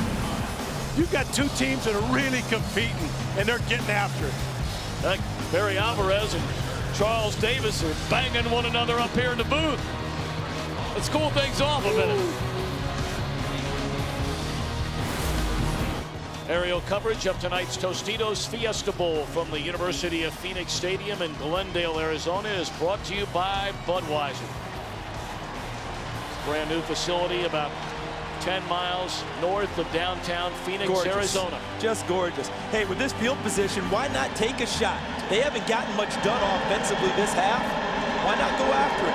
You've got two teams that are really competing, and they're getting after it. Barry Alvarez and Charles Davis are banging one another up here in the booth. Let's cool things off a minute. Aerial coverage of tonight's Tostitos Fiesta Bowl from the University of Phoenix Stadium in Glendale, Arizona is brought to you by Budweiser. Brand new facility about 10 miles north of downtown Phoenix, Arizona. Just gorgeous. Hey, with this field position, why not take a shot? They haven't gotten much done offensively this half. Why not go after it?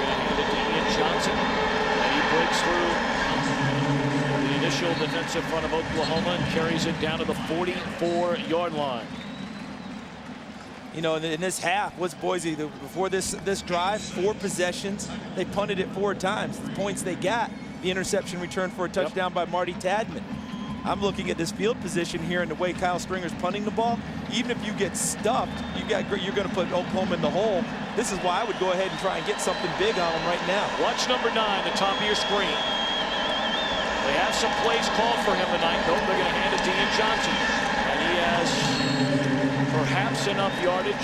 Hand it to Ian Johnson, and he breaks through the initial defensive front of Oklahoma and carries it down to the 44-yard line. You know, in this half, what's Boise, before this drive, 4 possessions. They punted it 4 times. The points they got, the interception return for a touchdown by Marty Tadman. I'm looking at this field position here and the way Kyle Stringer's punting the ball. Even if you get stuffed, you're going to put Oklahoma in the hole. This is why I would go ahead and try and get something big on them right now. Watch number 9, the top of your screen. They have some plays called for him tonight. Nope, they're going to hand it to Ian Johnson. And he has perhaps enough yardage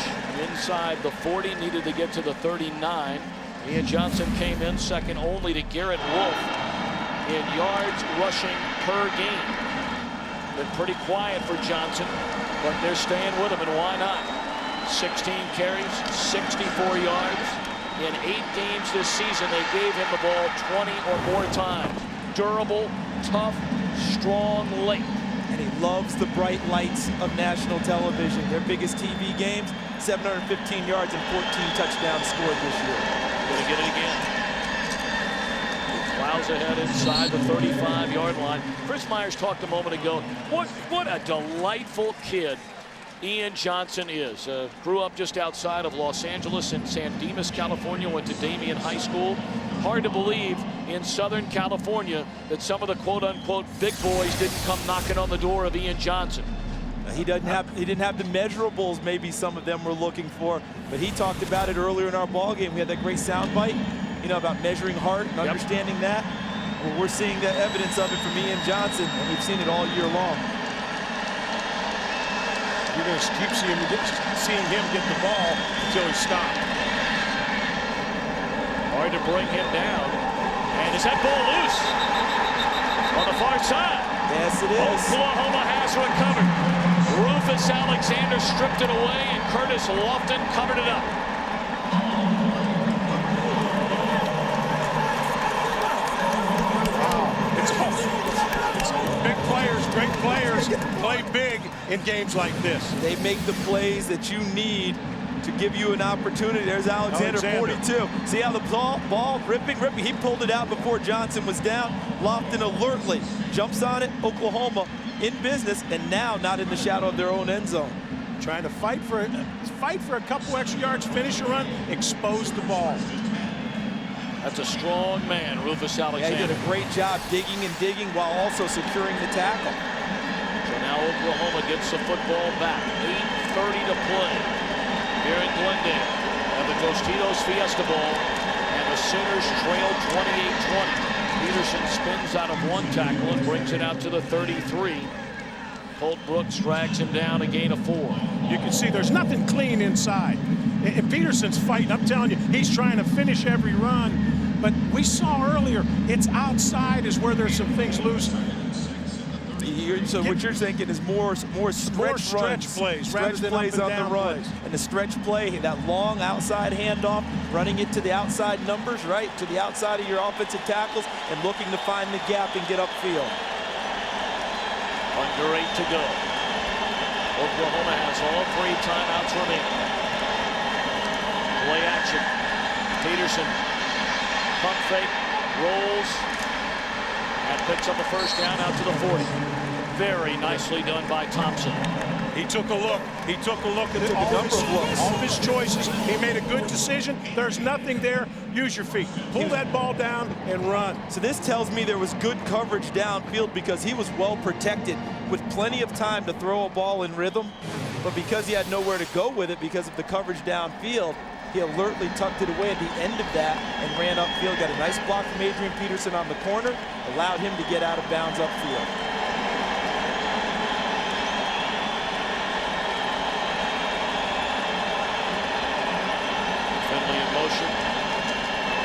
inside the 40, needed to get to the 39. Ian Johnson came in second only to Garrett Wolf in yards rushing per game. Been pretty quiet for Johnson, but they're staying with him, and why not? 16 carries, 64 yards. In 8 games this season, they gave him the ball 20 or more times. Durable, tough, strong, late. And he loves the bright lights of national television. Their biggest TV games, 715 yards and 14 touchdowns scored this year. Gonna get it again. Plows ahead inside the 35-yard line. Chris Myers talked a moment ago. What a delightful kid Ian Johnson is. Grew up just outside of Los Angeles in San Dimas, California. Went to Damien High School. Hard to believe in Southern California that some of the quote-unquote big boys didn't come knocking on the door of Ian Johnson. He didn't have the measurables maybe some of them were looking for, but he talked about it earlier in our ball game. We had that great sound bite, you know, about measuring heart and understanding that. Well, we're seeing the evidence of it from Ian Johnson, and we've seen it all year long. You're going to keep seeing him get the ball until he's stopped. Hard to bring him down. And is that ball loose? On the far side. Yes, it is. Oklahoma has recovered. Rufus Alexander stripped it away, and Curtis Lofton covered it up. It's big players, great players play big in games like this. They make the plays that you need to give you an opportunity. There's Alexander. 42. See how the ball ripping. He pulled it out before Johnson was down. Lofton alertly jumps on it. Oklahoma in business, and now not in the shadow of their own end zone. Trying to fight for a couple extra yards, finish a run, expose the ball. That's a strong man, Rufus Alexander. Yeah, he did a great job digging and digging while also securing the tackle. So now Oklahoma gets the football back. 8:30 to play here in Glendale at the Tostitos Fiesta Bowl, and the Sooners trail 28-20. Peterson spins out of one tackle and brings it out to the 33. Colt Brooks drags him down, a gain of 4. You can see there's nothing clean inside. And Peterson's fighting. I'm telling you, he's trying to finish every run. But we saw earlier, it's outside is where there's some things loose. So what you're thinking is more stretch plays, stretch plays on the run. And the stretch play, that long outside handoff, running it to the outside numbers, right? To the outside of your offensive tackles and looking to find the gap and get upfield. Under 8 to go. Oklahoma has all 3 timeouts remaining. Play action. Peterson. Pump fake. Rolls. And picks up a first down out to the 40. Very nicely done by Thompson. He took a look. He took a look at all of his choices. He made a good decision. There's nothing there. Use your feet. Pull that ball down and run. So this tells me there was good coverage downfield because he was well protected with plenty of time to throw a ball in rhythm. But because he had nowhere to go with it because of the coverage downfield, he alertly tucked it away at the end of that and ran upfield. Got a nice block from Adrian Peterson on the corner. Allowed him to get out of bounds upfield.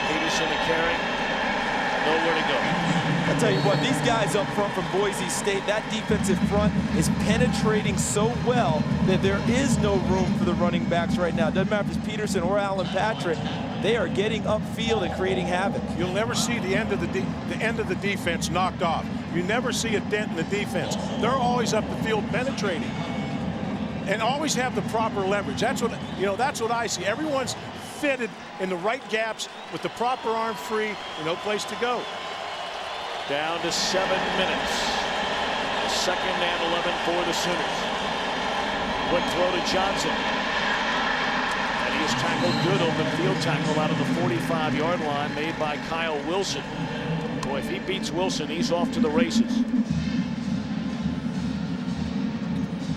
Peterson and carry, nowhere to go. I'll tell you what, these guys up front from Boise State, that defensive front is penetrating so well that there is no room for the running backs right now. Doesn't matter if it's Peterson or Alan Patrick. They are getting upfield and creating havoc. You'll never see the end of the defense knocked off. You never see a dent in the defense. They're always up the field penetrating and always have the proper leverage. That's what I see. Everyone's fitted in the right gaps with the proper arm free, no place to go. Down to 7 minutes. Second and 11 for the Sooners. Quick throw to Johnson. And he is tackled, good open field tackle out of the 45-yard line made by Kyle Wilson. Boy, if he beats Wilson, he's off to the races.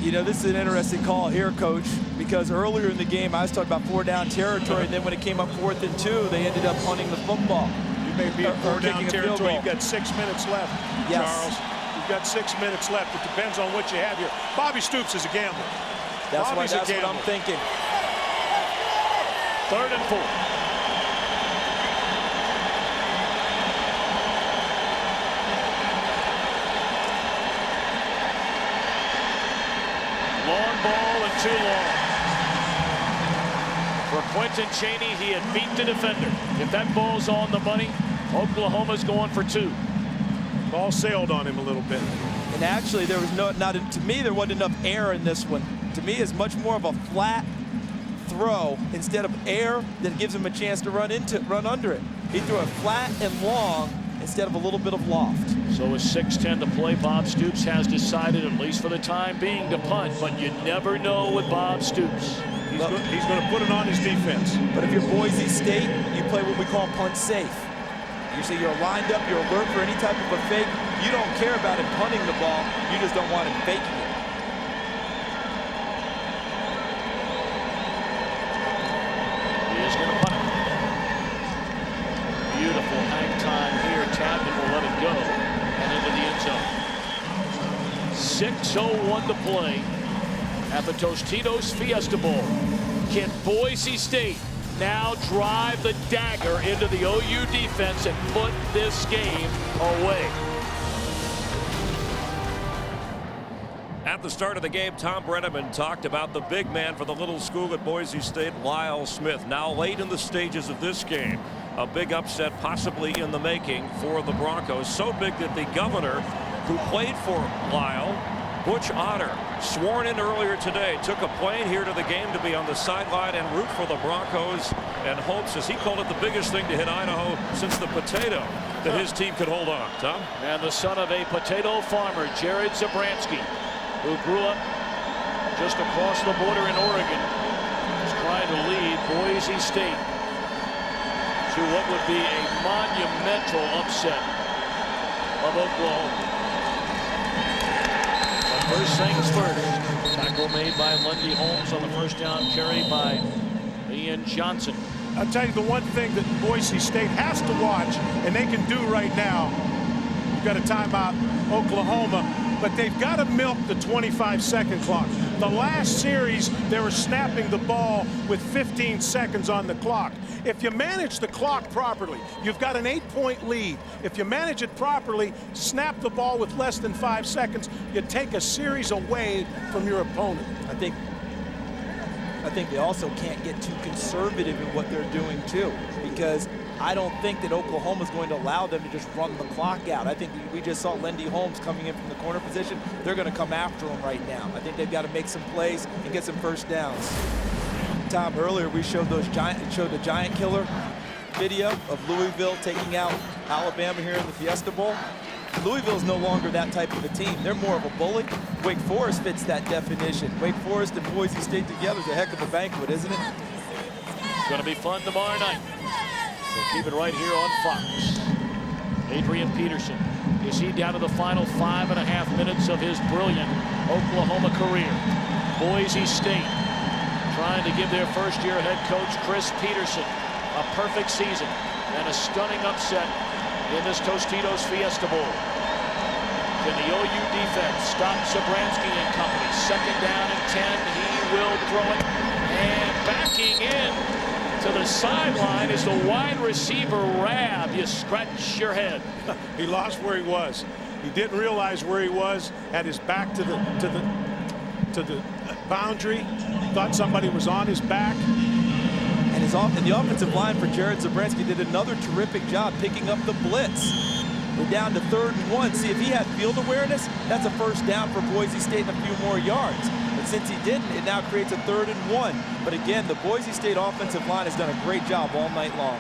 You know, this is an interesting call here, Coach, because earlier in the game I was talking about 4-down territory, and then when it came up 4th and 2, they ended up punting the football. You may be at 4-down territory. You've got 6 minutes left, yes. Charles. You've got 6 minutes left. It depends on what you have here. Bobby Stoops is a gambler. That's what I'm thinking. 3rd and 4. Long ball and too long. For Quentin Chaney, he had beat the defender. If that ball's on the money, Oklahoma's going for 2. Ball sailed on him a little bit. And actually, there was to me, there wasn't enough air in this one. To me, it's much more of a flat throw instead of air that gives him a chance to run under it. He threw it flat and long instead of a little bit of loft. So with 6:10 to play, Bob Stoops has decided, at least for the time being, to punt. But you never know with Bob Stoops. He's going to put it on his defense. But if you're Boise State, you play what we call punt safe. You say you're lined up, you're alert for any type of a fake. You don't care about him punting the ball. You just don't want him faking it. He is going to punt it. Beautiful hang time here. Tapman will let it go and into the end zone. 6:01 to play. at the Tostitos Fiesta Bowl. Can Boise State now drive the dagger into the OU defense and put this game away? At the start of the game, Tom Brenneman talked about the big man for the little school at Boise State, Lyle Smith. Now late in the stages of this game, a big upset possibly in the making for the Broncos. So big that the governor who played for Lyle, Butch Otter, sworn in earlier today, took a plane here to the game to be on the sideline and root for the Broncos, and hopes, as he called it, the biggest thing to hit Idaho since the potato, that his team could hold on. Tom? And the son of a potato farmer, Jared Zabransky, who grew up just across the border in Oregon, is trying to lead Boise State to what would be a monumental upset of Oklahoma. But first things first, tackle made by Lundy Holmes on the first down carry by Ian Johnson. I'll tell you the one thing that Boise State has to watch, and they can do right now. You've got a timeout, Oklahoma, but they've got to milk the 25-second clock. The last series, they were snapping the ball with 15 seconds on the clock. If you manage the clock properly, you've got an 8-point lead. If you manage it properly, snap the ball with less than 5 seconds, you take a series away from your opponent. I think they also can't get too conservative in what they're doing too, because I don't think that Oklahoma's going to allow them to just run the clock out. I think we just saw Lundy Holmes coming in from the corner position. They're going to come after him right now. I think they've got to make some plays and get some first downs. Tom, earlier we showed the giant killer video of Louisville taking out Alabama here in the Fiesta Bowl. Louisville's no longer that type of a team. They're more of a bully. Wake Forest fits that definition. Wake Forest and Boise State together is a heck of a banquet, isn't it? It's going to be fun tomorrow night. So keep it right here on Fox. Adrian Peterson, is he down to the final 5.5 minutes of his brilliant Oklahoma career? Boise State trying to give their first-year head coach Chris Peterson a perfect season and a stunning upset in this Tostitos Fiesta Bowl. Can the OU defense stop Zabransky and company? Second down and 10. He will throw it. And backing in to the sideline is the wide receiver Rab. You scratch your head. He lost where he was. He didn't realize where he was. Had his back to the boundary. Thought somebody was on his back. And the offensive line for Jared Zabransky did another terrific job picking up the blitz. We're down to 3rd and 1. See, if he had field awareness, that's a first down for Boise State and a few more yards. But since he didn't, it now creates a 3rd and 1. But again, the Boise State offensive line has done a great job all night long.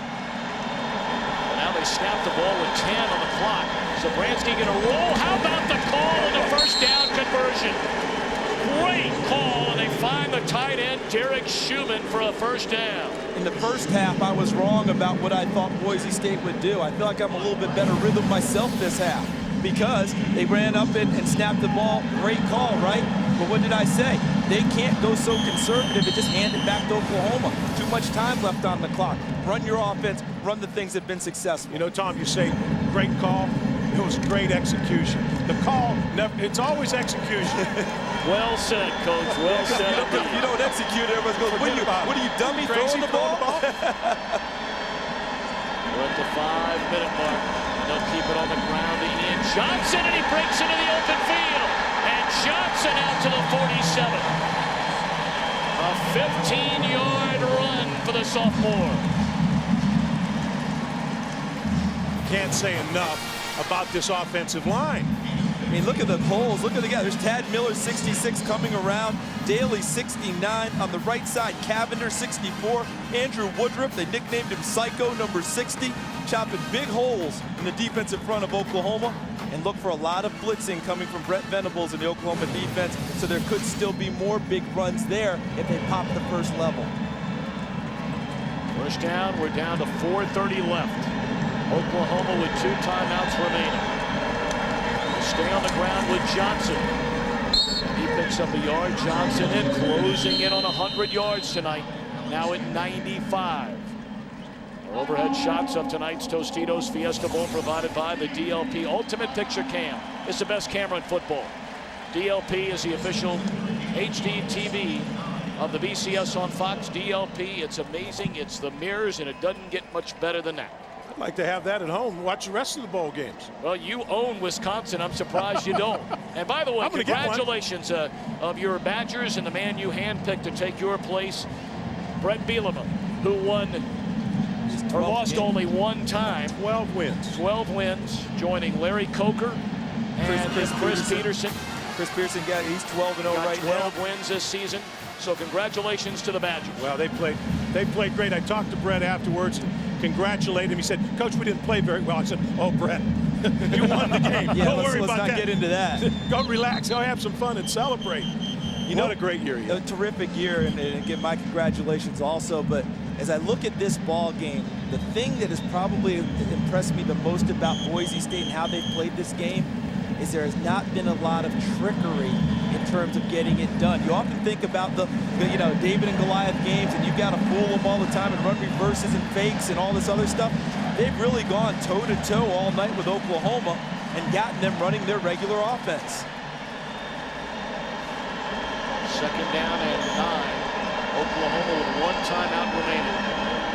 Now they snap the ball with 10 on the clock. Zabransky going to roll. How about the call on the first down conversion? Great call, and they find the tight end, Derek Schumann, for a first down. In the first half, I was wrong about what I thought Boise State would do. I feel like I'm a little bit better rhythm myself this half because they ran up and snapped the ball. Great call, right? But what did I say? They can't go so conservative and just hand it back to Oklahoma. Too much time left on the clock. Run your offense. Run the things that have been successful. You know, Tom, you say great call. It was great execution. The call, it's always execution. Well said, Coach. Well said. If you don't execute, everyone's going, what are you, dummy, throwing the ball? We're at the 5-minute mark. They'll keep it on the ground to Ian Johnson, and he breaks into the open field. And Johnson out to the 47. A 15-yard run for the sophomore. Can't say enough about this offensive line. I mean, look at the holes. Look at the guy. There's Tad Miller, 66, coming around. Daly, 69. On the right side, Cavender, 64. Andrew Woodruff, they nicknamed him Psycho, number 60. Chopping big holes in the defensive front of Oklahoma. And look for a lot of blitzing coming from Brett Venables in the Oklahoma defense. So there could still be more big runs there if they pop the first level. First down, we're down to 4:30 left. Oklahoma with 2 timeouts remaining. Stay on the ground with Johnson. He picks up a yard. Johnson in, closing in on 100 yards tonight. Now at 95. Our overhead shots of tonight's Tostitos Fiesta Bowl provided by the DLP Ultimate Picture Cam. It's the best camera in football. DLP is the official HD TV of the BCS on Fox, DLP. It's amazing. It's the mirrors, and it doesn't get much better than that. I'd like to have that at home. Watch the rest of the bowl games. Well, you own Wisconsin. I'm surprised you don't. And by the way, congratulations of your Badgers and the man you handpicked to take your place, Brett Bielema, who won or lost only one time. 12 wins. 12 wins, joining Larry Coker and Chris Peterson. Chris Peterson he's 12-0 right now. 12 wins this season. So congratulations to the Badgers. Well, they played great. I talked to Brett afterwards and congratulated him. He said, "Coach, we didn't play very well." I said, "Oh, Brett, you won the game. Yeah, Don't worry let's about not that. get into that. Go relax. Go have some fun and celebrate." What a great year. A terrific year, and again, my congratulations also. But as I look at this ball game, the thing that has probably impressed me the most about Boise State and how they've played this game is there has not been a lot of trickery in terms of getting it done. You often think about the David and Goliath games, and you've got to fool them all the time and run reverses and fakes and all this other stuff. They've really gone toe-to-toe all night with Oklahoma and gotten them running their regular offense. 2nd down and 9. Oklahoma with 1 timeout remaining.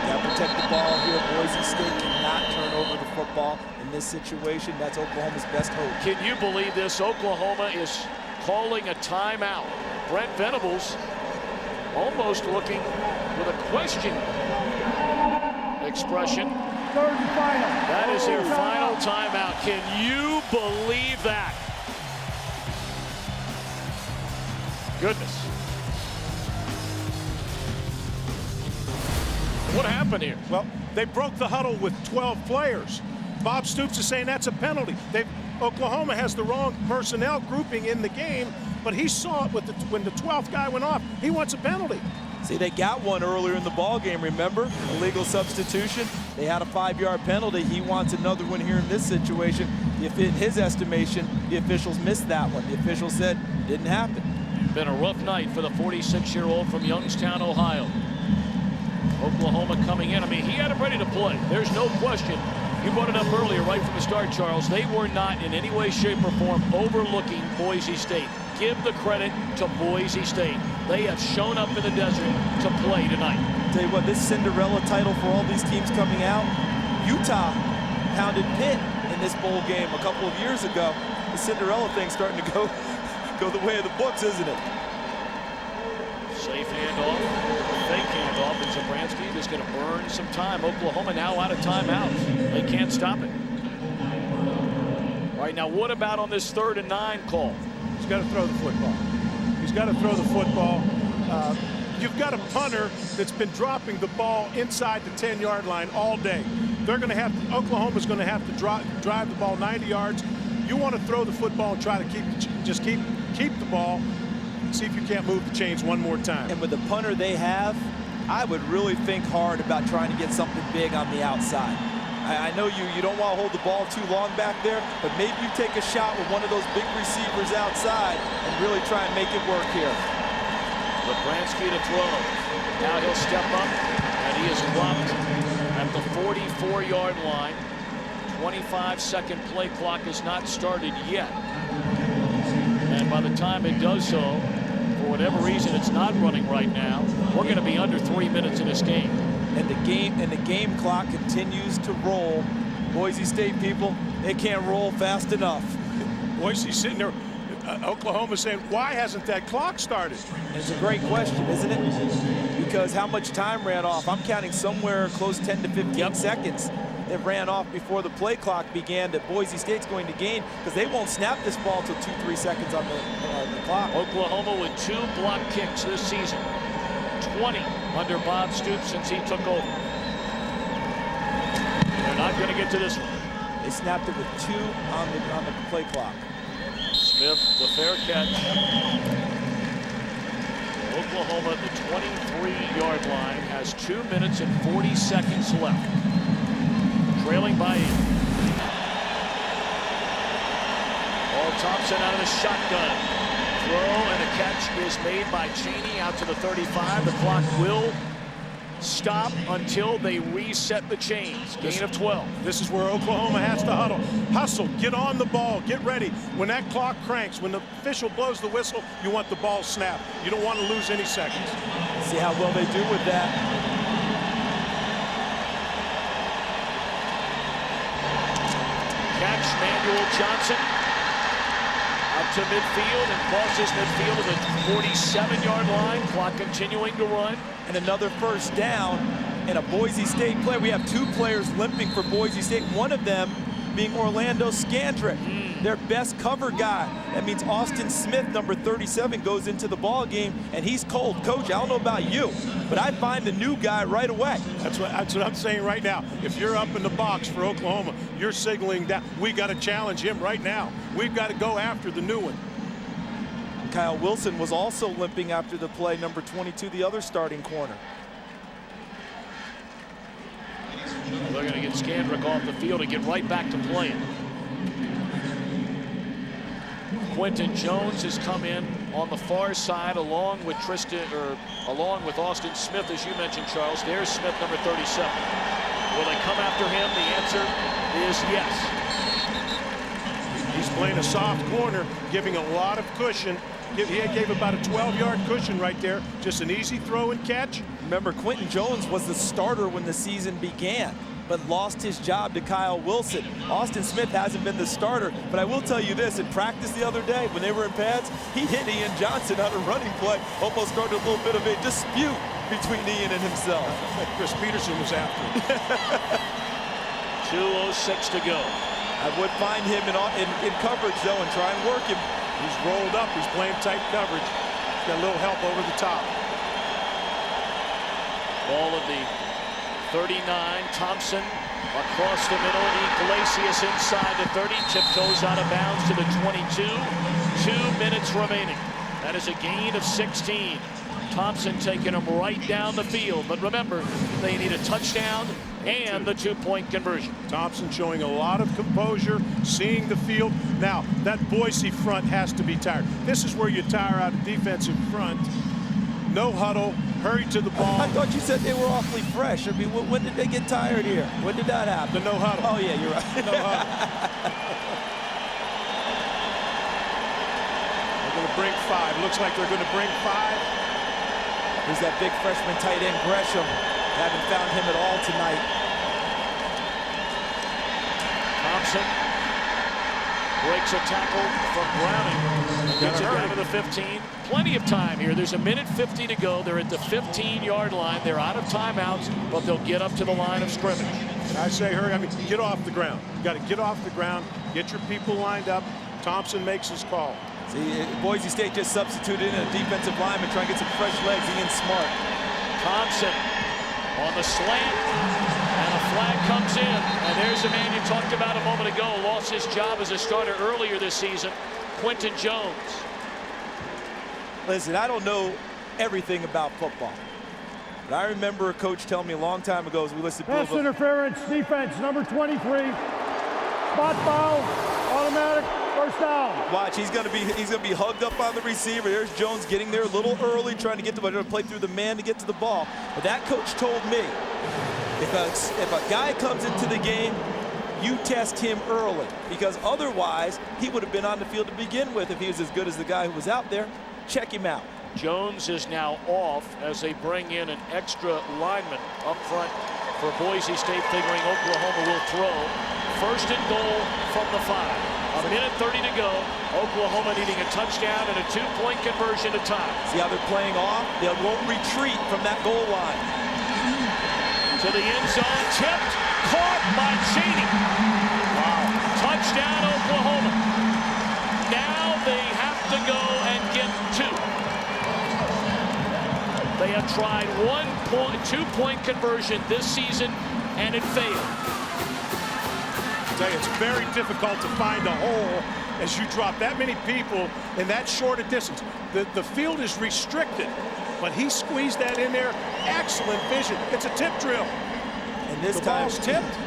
Got to protect the ball here. Boise State cannot turn over the football in this situation. That's Oklahoma's best hope. Can you believe this? Oklahoma is calling a timeout. Brent Venables almost looking with a question expression. 3rd and final. That is their final timeout. Can you believe that? Goodness. What happened here? Well, they broke the huddle with 12 players. Bob Stoops is saying that's a penalty. Oklahoma has the wrong personnel grouping in the game, but he saw it when the 12th guy went off. He wants a penalty. See, they got one earlier in the ball game, remember? Illegal substitution. They had a 5-yard penalty. He wants another one here in this situation. In his estimation, the officials missed that one. The official said it didn't happen. Been a rough night for the 46-year-old from Youngstown, Ohio. Oklahoma coming in. I mean, he had it ready to play. There's no question. You brought it up earlier, right from the start, Charles. They were not in any way, shape, or form overlooking Boise State. Give the credit to Boise State. They have shown up in the desert to play tonight. Tell you what, this Cinderella title for all these teams coming out, Utah pounded Pitt in this bowl game a couple of years ago. The Cinderella thing's starting to go the way of the books, isn't it? Safe handoff, fake handoff, and Zabransky is going to burn some time. Oklahoma now out of timeouts. They can't stop it. All right, now what about on this 3rd and 9 call? He's got to throw the football. He's got to throw the football. You've got a punter that's been dropping the ball inside the 10-yard line all day. Oklahoma's going to have to drive the ball 90 yards. You want to throw the football and try to keep the ball. See if you can't move the chains one more time. And with the punter they have, I would really think hard about trying to get something big on the outside. I know you don't want to hold the ball too long back there, but maybe you take a shot with one of those big receivers outside and really try and make it work here. Zabransky to throw. Now he'll step up, and he is blocked at the 44-yard line. 25-second play clock has not started yet. And by the time it does so, for whatever reason it's not running right now, we're going to be under 3 minutes in this game. And the game clock continues to roll. Boise State people, they can't roll fast enough. Boise's sitting there, Oklahoma saying, why hasn't that clock started? It's a great question, isn't it? Because how much time ran off? I'm counting somewhere close 10 to 15 seconds that ran off before the play clock began that Boise State's going to gain, because they won't snap this ball till 2-3 seconds on the clock. Oklahoma with 2 block kicks this season. 20 under Bob Stoops since he took over. They're not going to get to this one. They snapped it with 2 on the play clock. Smith, the fair catch. Oklahoma at the 23-yard line has 2 minutes and 40 seconds left. Trailing by 8. Paul Thompson out of the shotgun. Throw and a catch is made by Cheney out to the 35. The clock will stop until they reset the chains. Gain of 12. This is where Oklahoma has to huddle. Hustle, get on the ball, get ready. When that clock cranks, when the official blows the whistle, you want the ball snapped. You don't want to lose any seconds. See how well they do with that. Catch, Manuel Johnson out to midfield and crosses midfield to the 47-yard line. Clock continuing to run. And another first down, and a Boise State player. We have 2 players limping for Boise State, one of them being Orlando Scandrick, their best cover guy. That means Austin Smith, number 37, goes into the ball game, and he's cold. Coach, I don't know about you, but I find the new guy right away. That's what I'm saying right now. If you're up in the box for Oklahoma, you're signaling that we got to challenge him right now. We've got to go after the new one. Kyle Wilson was also limping after the play, number 22, the other starting corner. They're going to get Scandrick off the field and get right back to playing. Quentin Jones has come in on the far side along with Austin Smith, as you mentioned, Charles. There's Smith, number 37. Will they come after him? The answer is yes. He's playing a soft corner, giving a lot of cushion. He gave about a 12-yard cushion right there. Just an easy throw and catch. Remember, Quentin Jones was the starter when the season began, but lost his job to Kyle Wilson. Austin Smith hasn't been the starter, but I will tell you this, in practice the other day when they were in pads, he hit Ian Johnson on a running play, almost started a little bit of a dispute between Ian and himself. Chris Peterson was after him. 2:06 to go. I would find him in coverage, though, and try and work him. He's rolled up. He's playing tight coverage. He's got a little help over the top. Ball of the 39. Thompson across the middle. Iglesias inside the 30. Tiptoes out of bounds to the 22. 2 minutes remaining. That is a gain of 16. Thompson taking him right down the field. But remember, they need a touchdown and the 2-point conversion. Thompson showing a lot of composure, seeing the field. Now, that Boise front has to be tired. This is where you tire out a defensive front. No huddle, hurry to the ball. I thought you said they were awfully fresh. I mean, when did they get tired here? When did that happen? The no huddle. Oh, yeah, you're right. No huddle. They're going to bring 5. Looks like they're going to bring 5. There's that big freshman tight end, Gresham. Haven't found him at all tonight. Thompson breaks a tackle from Browning. Gets it down to the 15. Plenty of time here. There's a minute 50 to go. They're at the 15-yard line. They're out of timeouts, but they'll get up to the line of scrimmage. And I say hurry. I mean, get off the ground. You got to get off the ground, get your people lined up. Thompson makes his call. See, Boise State just substituted in a defensive lineman trying to get some fresh legs. Ian Smart. Thompson on the slant, and a flag comes in. And there's a man you talked about a moment ago, lost his job as a starter earlier this season, Quentin Jones. Listen, I don't know everything about football, but I remember a coach telling me a long time ago as we listed pass interference, defense, number 23. Spot foul, automatic, first down. Watch, he's gonna be hugged up on the receiver. There's Jones getting there a little early, trying to get to play through the man to get to the ball. But that coach told me, if a guy comes into the game, you test him early, because otherwise he would have been on the field to begin with if he was as good as the guy who was out there. Check him out. Jones is now off as they bring in an extra lineman up front for Boise State, figuring Oklahoma will throw. First and goal from the 5. A minute 30 to go. Oklahoma needing a touchdown and a 2-point conversion to tie. See how they're playing off? They won't retreat from that goal line. To the end zone, tipped, caught by Cheney. Wow. Touchdown, Oklahoma. Now they have to go and get 2. They have tried 2-point conversion this season, and it failed. I tell you, it's very difficult to find a hole as you drop that many people in that short a distance. The field is restricted, but he squeezed that in there. Excellent vision. It's a tip drill. And this time,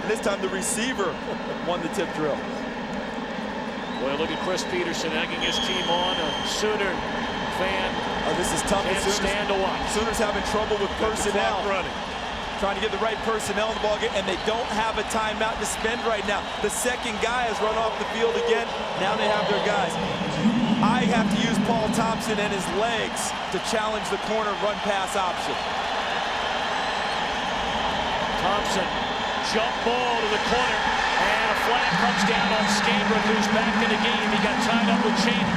this time the receiver won the tip drill. Boy, look at Chris Peterson egging his team on. A Sooner fan. Oh, this is tough. Can't stand to watch. Sooners having trouble with personnel. Running. trying to get the right personnel in the ball game, and they don't have a timeout to spend right now. The second guy has run off the field again. Now they have their guys. I have to use Paul Thompson and his legs to challenge the corner run-pass option. Thompson, jump ball to the corner, and a flag comes down on Scandrick, who's back in the game. He got tied up with Cheney.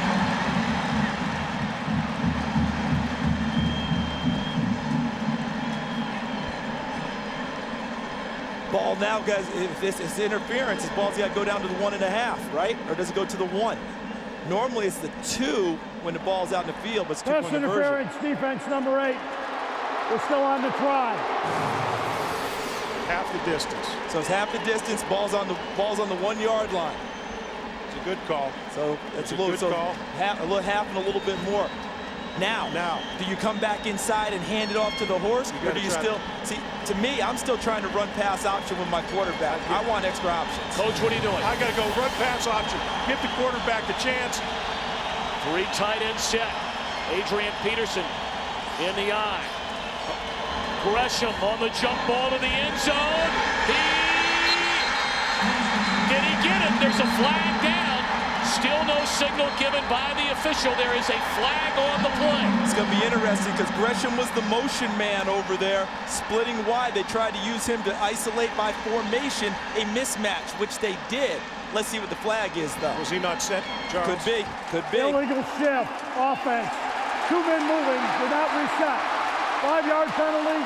Ball now, guys, if this is interference, this ball's got to go down to the 1.5, right? Or does it go to the 1? Normally it's the 2 when the ball's out in the field, but it's 2-point pass interference, defense number 8. We're still on the try. Half the distance. So it's half the distance. Ball's on the 1 yard line. It's a good call. So it's a good call. Half and a little bit more. Now, do you come back inside and hand it off to the horse, or do you still see? To me, I'm still trying to run pass option with my quarterback. I want extra options. Coach, what are you doing? I got to go run pass option. Give the quarterback a chance. 3 tight end set. Adrian Peterson in the eye. Gresham on the jump ball to the end zone. Did he get it? There's a flag down. Still no signal given by the official. There is a flag on the play. It's going to be interesting because Gresham was the motion man over there, splitting wide. They tried to use him to isolate by formation, a mismatch, which they did. Let's see what the flag is, though. Was he not set, Charles? Could be. Could be. Illegal shift, offense. 2 men moving without reset. 5-yard penalty,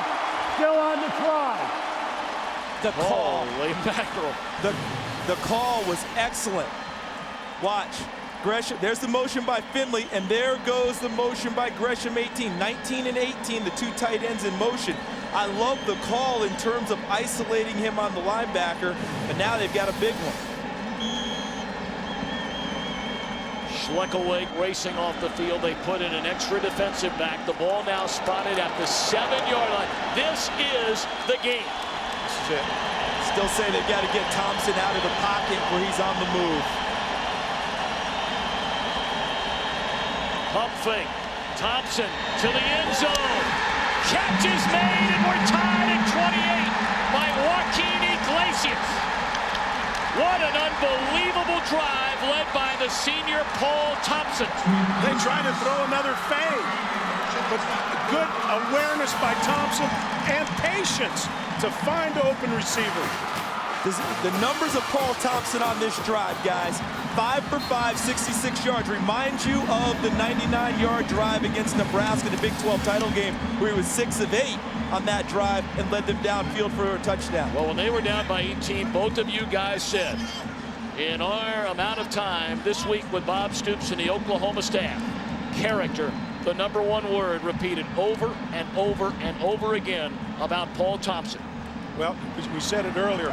still on the try. The call. Holy mackerel. The call was excellent. Watch. Gresham, there's the motion by Finley, and there goes the motion by Gresham 18. 19 and 18, the 2 tight ends in motion. I love the call in terms of isolating him on the linebacker, but now they've got a big one. Schleckelweg racing off the field. They put in an extra defensive back. The ball now spotted at the 7-yard line. This is the game. This is it. Still say they've got to get Thompson out of the pocket where he's on the move. Pump fake. Thompson to the end zone. Catch is made, and we're tied at 28 by Joaquin Iglesias. What an unbelievable drive led by the senior Paul Thompson. They try to throw another fade, but good awareness by Thompson and patience to find the open receiver. The numbers of Paul Thompson on this drive, guys. 5 for 5, 66 yards. Reminds you of the 99-yard drive against Nebraska in the Big 12 title game, where he was 6 of 8 on that drive and led them downfield for a touchdown. Well, when they were down by 18, both of you guys said, in our amount of time this week with Bob Stoops and the Oklahoma staff, character, the #1 word repeated over and over and over again about Paul Thompson. Well, we said it earlier,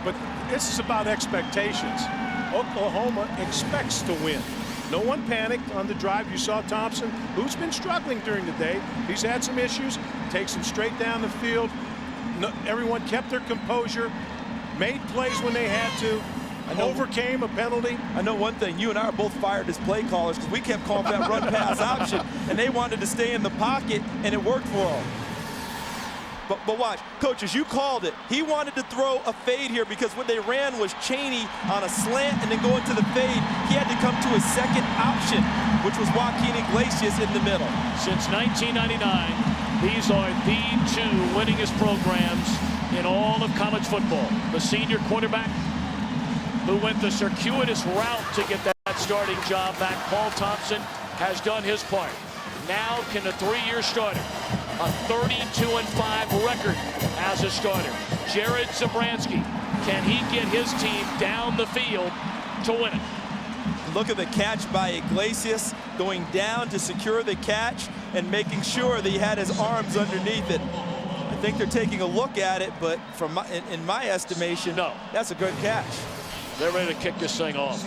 but this is about expectations. Oklahoma expects to win. No one panicked on the drive. You saw Thompson, who's been struggling during the day. He's had some issues. Takes him straight down the field. Everyone kept their composure, made plays when they had to, overcame a penalty. I know one thing. You and I are both fired as play callers because we kept calling for that run-pass option, and they wanted to stay in the pocket, and it worked for them. But watch, coaches, you called it. He wanted to throw a fade here because what they ran was Cheney on a slant and then go into the fade. He had to come to his second option, which was Joaquin Iglesias in the middle. Since 1999, these are the 2 winningest programs in all of college football. The senior quarterback who went the circuitous route to get that starting job back, Paul Thompson, has done his part. Now can the 3-year starter, a 32-5 record as a starter, Jared Zabransky, can he get his team down the field to win it? Look at the catch by Iglesias, going down to secure the catch and making sure that he had his arms underneath it. I think they're taking a look at it, but in my estimation, no, that's a good catch. They're ready to kick this thing off.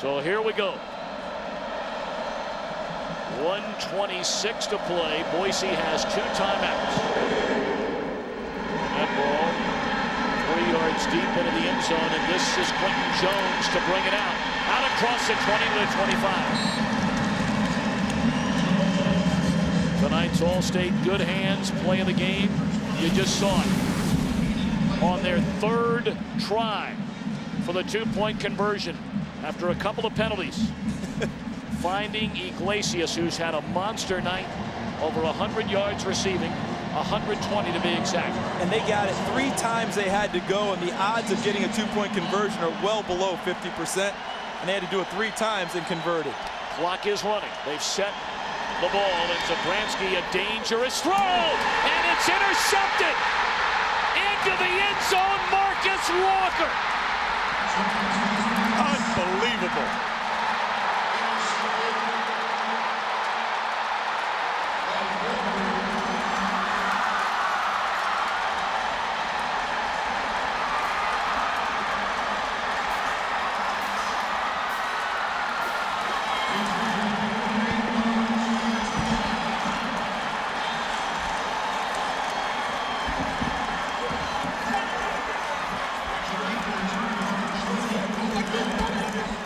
So here we go. 1:26 to play. Boise has 2 timeouts. That ball 3 yards deep into the end zone, and this is Quentin Jones to bring it out. Out across the 20 to the 25. Tonight tonight's All-State good hands play of the game. You just saw it on their third try for the two-point conversion after a couple of penalties. Finding Iglesias, who's had a monster night, over 100 yards receiving, 120 to be exact. And they got it 3 times they had to go, and the odds of getting a two-point conversion are well below 50%. And they had to do it 3 times and converted. Clock is running. They've set the ball, and Zabransky, a dangerous throw, and it's intercepted into the end zone. Marcus Walker. Unbelievable.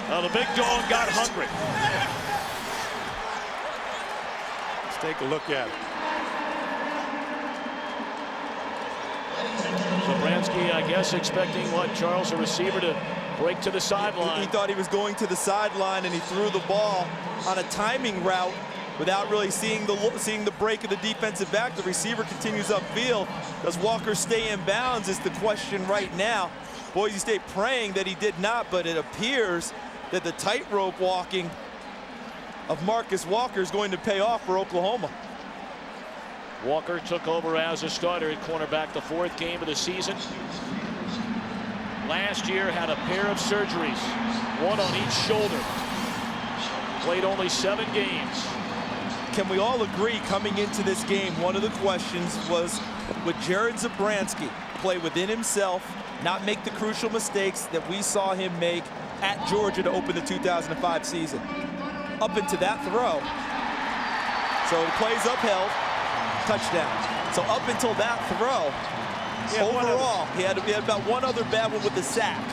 Well, the big dog got hungry. Let's take a look at it. Zabransky, I guess, expecting what, Charles, a receiver to break to the sideline. He thought he was going to the sideline, and he threw the ball on a timing route without really seeing the break of the defensive back. The receiver continues upfield. Does Walker stay in bounds is the question right now. Boise State praying that he did not, but it appears that the tightrope walking of Marcus Walker is going to pay off for Oklahoma. Walker took over as a starter at cornerback, the 4th game of the season. Last year had a pair of surgeries, one on each shoulder. Played only 7 games. Can we all agree coming into this game, one of the questions was, would Jared Zabransky play within himself, not make the crucial mistakes that we saw him make at Georgia to open the 2005 season? Up into that throw. So the play's upheld, touchdown. So up until that throw, overall, he had about one other bad one with the sack.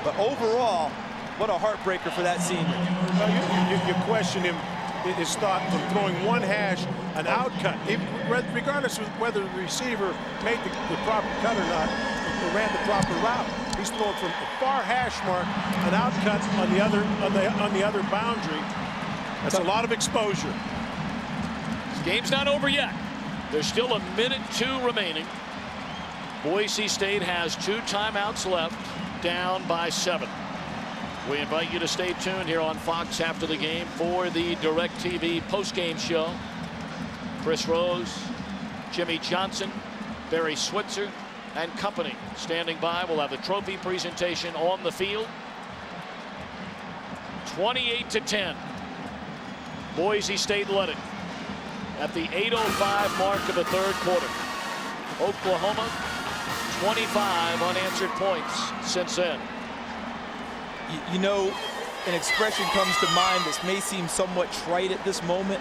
But overall, what a heartbreaker for that senior. Well, you question his thought from throwing one hash, an out cut, regardless of whether the receiver made the proper cut or not, or ran the proper route. He's throwing from a far hash mark, an out cut on the other boundary. That's a lot of exposure. This game's not over yet. There's still 1:02 remaining. Boise State has 2 timeouts left, down by 7. We invite you to stay tuned here on Fox after the game for the DirecTV postgame show. Chris Rose, Jimmy Johnson, Barry Switzer, and company standing by. We'll have the trophy presentation on the field. 28-10. Boise State led it at the 8:05 mark of the 3rd quarter. Oklahoma, 25 unanswered points since then. You know, an expression comes to mind that may seem somewhat trite at this moment,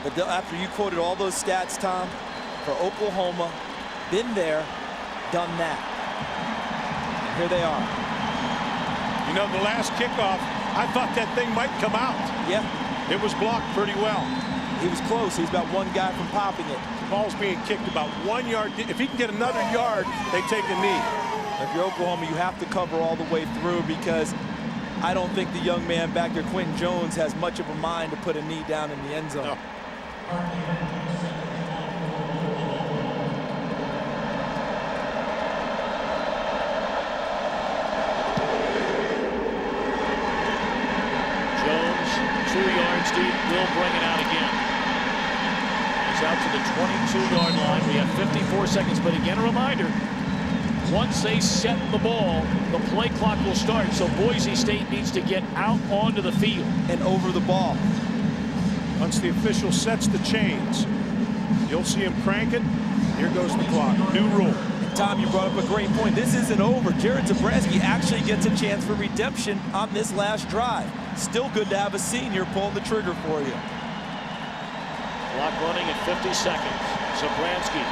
but after you quoted all those stats, Tom, for Oklahoma, been there, done that. And here they are. You know, the last kickoff, I thought that thing might come out. Yeah. It was blocked pretty well. He was close. He was about 1 guy from popping it. The ball's being kicked about 1 yard. If he can get another yard, they take a knee. If you're Oklahoma, you have to cover all the way through, because I don't think the young man back there, Quentin Jones, has much of a mind to put a knee down in the end zone. No. Jones, 2 yards deep, will bring it out again. He's out to the 22-yard line. We have 54 seconds, but again, a reminder, once they set the ball, the play clock will start. So Boise State needs to get out onto the field and over the ball. Once the official sets the chains, you'll see him crank it. Here goes the clock. New rule. Tom, you brought up a great point. This isn't over. Jared Zabransky actually gets a chance for redemption on this last drive. Still good to have a senior pulling the trigger for you. Clock running at 50 seconds. Zabransky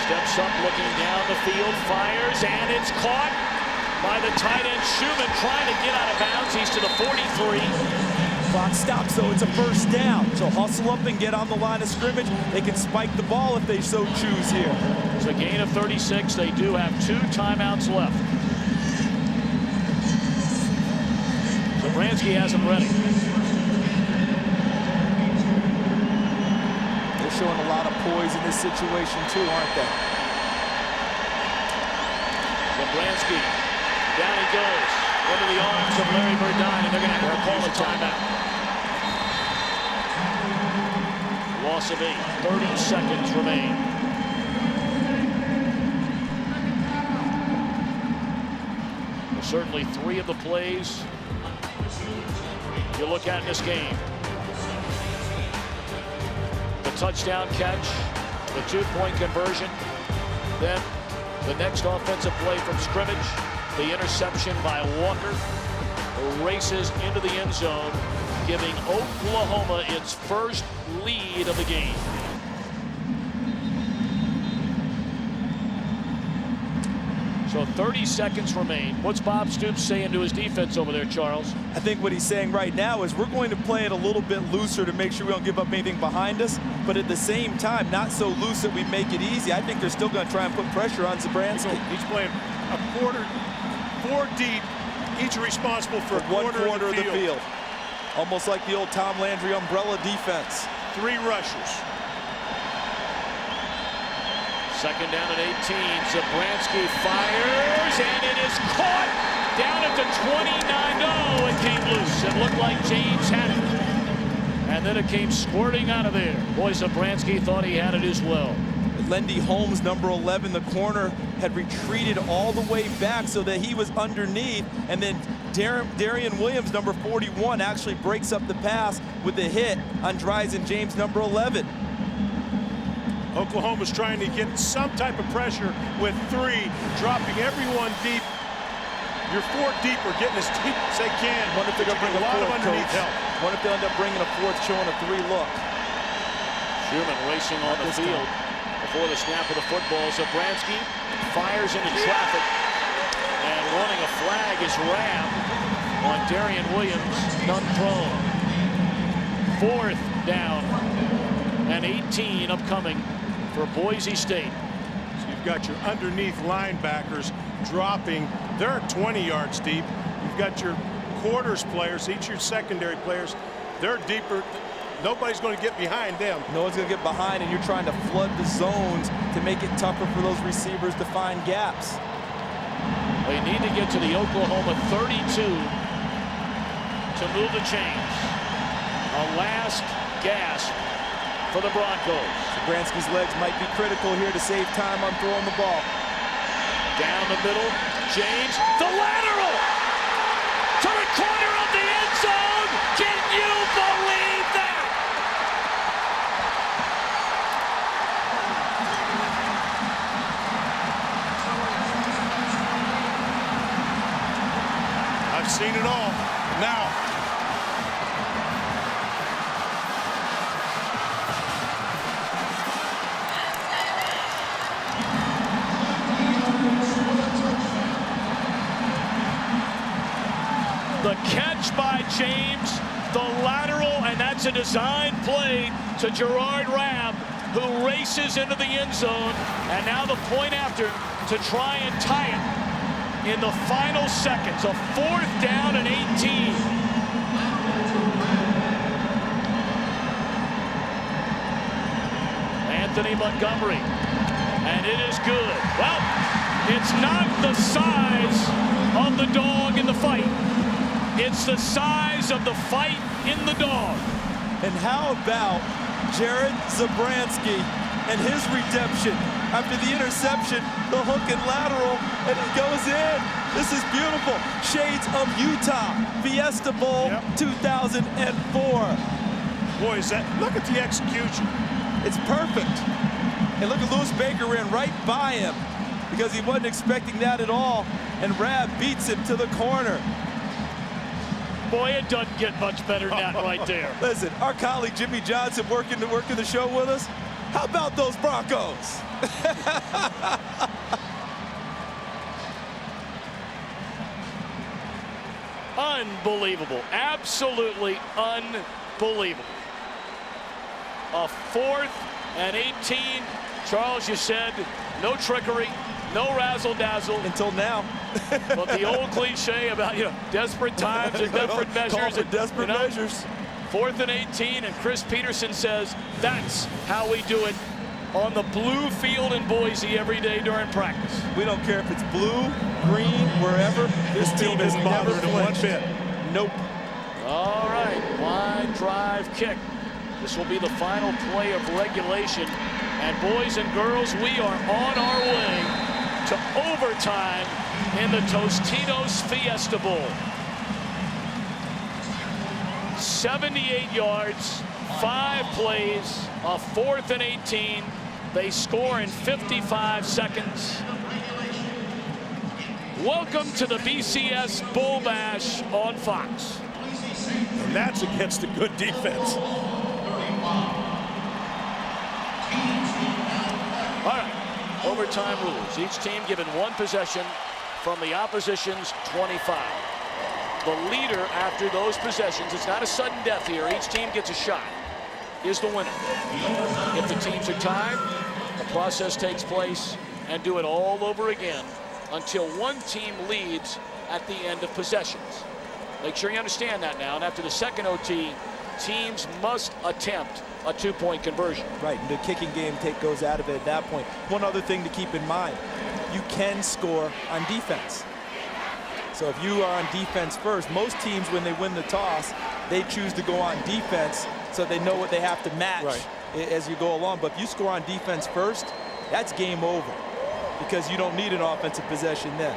steps up, looking down the field, fires, and it's caught by the tight end Schumann, trying to get out of bounds. He's to the 43. Clock stops, so it's a first down. So hustle up and get on the line of scrimmage. They can spike the ball if they so choose here. It's a gain of 36. They do have 2 timeouts left. Zabransky has them ready. They're showing a lot of poise in this situation too, aren't they? Zabransky, down he goes into the arms of Larry Verdine, and they're going to have to call a timeout. Loss of 8. 30 seconds remain. There's certainly 3 of the plays you look at in this game. The touchdown catch, the 2-point conversion, then the next offensive play from scrimmage, the interception by Walker, races into the end zone, giving Oklahoma its first lead of the game. So 30 seconds remain. What's Bob Stoops saying to his defense over there, Charles? I think what he's saying right now is we're going to play it a little bit looser to make sure we don't give up anything behind us, but at the same time, not so loose that we make it easy. I think they're still going to try and put pressure on Zabransky. He's playing a quarter, 4 deep, each responsible for one quarter of the field. Almost like the old Tom Landry umbrella defense. 3 rushers. Second down at 18. Zabransky fires, and it is caught down at the 29. No, it came loose. It looked like James had it. And then it came squirting out of there. Boy, Zabransky thought he had it as well. Lendy Holmes, number 11, the corner, had retreated all the way back so that he was underneath. And then Darian Williams, number 41, actually breaks up the pass with a hit on Dryzen James, number 11. Oklahoma's trying to get some type of pressure with 3, dropping everyone deep. Your 4 deep are getting as deep as they can. Wonder if they're going to bring a lot of underneath help. Wonder if they'll end up bringing a 4th, showing a 3 look. Schumann racing on the field before the snap of the football. Zabransky fires into traffic, and running a flag is Rabb on Darian Williams, none thrown. 4th down and 18 upcoming for Boise State. So you've got your underneath linebackers dropping. They're 20 yards deep. You've got your quarters players, each your secondary players. They're deeper. Nobody's going to get behind them. No one's going to get behind, and you're trying to flood the zones to make it tougher for those receivers to find gaps. They need to get to the Oklahoma 32 to move the chains. A last gasp for the Broncos. Zabransky's legs might be critical here to save time on throwing the ball. Down the middle, James, the lateral to the corner of the end zone. Can you believe that? I've seen it all. Now, the catch by James, the lateral, and that's a design play to Gerard Rabb, who races into the end zone, and now the point after to try and tie it in the final seconds. A 4th down and 18. Anthony Montgomery, and it is good. Well, it's not the size of the dog in the fight. It's the size of the fight in the dog. And how about Jared Zabransky and his redemption after the interception, the hook and lateral, and it goes in. This is beautiful. Shades of Utah, Fiesta Bowl 2004. Boy, is that, look at the execution. It's perfect. And look at Lewis Baker ran right by him because he wasn't expecting that at all. And Rabb beats him to the corner. Boy, it doesn't get much better than that right there. Listen, our colleague Jimmy Johnson working the show with us. How about those Broncos? Unbelievable. Absolutely unbelievable. A 4th and 18. Charles, you said no trickery, no razzle-dazzle. Until now. But the old cliche about, desperate times and desperate measures. Call for desperate measures. 4th and 18, and Chris Peterson says that's how we do it on the blue field in Boise every day during practice. We don't care if it's blue, green, wherever. This team has never flinched. One bit. Nope. All right, line drive kick. This will be the final play of regulation. And boys and girls, we are on our way to overtime in the Tostitos Fiesta Bowl. 78 yards, 5 plays, a 4th and 18. They score in 55 seconds. Welcome to the BCS Bull Bash on Fox. And that's against a good defense. All right, overtime rules. Each team given 1 possession from the opposition's 25. The leader after those possessions, it's not a sudden death here, each team gets a shot, is the winner. If the teams are tied, the process takes place and do it all over again until one team leads at the end of possessions. Make sure you understand that now. And after the second OT, teams must attempt a 2-point conversion. Right, and the kicking game goes out of it at that point. One other thing to keep in mind, you can score on defense. So if you are on defense first, most teams when they win the toss, they choose to go on defense so they know what they have to match as you go along. But if you score on defense first, that's game over because you don't need an offensive possession then.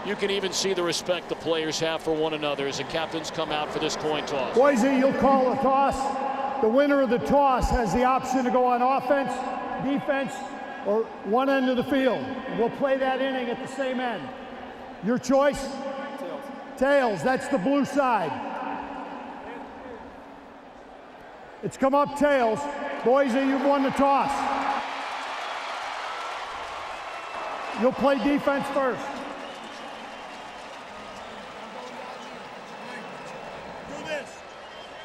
You can even see the respect the players have for one another as the captains come out for this coin toss. Boise, you'll call a toss. The winner of the toss has the option to go on offense, defense, or one end of the field. And we'll play that inning at the same end. Your choice? Tails. Tails, that's the blue side. It's come up tails. Boise, you've won the toss. You'll play defense first.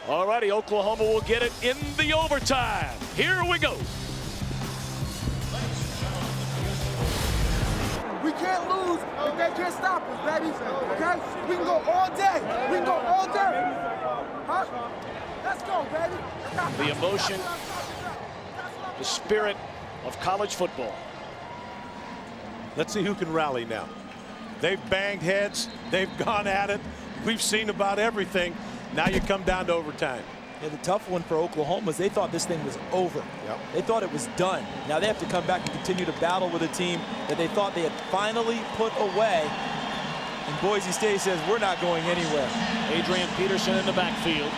All righty, Oklahoma will get it in the overtime. Here we go. We can't lose if they can't stop us, baby. Okay? We can go all day. We can go all day. Huh? Let's go, baby. The emotion, the spirit of college football. Let's see who can rally now. They've banged heads. They've gone at it. We've seen about everything. Now you come down to overtime. Yeah, the tough one for Oklahoma is they thought this thing was over. Yep. They thought it was done. Now they have to come back and continue to battle with a team that they thought they had finally put away. And Boise State says, we're not going anywhere. Adrian Peterson in the backfield.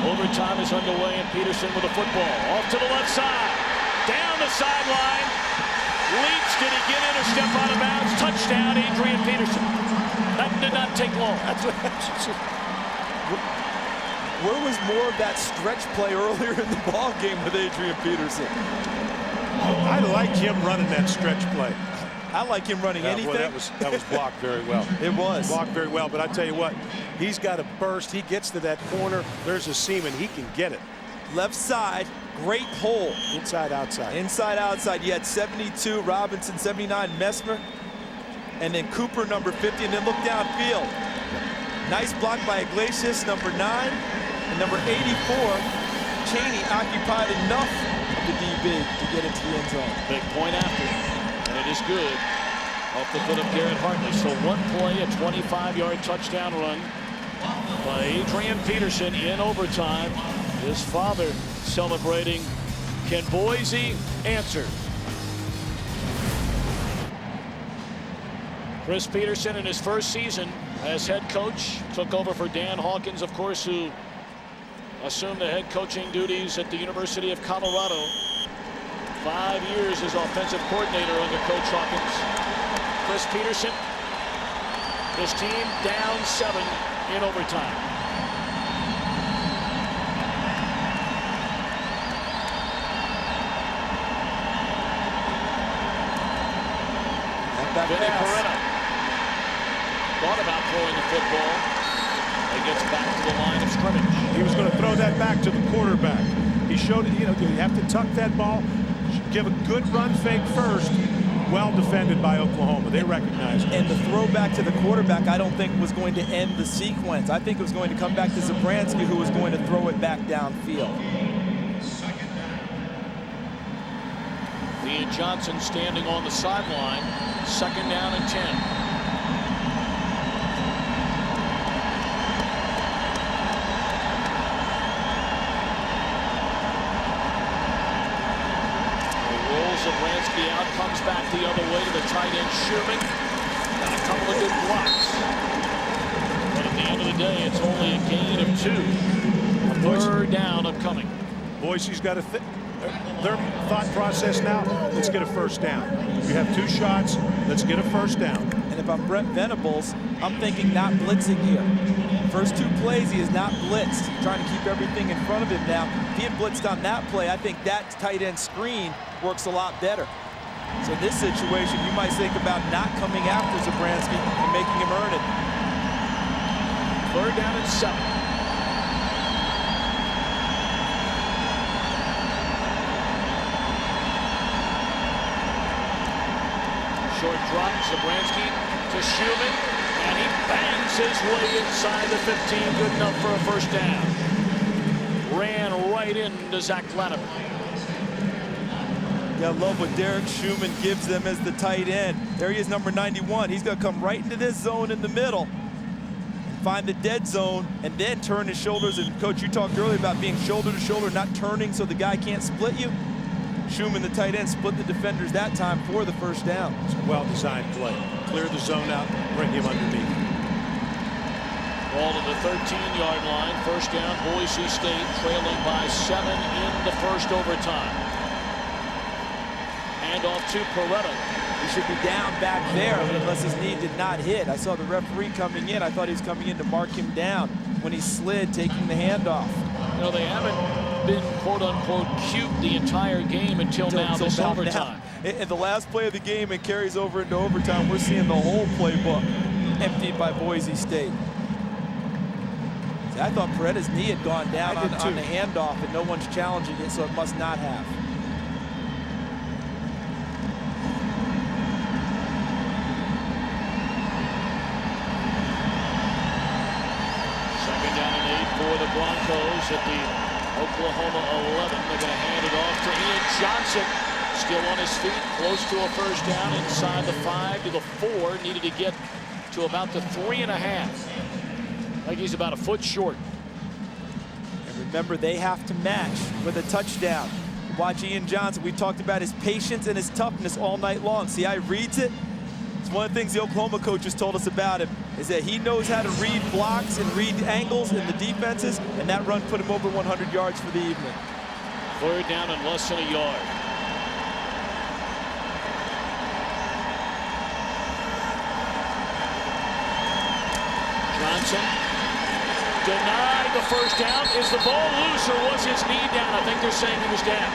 Overtime is underway, and Peterson with a football. Off to the left side. Down the sideline. Leach, did he get in or step out of bounds? Touchdown, Adrian Peterson. That did not take long. Where was more of that stretch play earlier in the ball game with Adrian Peterson? I like him running that stretch play. I like him running anything. Well, that was blocked very well. It was. Blocked very well, but I tell you what, he's got a burst. He gets to that corner. There's a seam, and he can get it. Left side, great hole. Inside, outside. Inside, outside. You had 72, Robinson, 79, Messmer. And then Cooper, number 50, and then look downfield. Nice block by Iglesias, number 9. And number 84, Cheney occupied enough of the DB to get into the end zone. Big point after, and it is good. Off the foot of Garrett Hartley. So one play, a 25-yard touchdown run by Adrian Peterson in overtime. His father celebrating. Can Boise answer? Chris Peterson in his first season as head coach took over for Dan Hawkins, of course, who assumed the head coaching duties at the University of Colorado. 5 years as offensive coordinator under Coach Hawkins. Chris Peterson, his team down 7 in overtime. throwing the football. He gets back to the line of scrimmage. He was going to throw that back to the quarterback. He showed it, you have to tuck that ball, give a good run fake first. Well defended by Oklahoma. They recognized it. And the throw back to the quarterback, I don't think was going to end the sequence. I think it was going to come back to Zabransky, who was going to throw it back downfield. Ian Johnson standing on the sideline. 2nd down and 10. Zabransky out, comes back the other way to the tight end Schumann. Got a couple of good blocks. But at the end of the day, it's only a gain of 2. A 3rd down upcoming. Boise's got their thought process now, let's get a 1st down. You have 2 shots, let's get a 1st down. And if I'm Brent Venables, I'm thinking not blitzing here. First 2 plays, he is not blitzed. He's trying to keep everything in front of him now. If he had blitzed on that play, I think that tight end screen works a lot better. So in this situation, you might think about not coming after Zabransky and making him earn it. 3rd down and 7. Short drop, Zabransky to Schumann, and he bangs his way inside the 15, good enough for a 1st down. Ran right into Zach Latimer. Yeah, I love what Derek Schumann gives them as the tight end. There he is, number 91. He's going to come right into this zone in the middle, find the dead zone, and then turn his shoulders. And Coach, you talked earlier about being shoulder to shoulder, not turning so the guy can't split you. Schumann, the tight end, split the defenders that time for the 1st down. It's a well-designed play. Clear the zone out, bring him underneath. Ball to the 13-yard line. 1st down, Boise State trailing by 7 in the 1st overtime. Hand off to Peretta. He should be down back there unless his knee did not hit. I saw the referee coming in. I thought he was coming in to mark him down when he slid, taking the handoff. You know, they haven't been quote-unquote cute the entire game until now, this overtime. In the last play of the game, it carries over into overtime. We're seeing the whole playbook emptied by Boise State. See, I thought Peretta's knee had gone down on the handoff, and no one's challenging it, so it must not have. For the Broncos at the Oklahoma 11. They're going to hand it off to Ian Johnson. Still on his feet, close to a 1st down, inside the 5 to the 4. Needed to get to about the 3.5. I think he's about a foot short. And remember, they have to match with a touchdown. Watch Ian Johnson. We talked about his patience and his toughness all night long. See how he reads it? It's one of the things the Oklahoma coaches told us about him, is that he knows how to read blocks and read angles in the defenses, and that run put him over 100 yards for the evening. 3rd down and less than a yard. Johnson denied the 1st down. Is the ball loose or was his knee down? I think they're saying he was down.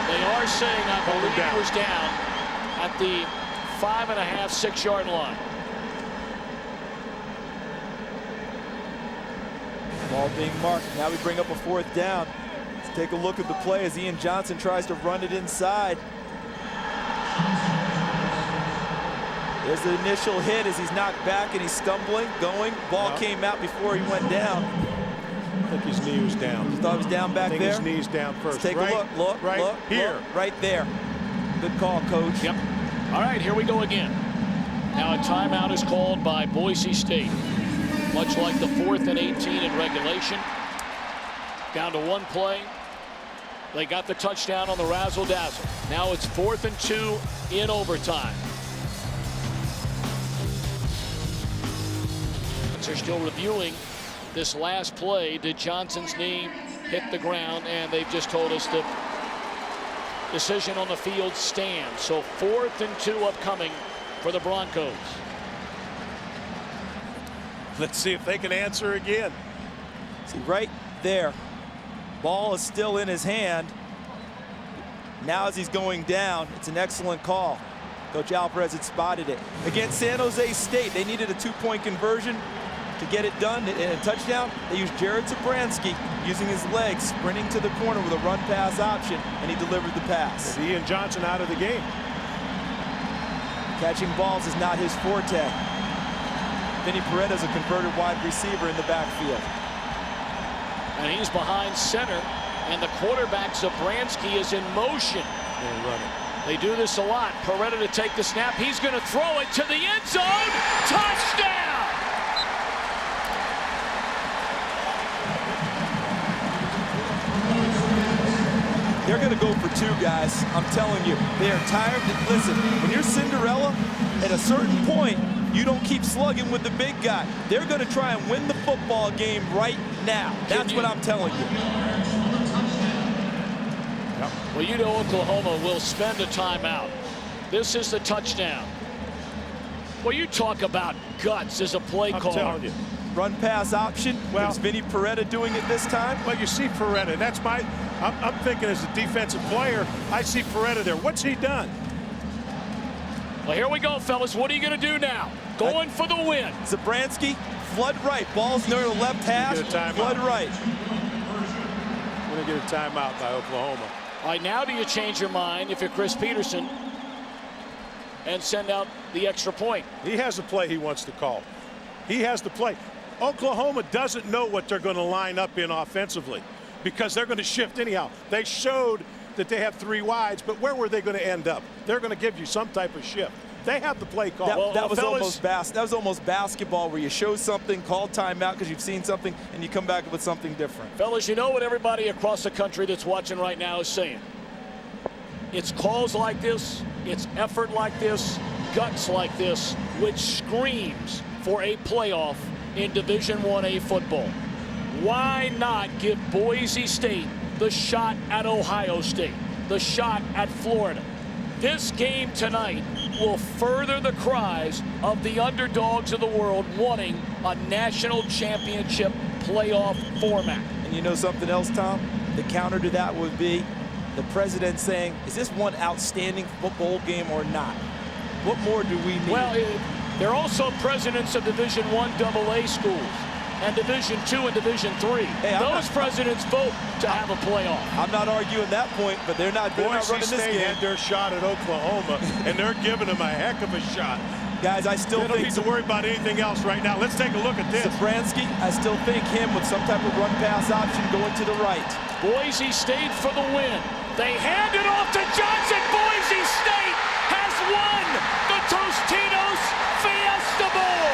They are saying, I believe he was down at the 5.5, 6-yard line. Ball being marked. Now we bring up a 4th down. Let's take a look at the play as Ian Johnson tries to run it inside. There's the initial hit as he's knocked back and he's stumbling, going. Ball came out before he went down. I think his knee was down. You thought he was down back there? I think his knee's down first. Let's take a look. Look, right look, here. Look, right there. Good call, Coach. Yep. All right, here we go again. Now a timeout is called by Boise State. Much like the 4th and 18 in regulation. Down to 1 play. They got the touchdown on the razzle-dazzle. Now it's 4th and 2 in overtime. They're still reviewing this last play. Did Johnson's knee hit the ground? And they've just told us the decision on the field stands. So 4th and 2 upcoming for the Broncos. Let's see if they can answer again. See, right there. Ball is still in his hand. Now as he's going down, it's an excellent call. Coach Alvarez had spotted it. Against San Jose State, they needed a 2-point conversion to get it done and a touchdown. They used Jared Zabransky using his legs, sprinting to the corner with a run-pass option, and he delivered the pass. With Ian Johnson out of the game. Catching balls is not his forte. Vinny Peretta's a converted wide receiver in the backfield. And he's behind center, and the quarterback Zabransky is in motion. They do this a lot. Peretta to take the snap. He's going to throw it to the end zone. Touchdown! They're going to go for 2, guys. I'm telling you, they are tired. Listen, when you're Cinderella, at a certain point, you don't keep slugging with the big guy. They're going to try and win the football game right now. That's what I'm telling you. Well, you know Oklahoma will spend a timeout. This is the touchdown. Well, you talk about guts as a play caller. I'm telling you. Run pass option. Well, is Vinny Peretta doing it this time? Well, you see Peretta. That's my. I'm thinking as a defensive player, I see Peretta there. What's he done? Well, here we go, fellas. What are you going to do now? Going for the win. Zabransky, flood right. Ball's near the left hash. Flood right. We're going to get a timeout by Oklahoma. All right, now do you change your mind if you're Chris Peterson and send out the extra point? He has a play he wants to call. He has the play. Oklahoma doesn't know what they're going to line up in offensively because they're going to shift anyhow. They showed that they have 3 wides, but where were they going to end up? They're going to give you some type of shift. They have the play call. That was almost basketball, where you show something, call timeout because you've seen something, and you come back with something different. Fellas, you know what everybody across the country that's watching right now is saying. It's calls like this, it's effort like this, guts like this, which screams for a playoff in Division 1A football. Why not give Boise State the shot at Ohio State, the shot at Florida? This game tonight will further the cries of the underdogs of the world wanting a national championship playoff format. And you know something else, Tom? The counter to that would be the president saying, is this one outstanding football game or not? What more do we need? Well, they're also presidents of Division I AA schools and Division II and Division III. Hey, those presidents vote to have a playoff. I'm not arguing that point, but they're not running this game. Boise State had their shot at Oklahoma, and they're giving them a heck of a shot. Guys, I still don't need to worry about anything else right now. Let's take a look at this. Zabransky, I still think him with some type of run pass option going to the right. Boise State for the win. They hand it off to Johnson. Boise State has won the Tostitos Fiesta Bowl.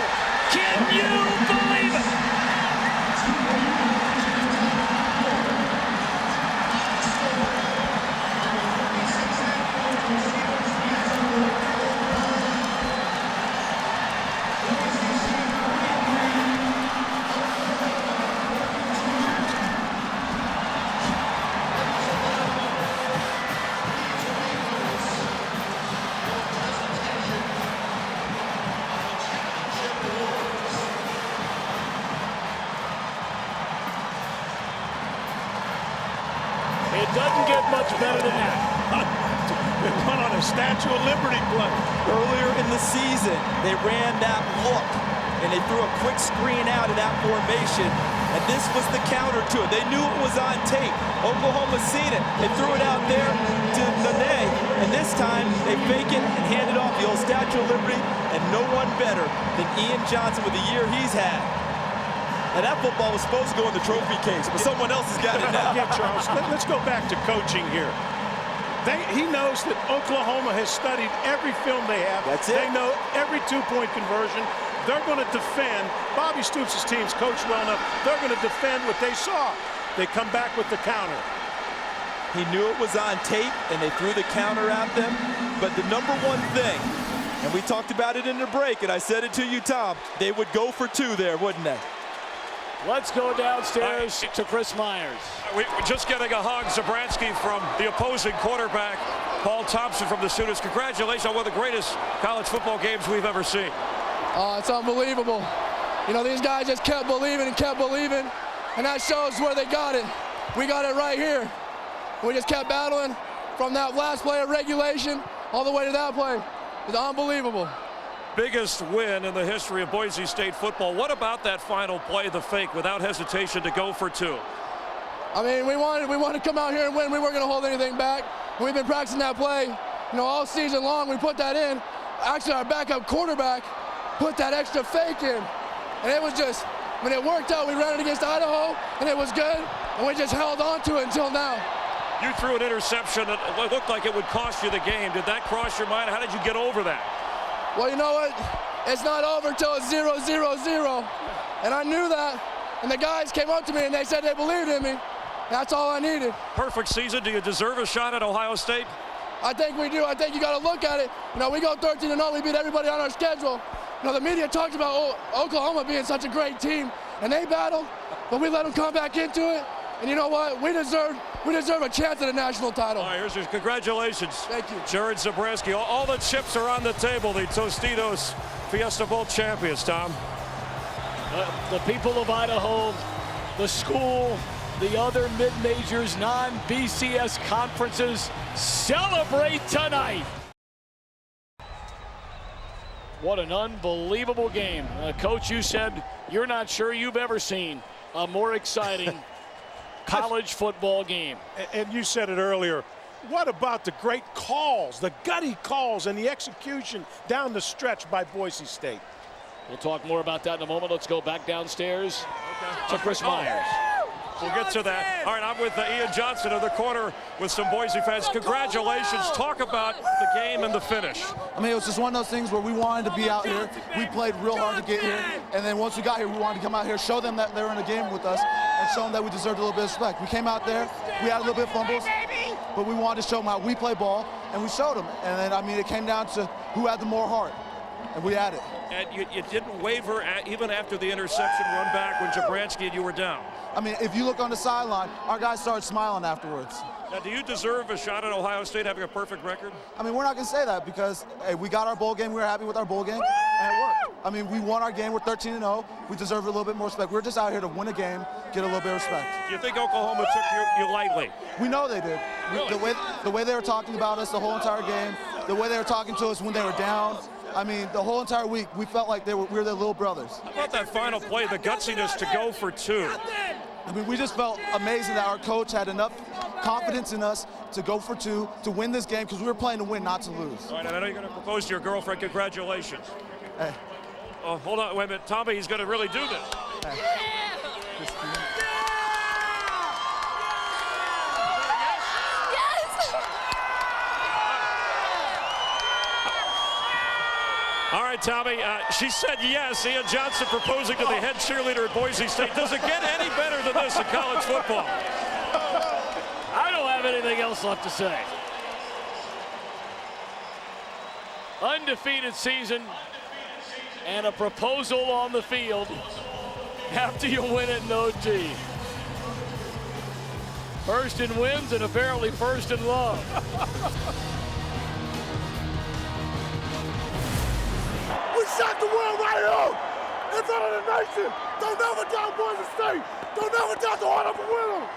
Can you believe it? It doesn't get much better than that. They went on a Statue of Liberty play. Earlier in the season, they ran that look, and they threw a quick screen out of that formation, and this was the counter to it. They knew it was on tape. Oklahoma's seen it. They threw it out there to Nene, and this time they fake it and hand it off the old Statue of Liberty, and no one better than Ian Johnson with the year he's had. And that football was supposed to go in the trophy case, but someone else has got it now. Yeah, Charles, let's go back to coaching here. He knows that Oklahoma has studied every film they have. That's it. They know every 2-point conversion. They're going to defend. Bobby Stoops' team's coached well enough. They're going to defend what they saw. They come back with the counter. He knew it was on tape, and they threw the counter at them. But the number one thing, and we talked about it in the break, and I said it to you, Tom, they would go for 2 there, wouldn't they? Let's go downstairs to Chris Myers. We're just getting a hug. Zabransky from the opposing quarterback, Paul Thompson from the students. Congratulations on one of the greatest college football games we've ever seen. It's unbelievable. You know, these guys just kept believing, and that shows where they got it. We got it right here. We just kept battling from that last play of regulation all the way to that play. is unbelievable. Biggest win in the history of Boise State football. What about that final play, the fake, without hesitation to go for 2? I mean, we wanted to come out here and win. We weren't going to hold anything back. We've been practicing that play, all season long. We put that in. Actually, our backup quarterback put that extra fake in. And it was just, when it worked out, we ran it against Idaho, and it was good, and we just held on to it until now. You threw an interception that looked like it would cost you the game. Did that cross your mind? How did you get over that? Well, you know what? It's not over till it's 0-0-0. And I knew that. And the guys came up to me and they said they believed in me. That's all I needed. Perfect season. Do you deserve a shot at Ohio State? I think we do. I think you got to look at it. We go 13-0. We beat everybody on our schedule. The media talks about Oklahoma being such a great team, and they battled, but we let them come back into it. And you know what? We deserve a chance at a national title. All right, here's your congratulations. Thank you. Jared Zabransky. All the chips are on the table. The Tostitos Fiesta Bowl champions, Tom. The people of Idaho, the school, the other mid-majors, non-BCS conferences celebrate tonight. What an unbelievable game. Coach, you said you're not sure you've ever seen a more exciting college football game. And you said it earlier. What about the great calls, the gutty calls, and the execution down the stretch by Boise State? We'll talk more about that in a moment. Let's go back downstairs to Chris Myers. We'll get to that. All right, I'm with Ian Johnson in the corner with some Boise fans. Congratulations. Talk about the game and the finish. I mean, it was just one of those things where we wanted to be out here. We played real hard to get here. And then once we got here, we wanted to come out here, show them that they were in a game with us, and show them that we deserved a little bit of respect. We came out there. We had a little bit of fumbles, but we wanted to show them how we play ball, and we showed them. And then, I mean, it came down to who had the more heart, and we had it. And you didn't waver even after the interception run back when Jabransky and you were down. I mean, if you look on the sideline, our guys started smiling afterwards. Now, do you deserve a shot at Ohio State having a perfect record? I mean, we're not going to say that because, hey, we got our bowl game. We were happy with our bowl game, and it worked. I mean, we won our game. We're 13-0. We deserve a little bit more respect. We're just out here to win a game, get a little bit of respect. Do you think Oklahoma took you lightly? We know they did. Really? The way they were talking about us the whole entire game, the way they were talking to us when they were down, I mean, the whole entire week, we felt like we were their little brothers. How about that final play, the gutsiness to go for 2? I mean, we just felt amazing that our coach had enough confidence in us to go for 2, to win this game, because we were playing to win, not to lose. All right, and I know you're going to propose to your girlfriend. Congratulations. Hey. Oh, hold on, wait a minute. Tommy, he's going to really do this. Hey. All right, Tommy, she said yes. Ian Johnson proposing to the head cheerleader at Boise State. Does it get any better than this in college football? I don't have anything else left to say. Undefeated season and a proposal on the field after you win it in OT. First in wins and apparently first in love. We shot the world right here in front of the nation. Don't never doubt Boise State. Don't never doubt the heart of a winner.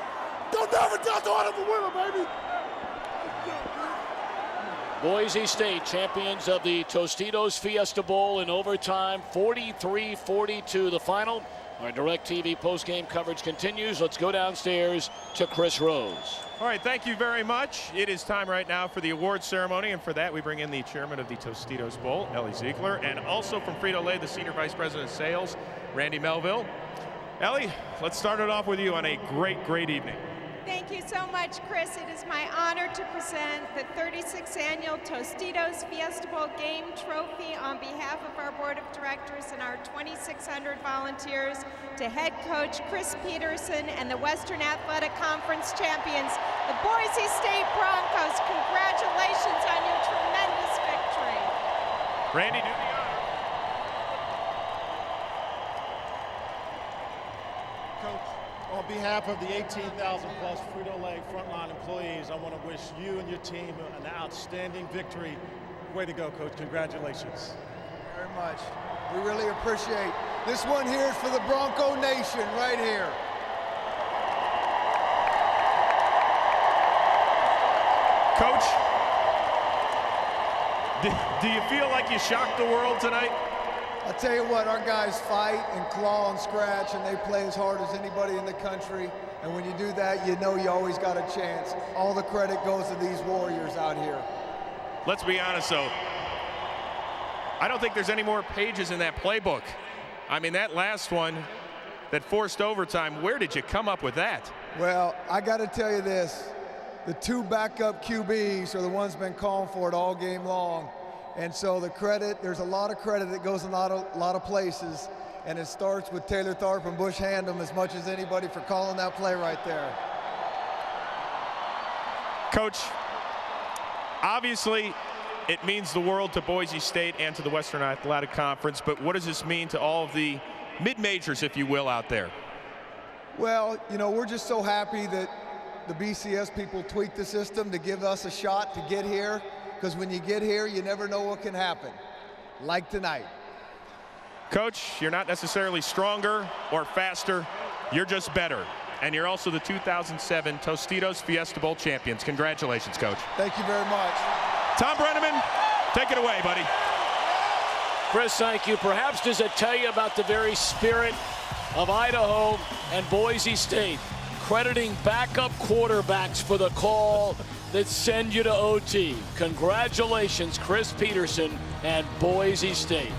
Don't never doubt the heart of a winner, baby. Boise State, champions of the Tostitos Fiesta Bowl in overtime, 43-42 the final. Our DirecTV post-game coverage continues. Let's go downstairs to Chris Rose. All right, thank you very much. It is time right now for the awards ceremony, and for that we bring in the chairman of the Tostitos Bowl, Ellie Ziegler, and also from Frito-Lay, the senior vice president of sales, Randy Melville. Ellie, let's start it off with you on a great evening. Thank you so much, Chris. It is my honor to present the 36th annual Tostitos Fiesta Bowl Game Trophy on behalf of our board of directors and our 2,600 volunteers to head coach Chris Peterson and the Western Athletic Conference champions, the Boise State Broncos. Congratulations on your tremendous victory. Randy, do the honor. On behalf of the 18,000 plus Frito-Lay frontline employees, I want to wish you and your team an outstanding victory. Way to go, Coach. Congratulations. Very much. We really appreciate this one here is for the Bronco Nation right here. Coach, Do you feel like you shocked the world tonight? I'll tell you what, our guys fight and claw and scratch, and they play as hard as anybody in the country. And when you do that, you know you always got a chance. All the credit goes to these Warriors out here. Let's be honest, though. I don't think there's any more pages in that playbook. I mean, that last one that forced overtime, where did you come up with that? Well, I got to tell you this. The two backup QBs are the ones been calling for it all game long. And so the credit, there's a lot of credit that goes in a lot of places. And it starts with Taylor Tharp and Bush Handem as much as anybody for calling that play right there. Coach, obviously it means the world to Boise State and to the Western Athletic Conference, but what does this mean to all of the mid-majors, if you will, out there? Well, you know, we're just so happy that the BCS people tweaked the system to give us a shot to get here, because when you get here, you never know what can happen, like tonight. Coach, you're not necessarily stronger or faster, you're just better. And you're also the 2007 Tostitos Fiesta Bowl champions. Congratulations, Coach. Thank you very much. Tom Brenneman, take it away, buddy. Chris, thank you. Perhaps does it tell you about the very spirit of Idaho and Boise State, crediting backup quarterbacks for the call that send you to OT. Congratulations, Chris Peterson and Boise State.